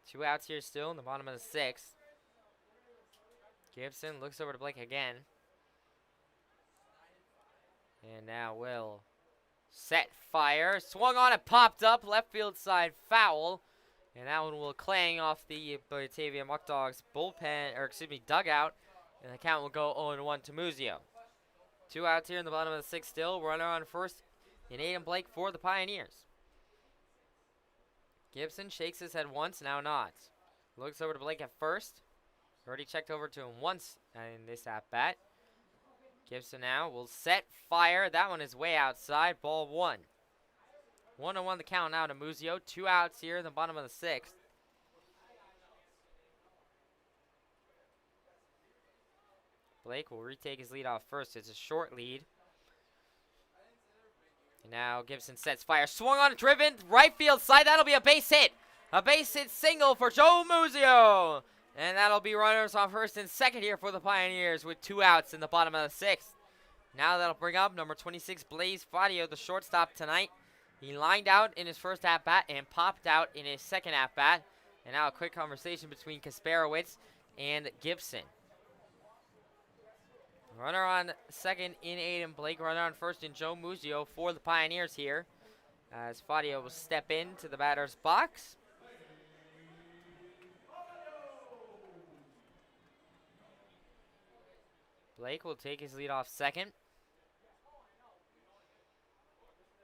2 outs here still in the bottom of the 6th. Gibson looks over to Blake again. And now will set, fire. Swung on it, popped up, left field side foul. And that one will clang off the Batavia Muckdogs bullpen, or excuse me, dugout. And the count will go 0-1 to Muzio. 2 outs here in the bottom of the 6th still. Runner on first and Aiden Blake for the Pioneers. Gibson shakes his head once, now nods. Looks over to Blake at first. Already checked over to him once in this at-bat. Gibson now will set, fire. That one is way outside. Ball 1. 1-1 the count now to Muzio. 2 outs here in the bottom of the 6th. Blake will retake his lead off first. It's a short lead. And now Gibson sets fire. Swung on, driven, right field side. That'll be a base hit. A base hit single for Joe Muzio. And that'll be runners on first and second here for the Pioneers with 2 outs in the bottom of the 6th. Now that'll bring up number 26, Blaze Fadio, the shortstop tonight. He lined out in his first at-bat and popped out in his second at-bat. And now a quick conversation between Kasparowicz and Gibson. Runner on second in Aiden Blake. Runner on first in Joe Muzio for the Pioneers here. As Fadio will step into the batter's box. Blake will take his lead off second.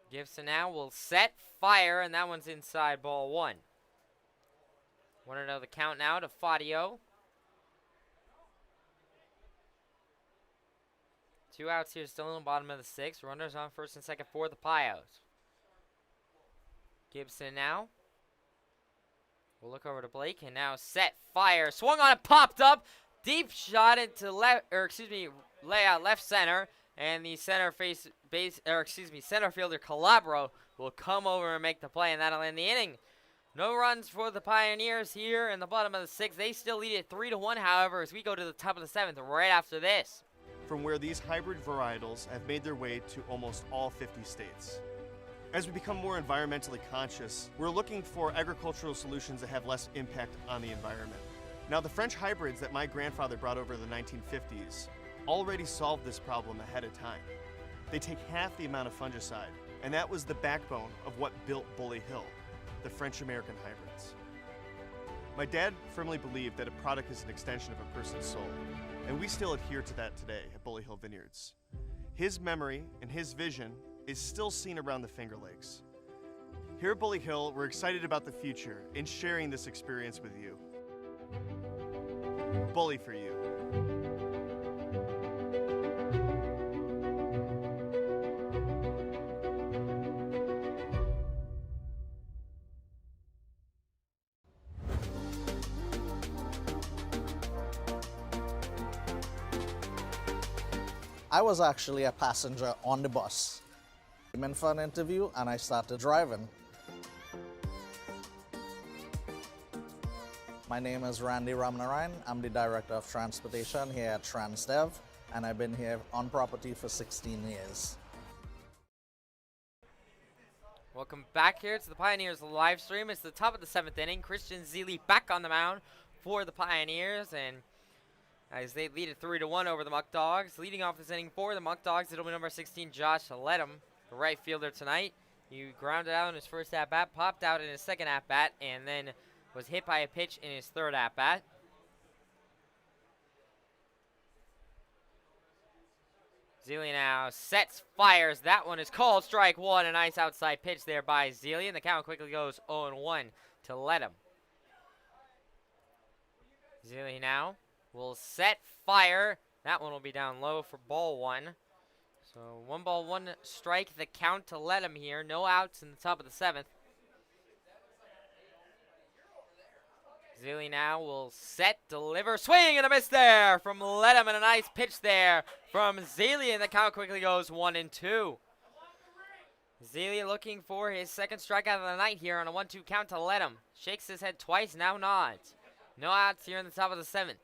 Gibson now will set fire, and that one's inside, ball 1. 1-0 the count now to Fadio. 2 outs here, still in the bottom of the 6th. Runners on first and second for the Pios. Gibson now will look over to Blake, and now set fire. Swung on it, popped up. Deep shot into left center, and the center fielder Calabro will come over and make the play, and that'll end the inning. No runs for the Pioneers here in the bottom of the 6th. They still lead it 3-1, however, as we go to the top of the 7th right after this. From where these hybrid varietals have made their way to almost all 50 states. As we become more environmentally conscious, we're looking for agricultural solutions that have less impact on the environment. Now, the French hybrids that my grandfather brought over in the 1950s already solved this problem ahead of time. They take half the amount of fungicide, and that was the backbone of what built Bully Hill, the French-American hybrids. My dad firmly believed that a product is an extension of a person's soul, and we still adhere to that today at Bully Hill Vineyards. His memory and his vision is still seen around the Finger Lakes. Here at Bully Hill, we're excited about the future and sharing this experience with you. Bully for you. I was actually a passenger on the bus. I came in for an interview and I started driving. My name is Randy Ramnarayan. I'm the Director of Transportation here at TransDev, and I've been here on property for 16 years. Welcome back here to the Pioneers live stream. It's the top of the 7th inning. Christian Zeely back on the mound for the Pioneers, and as they lead it 3-1 over the Muckdogs. Leading off this inning for the Muckdogs, it'll be number 16, Josh Ledham, the right fielder tonight. He grounded out in his first at-bat, popped out in his second at-bat, and then was hit by a pitch in his third at-bat. Zeely now sets, fires. That one is called strike 1. A nice outside pitch there by Zeely, and the count quickly goes 0-1 to Ledham. Zeely now will set, fire. That one will be down low for ball 1. So 1 ball, 1 strike. The count to Ledham here. No outs in the top of the 7th. Zeely now will set, deliver, swing and a miss there from Ledham, and a nice pitch there from Zeely, and the count quickly goes 1-2. Zeely looking for his second strikeout of the night here on a 1-2 count to Ledham. Shakes his head twice, now nods. No outs here in the top of the 7th.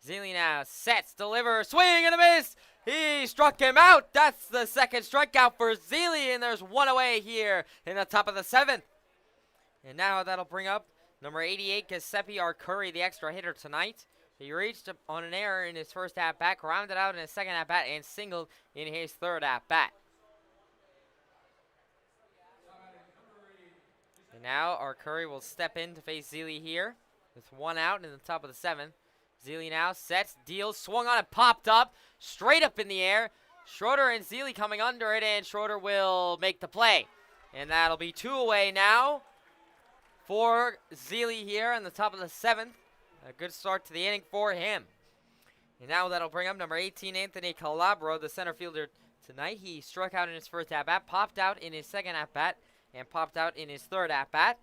Zeely now sets, delivers, swing and a miss. He struck him out. That's the second strikeout for Zeely, and there's 1 away here in the top of the 7th. And now that'll bring up number 88, Giuseppe Arcuri, the extra hitter tonight. He reached on an error in his first at-bat, grounded out in his second at-bat, and singled in his third at-bat. And now Arcuri will step in to face Zeely here with 1 out in the top of the 7th. Zeely now sets, deals, swung on it, popped up, straight up in the air. Schroeder and Zeely coming under it, and Schroeder will make the play. And that'll be 2 away now for Zeely here on the top of the 7th. A good start to the inning for him. And now that'll bring up number 18, Anthony Calabro, the center fielder tonight. He struck out in his first at-bat, popped out in his second at-bat, and popped out in his third at-bat.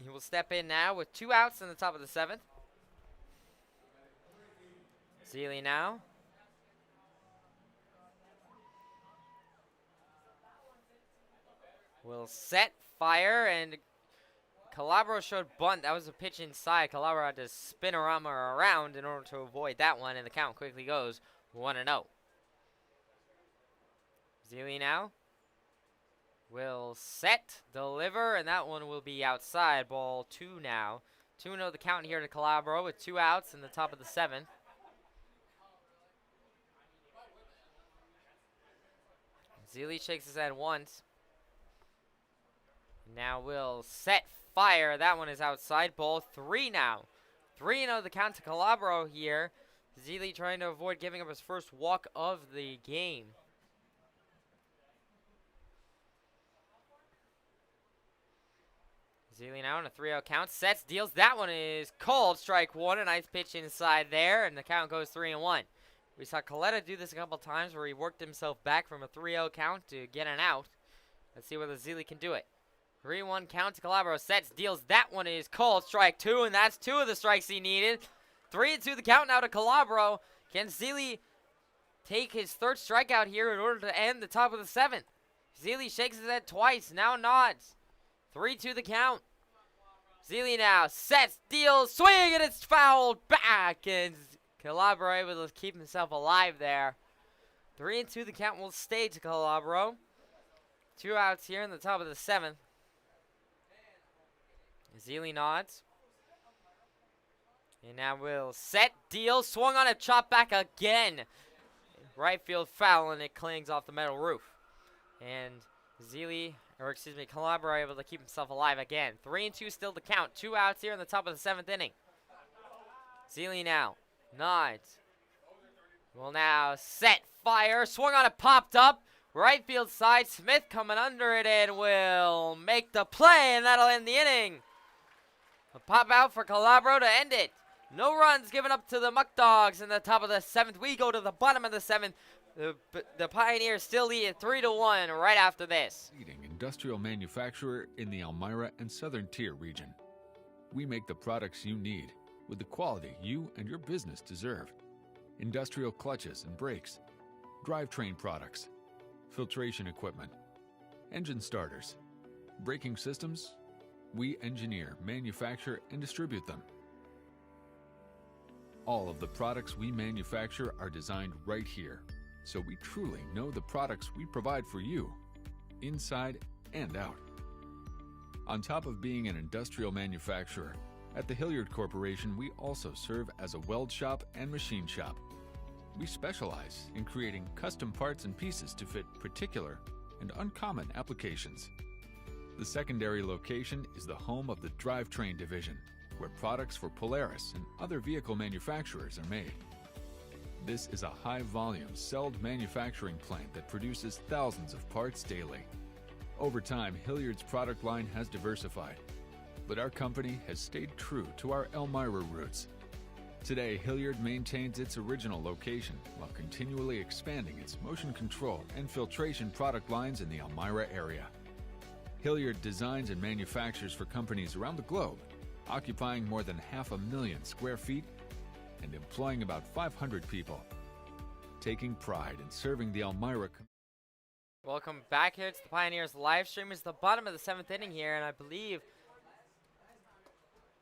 He will step in now with 2 outs in the top of the 7th. Zeely now will set, fire, and Calabro showed bunt. That was a pitch inside. Calabro had to spin around in order to avoid that one, and the count quickly goes 1-0. Zealy now will set, deliver, and that one will be outside. Ball 2 now. 2-0 the count here to Calabro with 2 outs in the top of the 7th. Zealy shakes his head once. Now will set, fire. That one is outside. Ball 3 now. 3-0 the count to Calabro here. Zealy trying to avoid giving up his first walk of the game. Zealy now on a 3-0 count. Sets, deals. That one is called. Strike 1. A nice pitch inside there, and the count goes 3-1. We saw Coletta do this a couple times where he worked himself back from a 3-0 count to get an out. Let's see whether Zealy can do it. 3-1 count to Calabro. Sets, deals. That one is called. Strike 2, and that's 2 of the strikes he needed. 3-2 the count now to Calabro. Can Zealy take his 3rd strikeout here in order to end the top of the 7th? Zealy shakes his head twice, now nods. 3-2 the count. Zealy now sets, deals, swing, and it's fouled back, and Calabro able to keep himself alive there. 3-2 the count will stay to Calabro. 2 outs here in the top of the 7th. Zealy nods. And now will set, deal, swung on a chop back again. Right field foul, and it clings off the metal roof. And Calabro able to keep himself alive again. 3-2 still to count. 2 outs here in the top of the 7th inning. Zealy now nods. Will now set, fire, swung on it, popped up. Right field side, Smith coming under it and will make the play, and that'll end the inning. A pop out for Calabro to end it. No runs given up to the Muckdogs in the top of the 7th. We go to the bottom of the 7th. The Pioneers still lead 3-1 right after this. Leading industrial manufacturer in the Elmira and Southern Tier region. We make the products you need with the quality you and your business deserve. Industrial clutches and brakes, drivetrain products, filtration equipment, engine starters, braking systems. We engineer, manufacture, and distribute them. All of the products we manufacture are designed right here, so we truly know the products we provide for you, inside and out. On top of being an industrial manufacturer, at the Hilliard Corporation we also serve as a weld shop and machine shop. We specialize in creating custom parts and pieces to fit particular and uncommon applications. The secondary location is the home of the drivetrain division, where products for Polaris and other vehicle manufacturers are made. This is a high-volume, celled manufacturing plant that produces thousands of parts daily. Over time, Hilliard's product line has diversified, but our company has stayed true to our Elmira roots. Today, Hilliard maintains its original location while continually expanding its motion control and filtration product lines in the Elmira area. Hilliard designs and manufactures for companies around the globe, occupying more than 500,000 square feet and employing about 500 people. Taking pride in serving the Elmira community. Welcome back here to the Pioneers live stream. It's the bottom of the 7th inning here, and I believe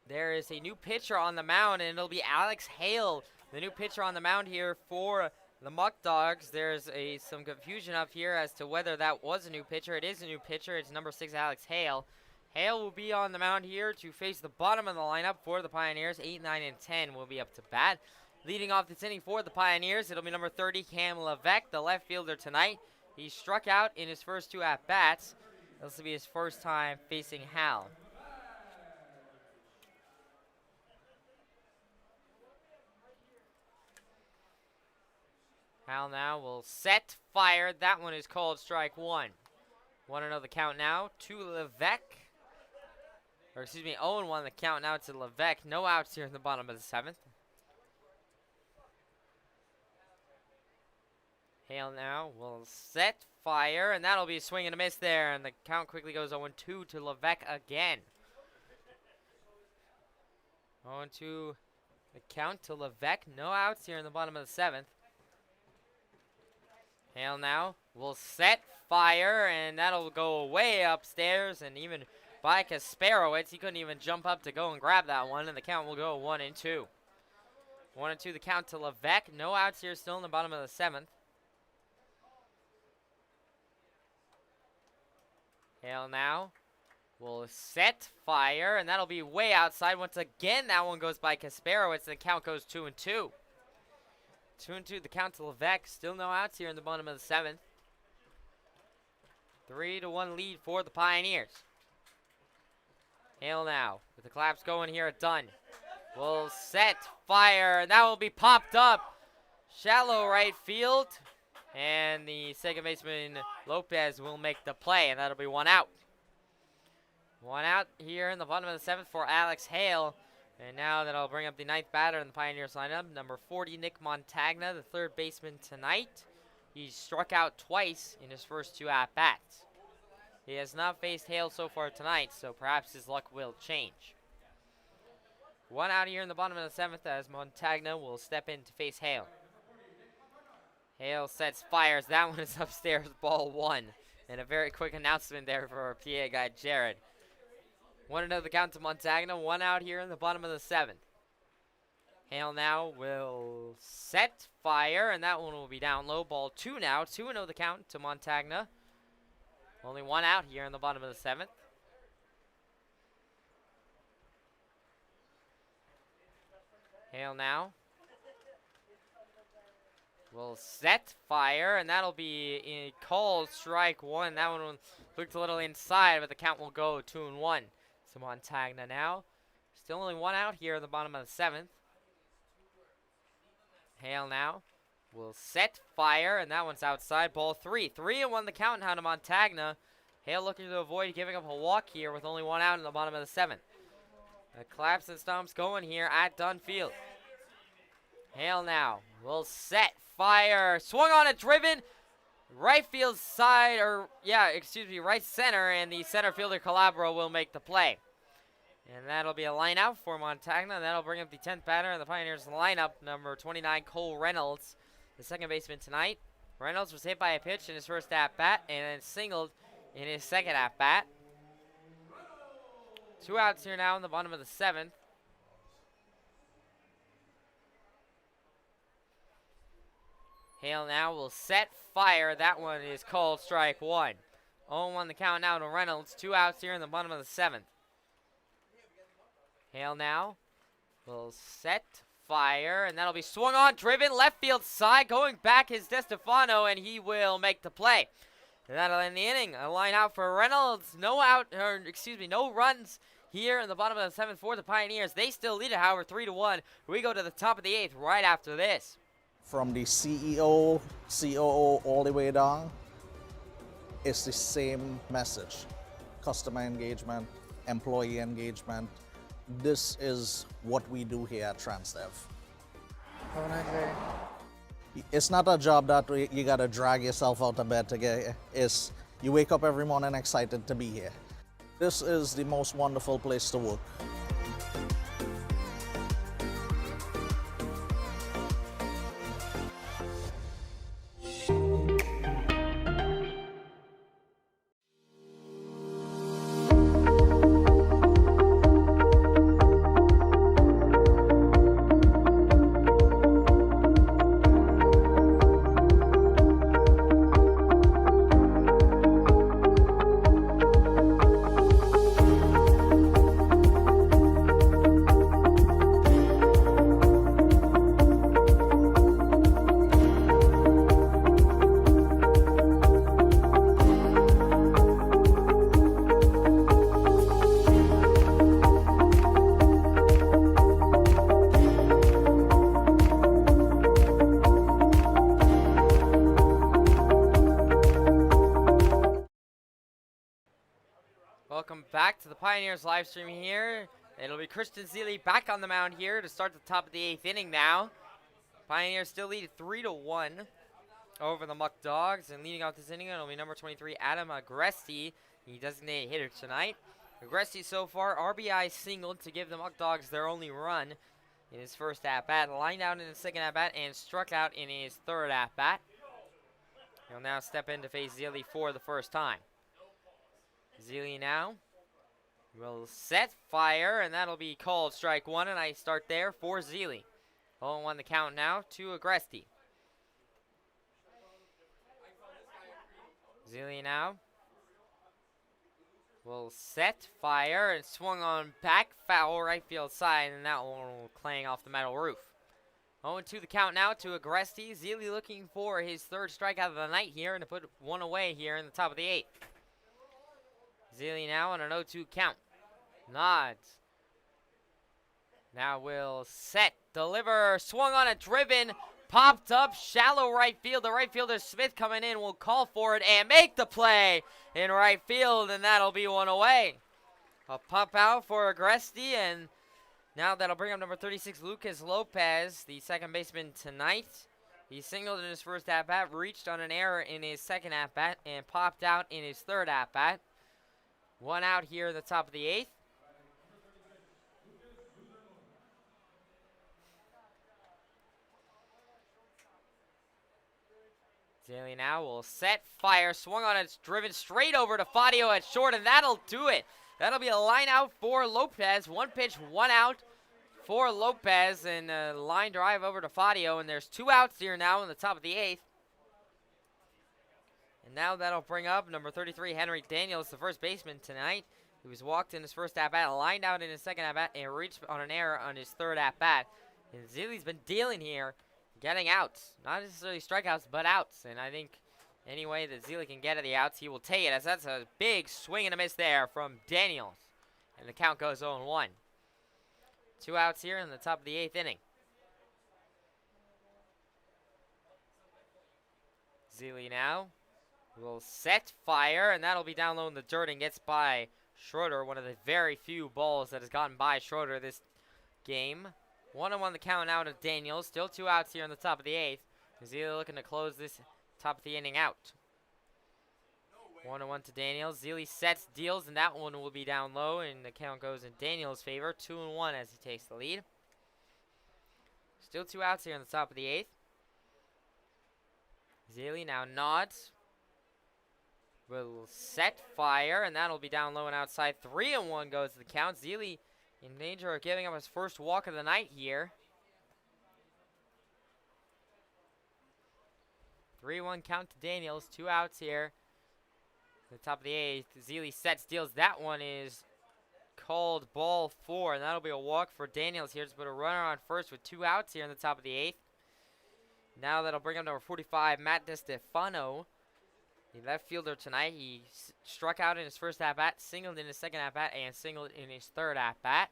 there is a new pitcher on the mound, and it'll be Alex Hale, the new pitcher on the mound here for the Muckdogs. There's some confusion up here as to whether that was a new pitcher. It is a new pitcher. It's number 6, Alex Hale. Hale will be on the mound here to face the bottom of the lineup for the Pioneers. 8, 9, and 10 will be up to bat. Leading off this inning for the Pioneers, it'll be number 30, Cam Levesque, the left fielder tonight. He struck out in his first 2 at-bats. This will be his first time facing Hal. Hal now will set, fire. That one is called strike 1. 1-0 the count now to Levesque. Or excuse me, 0-1 the count now to Levesque. No outs here in the bottom of the 7th. Hale now will set, fire, and that'll be a swing and a miss there. And the count quickly goes 0-2 to Levesque again. 0-2 the count to Levesque. No outs here in the bottom of the 7th. Hale now will set, fire, and that'll go way upstairs, and even by Kasparowicz, he couldn't even jump up to go and grab that one, and the count will go 1-2. 1-2 the count to Levesque. No outs here still in the bottom of the 7th. Hale now will set, fire, and that'll be way outside. Once again, that one goes by Kasparowicz, and the count goes 2-2. 2-2 the count to Levesque. Still no outs here in the bottom of the 7th. 3-1 lead for the Pioneers. Hale now with the claps going here at Dunn. Will set, fire, and that will be popped up. Shallow right field. And the second baseman, Lopez, will make the play, and that'll be 1 out. 1 out here in the bottom of the 7th for Alex Hale. And now that'll bring up the 9th batter in the Pioneers lineup, number 40, Nick Montagna, the 3rd baseman tonight. He's struck out twice in his first 2 at-bats. He has not faced Hale so far tonight, so perhaps his luck will change. 1 out here in the bottom of the 7th as Montagna will step in to face Hale. Hale sets, fires. That one is upstairs, ball 1. And a very quick announcement there for our PA guy, Jared. 1-0 the count to Montagna. 1 out here in the bottom of the 7th. Hale now will set, fire, and that one will be down low. Ball 2 now. 2-0 the count to Montagna. Only 1 out here in the bottom of the 7th. Hale now will set, fire, and that'll be a called strike 1. That one looked a little inside, but the count will go 2-1. So Montagna now. Still only 1 out here in the bottom of the 7th. Hale now will set, fire, and that one's outside. Ball 3. 3-1 the count now to Montagna. Hale looking to avoid giving up a walk here with only 1 out in the bottom of the 7th. The claps and stomps going here at Dunn Field. Hale now will set, fire, swung on it, driven, right field side, right center, and the center fielder Calabro will make the play. And that'll be a line out for Montagna, and that'll bring up the 10th batter in the Pioneers lineup, number 29, Cole Reynolds, the second baseman tonight. Reynolds was hit by a pitch in his first at-bat and then singled in his second at-bat. 2 outs here now in the bottom of the 7th. Hale now will set, fire. That one is called strike 1. 0-1 the count now to Reynolds. 2 outs here in the bottom of the 7th. Hale now will set, fire, and that'll be swung on, driven, left field side. Going back is DeStefano, and he will make the play. And that'll end the inning. A line out for Reynolds. No runs here in the bottom of the 7th for the Pioneers. They still lead it, however, 3-1. We go to the top of the 8th right after this. From the CEO, COO, all the way down, it's the same message. Customer engagement, employee engagement. This is what we do here at TransDev. Have a nice day. It's not a job that you gotta drag yourself out of bed to get here. It's you wake up every morning excited to be here. This is the most wonderful place to work. Welcome back to the Pioneers live stream here. It'll be Christian Zeely back on the mound here to start the top of the 8th inning now. Pioneers still lead 3-1 over the Muckdogs. And leading off this inning, it'll be number 23, Adam Agresti, the designated hitter tonight. Agresti so far, RBI singled to give the Muckdogs their only run in his first at-bat. Lined out in his second at-bat and struck out in his third at-bat. He'll now step in to face Zealy for the first time. Zealy now will set, fire, and that'll be called strike one, and I start there for Zealy. 0-1 the count now to Agresti. Zealy now will set, fire, and swung on back, foul right field side, and that one will clang off the metal roof. 0-2 the count now to Agresti. Zealy looking for his third strikeout of the night here and to put one away here in the top of the 8th. Zealy now on an 0-2 count. Nods. Now will set, deliver, swung on a driven, popped up, shallow right field. The right fielder Smith coming in will call for it and make the play in right field, and that'll be one away. A pop out for Agresti, and now that'll bring up number 36, Lucas Lopez, the second baseman tonight. He singled in his first at-bat, reached on an error in his second at-bat, and popped out in his third at-bat. One out here in the top of the 8th. Zealy now will set, fire, swung on it, driven straight over to Fadio at short, and that'll do it. That'll be a line out for Lopez. One pitch, one out for Lopez, and a line drive over to Fadio, and there's 2 outs here now in the top of the 8th. And now that'll bring up number 33, Henry Daniels, the first baseman tonight. He was walked in his first at-bat, lined out in his second at-bat, and reached on an error on his third at-bat. And Zealy's been dealing here, getting outs. Not necessarily strikeouts, but outs. And I think any way that Zealy can get at the outs, he will take it, as that's a big swing and a miss there from Daniels. And the count goes 0-1. 2 outs here in the top of the 8th inning. Zealy now will set, fire, and that'll be down low in the dirt and gets by Schroeder, one of the very few balls that has gotten by Schroeder this game. 1-1 the count out of Daniels. Still 2 outs here in the top of the 8th. Zealy looking to close this top of the inning out. 1-1 to Daniels. Zealy sets, deals, and that one will be down low, and the count goes in Daniels' favor. 2-1 as he takes the lead. Still 2 outs here in the top of the 8th. Zealy now nods. Will set, fire, and that'll be down low and outside. 3-1 goes to the count. Zealy in danger of giving up his first walk of the night here. 3-1 count to Daniels. 2 outs here. The top of the 8th. Zealy sets, deals. That one is called ball 4, and that'll be a walk for Daniels here. Just put a runner on first with 2 outs here in the top of the 8th. Now that'll bring up number 45, Matt DeStefano, the left fielder tonight. He struck out in his first at-bat, singled in his second at-bat, and singled in his third at-bat.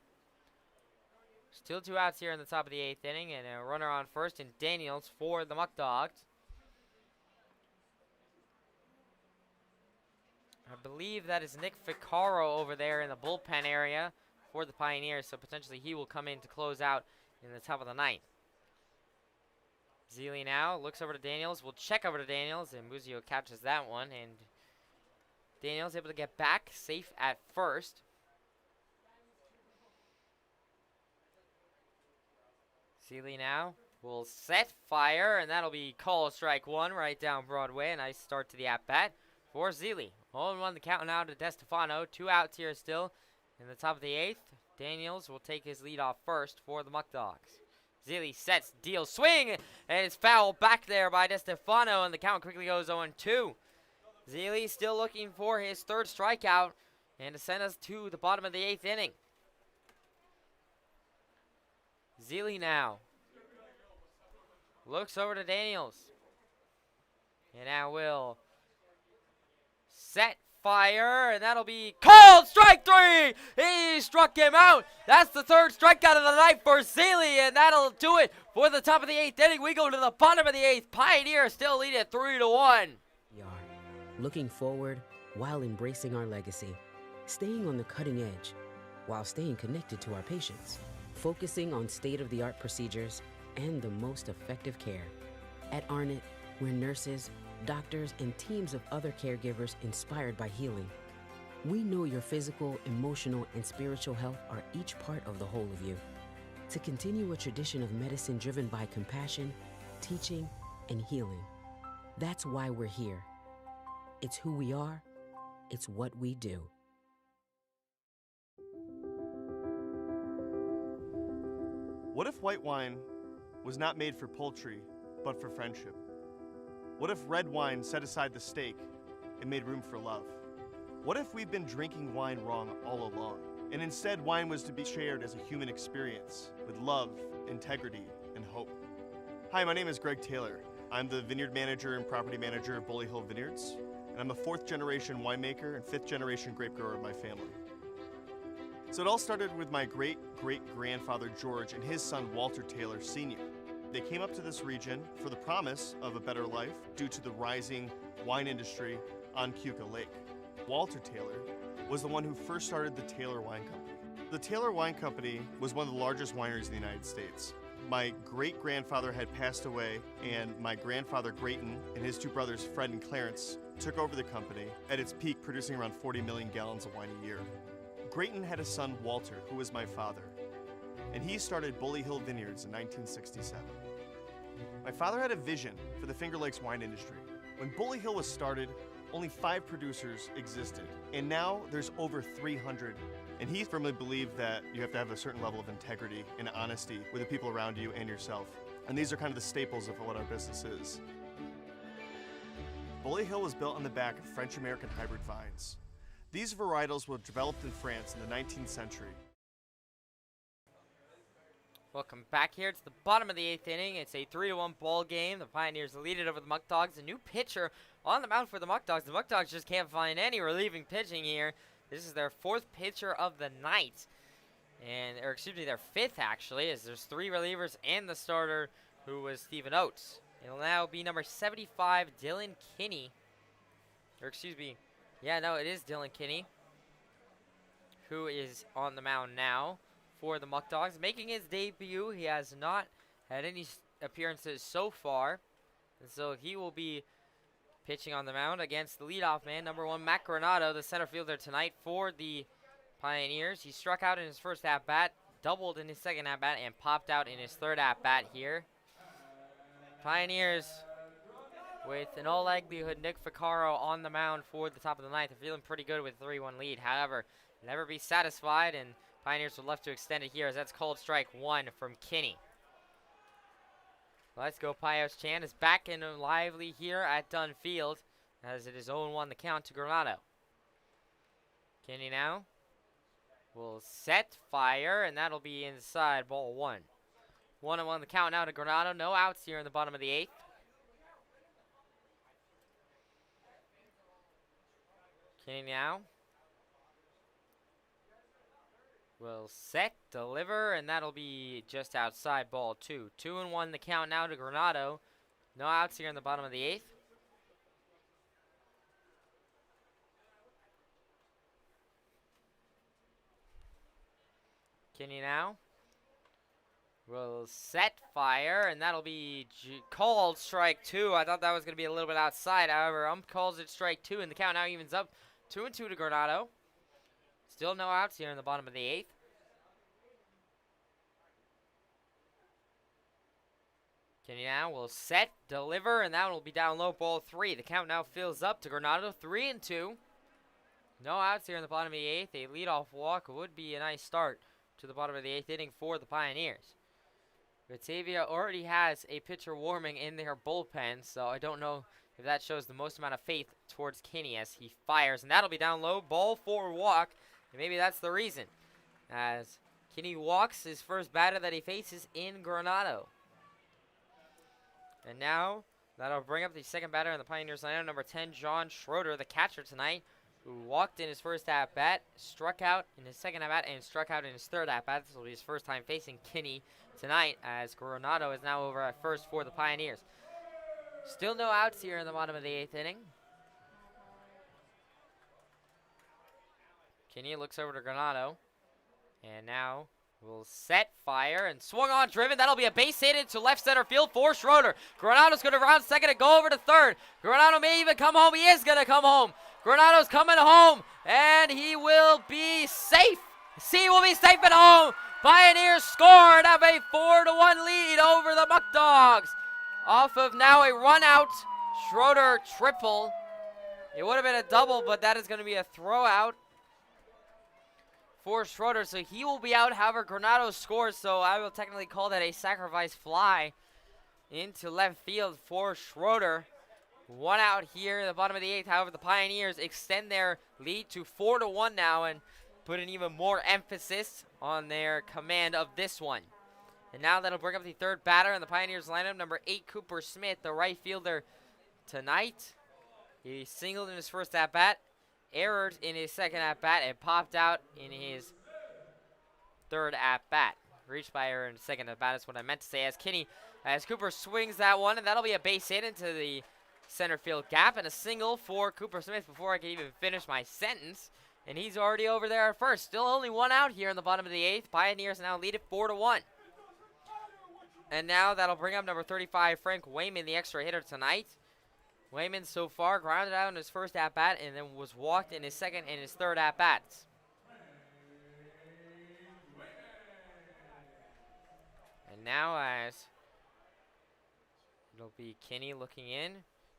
Still 2 outs here in the top of the 8th inning, and a runner on first, and Daniels for the Muckdogs. I believe that is Nick Ficcaro over there in the bullpen area for the Pioneers, so potentially he will come in to close out in the top of the 9th. Zealy now looks over to Daniels. We'll check over to Daniels, and Muzio catches that one, and Daniels able to get back safe at first. Zealy now will set, fire, and that'll be called strike 1 right down Broadway. A nice start to the at-bat for Zealy. 0-1 the count now to DeStefano. 2 outs here still in the top of the 8th. Daniels will take his lead off first for the Muckdogs. Zealy sets, deals, swing, and it's fouled back there by DeStefano, and the count quickly goes 0-2. Zealy still looking for his third strikeout and to send us to the bottom of the 8th inning. Zealy now looks over to Daniels, and now will set, fire, and that'll be called strike 3. He struck him out. That's the third strikeout of the night for Zealy, and that'll do it for the top of the 8th inning. We go to the bottom of the 8th. Pioneer still lead at 3-1. We are looking forward while embracing our legacy, staying on the cutting edge while staying connected to our patients, focusing on state-of-the-art procedures and the most effective care. At Arnett, we're nurses, doctors, and teams of other caregivers inspired by healing. We know your physical, emotional, and spiritual health are each part of the whole of you. To continue a tradition of medicine driven by compassion, teaching, and healing. That's why we're here. It's who we are. It's what we do. What if white wine was not made for poultry, but for friendship? What if red wine set aside the steak and made room for love? What if we've been drinking wine wrong all along, and instead wine was to be shared as a human experience with love, integrity, and hope? Hi, my name is Greg Taylor. I'm the vineyard manager and property manager of Bully Hill Vineyards, and I'm a 4th generation winemaker and 5th generation grape grower of my family. So it all started with my great-great-grandfather George and his son Walter Taylor Sr. They came up to this region for the promise of a better life due to the rising wine industry on Keuka Lake. Walter Taylor was the one who first started the Taylor Wine Company. The Taylor Wine Company was one of the largest wineries in the United States. My great-grandfather had passed away, and my grandfather Grayton and his 2 brothers Fred and Clarence took over the company at its peak, producing around 40 million gallons of wine a year. Grayton had a son, Walter, who was my father, and he started Bully Hill Vineyards in 1967. My father had a vision for the Finger Lakes wine industry. When Bully Hill was started, only 5 producers existed, and now there's over 300. And he firmly believed that you have to have a certain level of integrity and honesty with the people around you and yourself. And these are kind of the staples of what our business is. Bully Hill was built on the back of French-American hybrid vines. These varietals were developed in France in the 19th century. Welcome back here. It's the bottom of the 8th inning. It's a 3-1 ball game. The Pioneers lead it over the Muckdogs. A new pitcher on the mound for the Muckdogs. The Muckdogs just can't find any relieving pitching here. This is their 4th pitcher of the night. Or excuse me, their 5th actually, as there's 3 relievers and the starter, who was Stephen Oates. It'll now be number 75, Dylan Kinney. Or excuse me, yeah, no, it is Dylan Kinney, who is on the mound now for the Muckdogs. Making his debut, he has not had any appearances so far, and so he will be pitching on the mound against the leadoff man, number 1, Matt Granado, the center fielder tonight for the Pioneers. He struck out in his first at-bat, doubled in his second at-bat, and popped out in his third at-bat here. Pioneers, with in all likelihood Nick Ficcaro on the mound for the top of the ninth. They're feeling pretty good with a 3-1 lead. However, never be satisfied, and Pioneers would love to extend it here, as that's called strike 1 from Kinney. Let's go. Pios Chan is back and lively here at Dunn Field, as it is 0-1 the count to Granado. Kinney now will set, fire, and that'll be inside, ball 1. 1-1 the count now to Granado. No outs here in the bottom of the 8th. Kinney now will set, deliver, and that'll be just outside, ball 2. 2-1 the count now to Granado. No outs here in the bottom of the 8th. Kinney now will set, fire, and that'll be called strike 2. I thought that was going to be a little bit outside. However, calls it strike 2, and the count now evens up 2-2 to Granado. Still no outs here in the bottom of the 8th. Kinney now will set, deliver, and that will be down low, ball 3. The count now fills up to Granado, 3-2. No outs here in the bottom of the 8th. A leadoff walk would be a nice start to the bottom of the 8th inning for the Pioneers. Batavia already has a pitcher warming in their bullpen, so I don't know if that shows the most amount of faith towards Kinney as he fires, and that'll be down low, ball 4, walk, and maybe that's the reason, as Kinney walks his first batter that he faces in Granado. And now that'll bring up the second batter in the Pioneers lineup, number 10, John Schroeder, the catcher tonight, who walked in his first at-bat, struck out in his second at-bat, and struck out in his third at-bat. This will be his first time facing Kinney tonight, as Granado is now over at first for the Pioneers. Still no outs here in the bottom of the 8th inning. Kinney looks over to Granado, and now will set, fire, and swung on, driven. That'll be a base hit into left center field for Schroeder. Granado's going to round second and go over to third. Granado may even come home. He is going to come home. Granado's coming home, and he will be safe. He will be safe at home. Pioneers score and have a 4-1 lead over the Muckdogs. Off of now a run out Schroeder triple. It would have been a double, but that is going to be a throw out for Schroeder. So he will be out. However, Granado scores, so I will technically call that a sacrifice fly into left field for Schroeder. One out here in the bottom of the 8th. However, the Pioneers extend their lead to 4-1 now and put an even more emphasis on their command of this one. And now that'll bring up the third batter in the Pioneers lineup, number 8, Cooper Smith, the right fielder tonight. He singled in his first at-bat, errored in his second at-bat, and popped out in his third at-bat. Reached by error in the second at-bat is what I meant to say. As Cooper swings that one, and that'll be a base hit into the center field gap, and a single for Cooper Smith before I can even finish my sentence. And he's already over there at first. Still only one out here in the bottom of the 8th. Pioneers now lead it 4-1. And now that'll bring up number 35, Frank Wayman, the extra hitter tonight. Wayman so far grounded out in his first at-bat and then was walked in his second and his third at-bats. And now as it'll be Kinney looking in.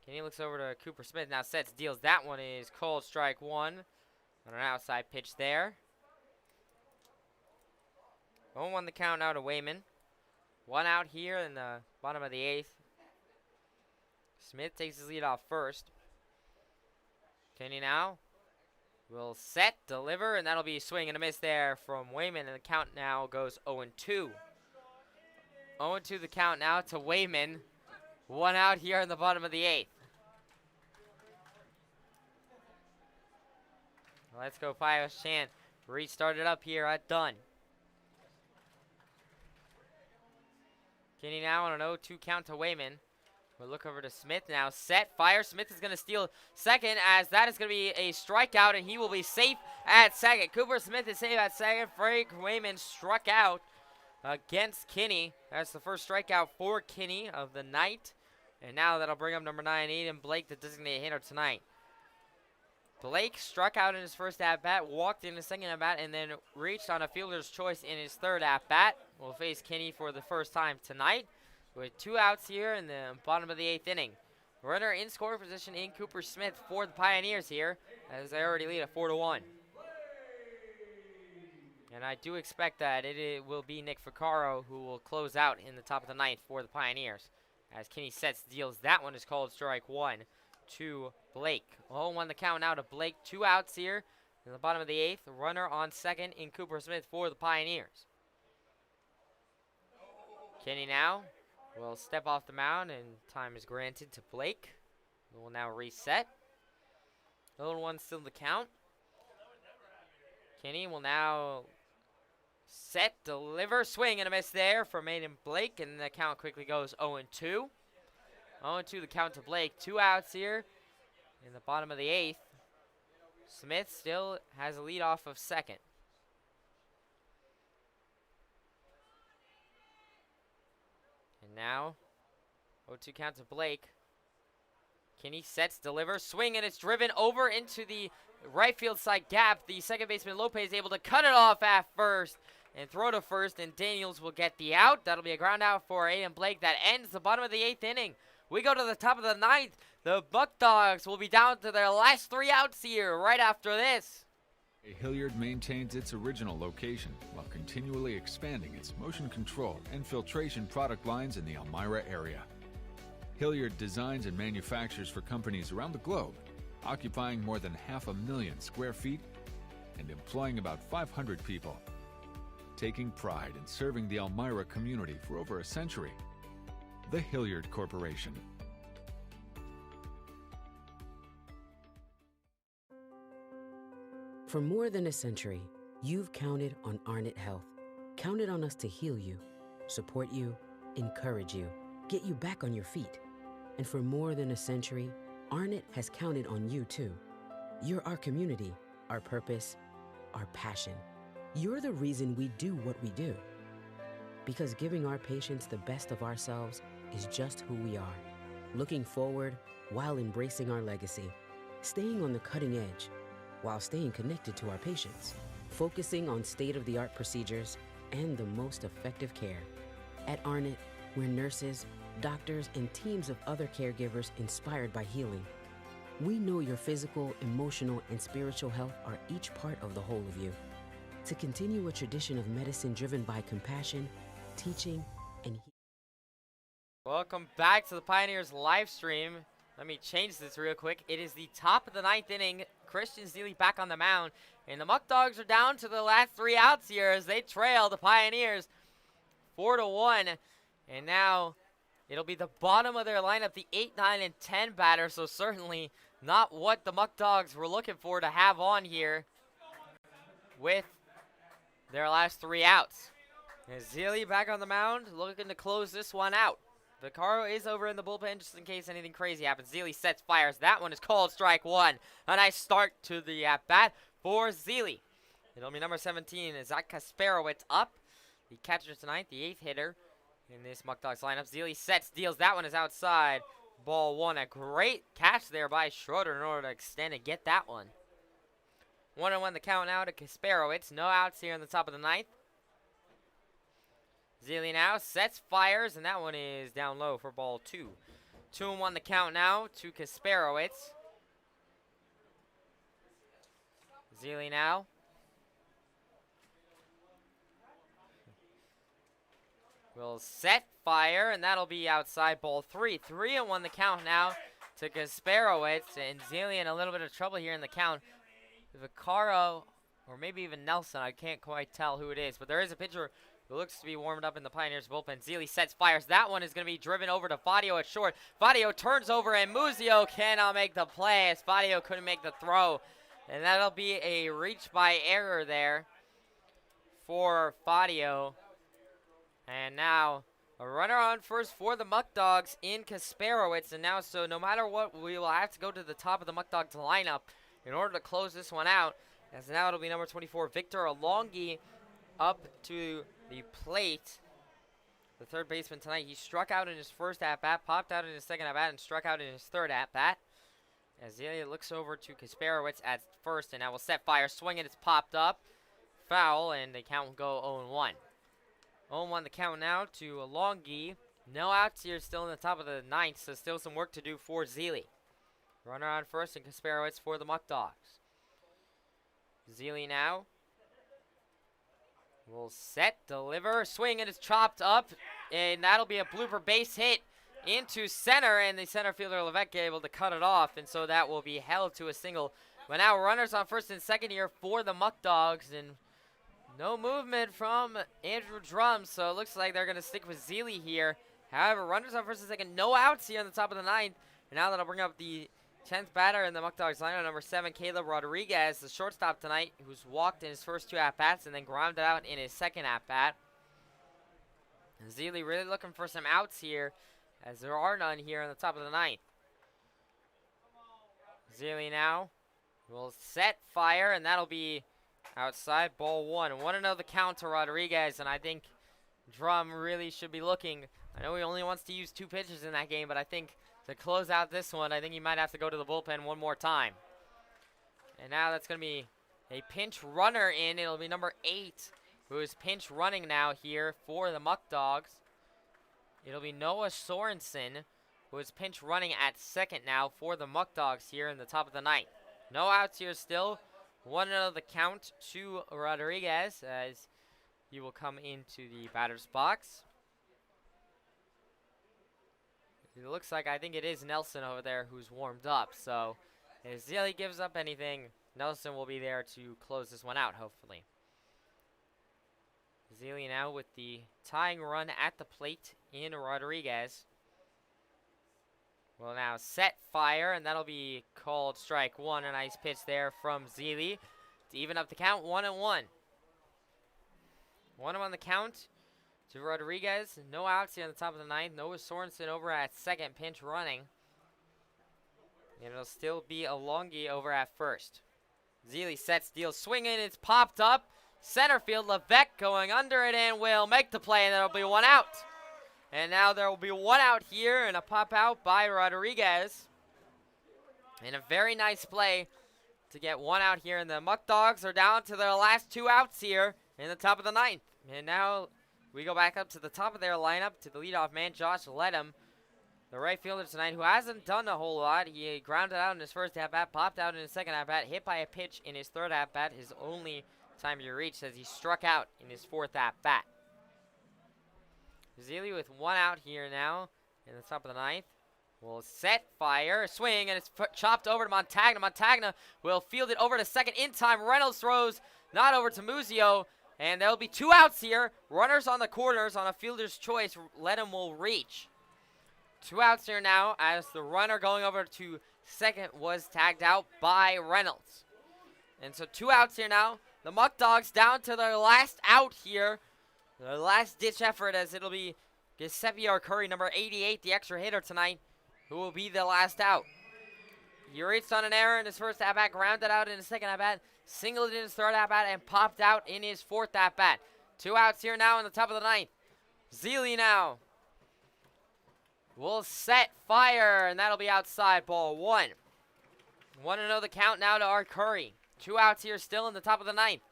Kinney looks over to Cooper Smith, now sets, deals. That one is called strike one on an outside pitch there. 0-1 the count now to Wayman. One out here in the bottom of the 8th. Smith takes his lead off first. Kinney now will set, deliver, and that'll be a swing and a miss there from Wayman, and the count now goes 0-2. 0-2 the count now to Wayman. One out here in the bottom of the 8th. Let's go Pius Chan. Restarted up here at Dunn. Kinney now on an 0-2 count to Wayman. We'll look over to Smith now. Set, fire. Smith is going to steal second, as that is going to be a strikeout, and he will be safe at second. Cooper Smith is safe at second. Frank Wayman struck out against Kinney. That's the first strikeout for Kinney of the night. And now that'll bring up number 9, Aiden Blake, the designated hitter tonight. Blake struck out in his first at-bat, walked in his second at-bat, and then reached on a fielder's choice in his third at-bat. Will face Kinney for the first time tonight with 2 outs here in the bottom of the 8th inning. Runner in scoring position in Cooper Smith for the Pioneers here, as they already lead at 4-1. And I do expect that it will be Nick Ficcaro who will close out in the top of the 9th for the Pioneers. As Kinney sets, deals, that one is called strike one to Blake. 0-1 the count now to Blake. 2 outs here in the bottom of the 8th. Runner on second in Cooper Smith for the Pioneers. Kinney now will step off the mound, and time is granted to Blake. We will now reset. 0-1 still the count. Kinney will now set, deliver, swing and a miss there from Aiden Blake, and the count quickly goes 0-2. 0-2 the count to Blake. 2 outs here in the bottom of the 8th. Smith still has a lead off of second. And now 0-2 count to Blake. Kinney sets, delivers, swing, and it's driven over into the right field side gap. The second baseman Lopez able to cut it off at first and throw to first, and Daniels will get the out. That'll be a ground out for Aiden Blake. That ends the bottom of the 8th inning. We go to the top of the 9th. The Muckdogs will be down to their last 3 outs here right after this. Hilliard maintains its original location while continually expanding its motion control and filtration product lines in the Elmira area. Hilliard designs and manufactures for companies around the globe, occupying more than 500,000 square feet and employing about 500 people. Taking pride in serving the Elmira community for over a century, the Hilliard Corporation. For more than a century, you've counted on Arnett Health. Counted on us to heal you, support you, encourage you, get you back on your feet. And for more than a century, Arnett has counted on you too. You're our community, our purpose, our passion. You're the reason we do what we do. Because giving our patients the best of ourselves is just who we are. Looking forward while embracing our legacy. Staying on the cutting edge while staying connected to our patients. Focusing on state-of-the-art procedures and the most effective care. At Arnett, we're nurses, doctors, and teams of other caregivers inspired by healing. We know your physical, emotional, and spiritual health are each part of the whole of you. To continue a tradition of medicine driven by compassion, teaching, and Welcome back to the Pioneers live stream. Let me change this real quick. It is the top of the 9th inning. Christian Zeely back on the mound. And the Muckdogs are down to the last 3 outs here as they trail the Pioneers 4-1. And now it'll be the bottom of their lineup, the 8, 9, and 10 batter. So certainly not what the Muckdogs were looking for to have on here with their last 3 outs. And Zeely back on the mound, looking to close this one out. Vaccaro is over in the bullpen just in case anything crazy happens. Zeely sets, fires. That one is called strike 1. A nice start to the at-bat for Zeely. It'll be number 17, Zach Kasparowicz up. The catcher tonight, the 8th hitter in this Muckdogs lineup. Zeely sets, deals. That one is outside. Ball 1. A great catch there by Schroeder in order to extend and get that one. 1-1 the count now to Kasparowicz. No outs here in the top of the 9th. Zeely now sets, fires, and that one is down low for ball 2. 2-1 the count now to Kasparowicz. Zeely now. Will set, fire, and that'll be outside ball 3. 3-1 the count now to Kasparowicz, and Zeely in a little bit of trouble here in the count. Vaccaro, or maybe even Nelson, I can't quite tell who it is, but there is a pitcher who looks to be warmed up in the Pioneers bullpen. Zeely sets, fires. That one is going to be driven over to Fadio at short. Fadio turns over, and Muzio cannot make the play as Fadio couldn't make the throw. And that'll be a reach by error there for Fadio. And now a runner on first for the Muckdogs in Kasparowicz. And now, so no matter what, we will have to go to the top of the Muckdogs lineup in order to close this one out. As now it'll be number 24, Victor Alongi, up to the plate. The third baseman tonight. He struck out in his first at-bat, popped out in his second at-bat, and struck out in his third at-bat. As Zelia looks over to Kasparowicz at first, and now will set, fire, swing, and it's popped up. Foul, and the count will go 0-1. 0-1 the count now to Alongi. No outs here, still in the top of the 9th, so still some work to do for Zeely. Runner on first, and Kasparowicz for the Muckdogs. Zeely now will set, deliver, swing, and it's chopped up, and that'll be a blooper base hit into center, and the center fielder Levesque able to cut it off, and so that will be held to a single. But now runners on first and second here for the Muckdogs, and no movement from Andrew Drum, so it looks like they're going to stick with Zeely here. However, runners on first and second, no outs here on the top of the 9th, and now that'll bring up the 10th batter in the Muckdogs lineup, number 7, Caleb Rodriguez, the shortstop tonight, who's walked in his first 2 at-bats and then grounded out in his second at-bat. Zeely really looking for some outs here, as there are none here on the top of the 9th. Zeely now will set, fire, and that'll be outside, ball 1. 1-0 the count to Rodriguez, and I think Drum really should be looking. I know he only wants to use 2 pitchers in that game, but I think to close out this one, I think he might have to go to the bullpen one more time. And now that's going to be a pinch runner in. It'll be number 8, who is pinch running now here for the Muckdogs. It'll be Noah Sorensen, who is pinch running at second now for the Muckdogs here in the top of the 9th. No outs here still. 1-0 the count to Rodriguez as he will come into the batter's box. It looks like, I think it is Nelson over there who's warmed up. So if Zeely gives up anything, Nelson will be there to close this one out, hopefully. Zeely now with the tying run at the plate in Rodriguez. Will now set, fire, and that'll be called strike 1. A nice pitch there from Zeely to even up the count, 1-1. 1-1 the count to Rodriguez. No outs here on the top of the 9th. Noah Sorensen over at second, pinch running. And it'll still be Alongi over at first. Zeely sets, deals, swinging. It's popped up. Center field, Levesque going under it and will make the play, and there'll be 1 out. And now there will be 1 out here and a pop out by Rodriguez. And a very nice play to get 1 out here. And the Muckdogs are down to their last 2 outs here in the top of the 9th. And now we go back up to the top of their lineup to the leadoff man, Josh Ledham, the right fielder tonight, who hasn't done a whole lot. He grounded out in his first at-bat, popped out in his second at-bat, hit by a pitch in his third at-bat, his only time he reached as he struck out in his fourth at-bat. Zealy with one out here now in the top of the ninth. Will set, fire, swing, and it's chopped over to Montagna. Montagna will field it over to second in time. Reynolds throws not over to Muzio, and there'll be 2 outs here. Runners on the corners on a fielder's choice. Ledham will reach. 2 outs here now as the runner going over to second was tagged out by Reynolds. And so 2 outs here now. The Muckdogs down to their last out here. Their last ditch effort, as it'll be Giuseppe Arcuri, number 88, the extra hitter tonight, who will be the last out. He reached on an error in his first at-bat, grounded out in his second at-bat, singled in his third at-bat, and popped out in his fourth at-bat. 2 outs here now in the top of the ninth. Zealy now will set, fire, and that'll be outside, ball 1. 1-0 the count now to Arcuri. 2 outs here still in the top of the ninth.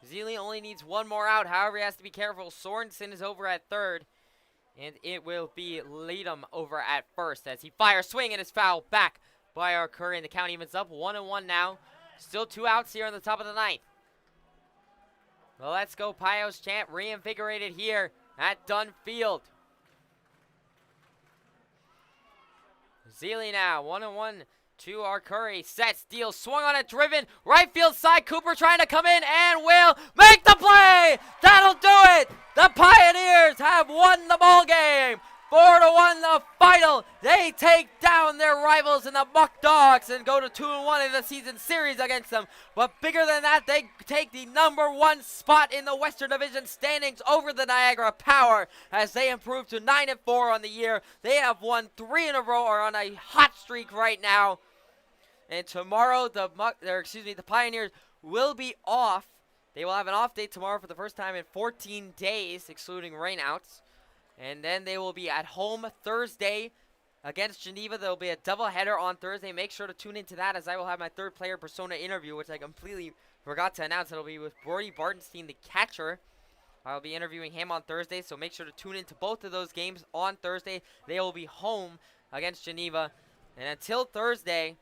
Zealy only needs 1 more out. However, he has to be careful. Sorensen is over at third. And it will be Ledham over at first as he fires, swing, and is fouled back by Arcuri. And the count evens up 1-1 now. Still 2 outs here in the top of the ninth. Well, let's go Pios chant reinvigorated here at Dunn Field. Zealy now, 1-1 to Arcuri. Set, steals, swung on it, driven. Right field side, Cooper trying to come in and will make the play. That'll do it. The Pioneers have won the ball game. 4-1 the final. They take down their rivals in the Muckdogs and go to 2-1 in the season series against them. But bigger than that, they take the #1 spot in the Western Division standings over the Niagara Power as they improve to 9-4 on the year. They have won 3 in a row, are on a hot streak right now. And tomorrow, the Pioneers will be off. They will have an off day tomorrow for the first time in 14 days, excluding rainouts. And then they will be at home Thursday against Geneva. There will be a doubleheader on Thursday. Make sure to tune into that as I will have my third player persona interview, which I completely forgot to announce. It'll be with Brody Bartenstein, the catcher. I'll be interviewing him on Thursday, so make sure to tune into both of those games on Thursday. They will be home against Geneva. And until Thursday,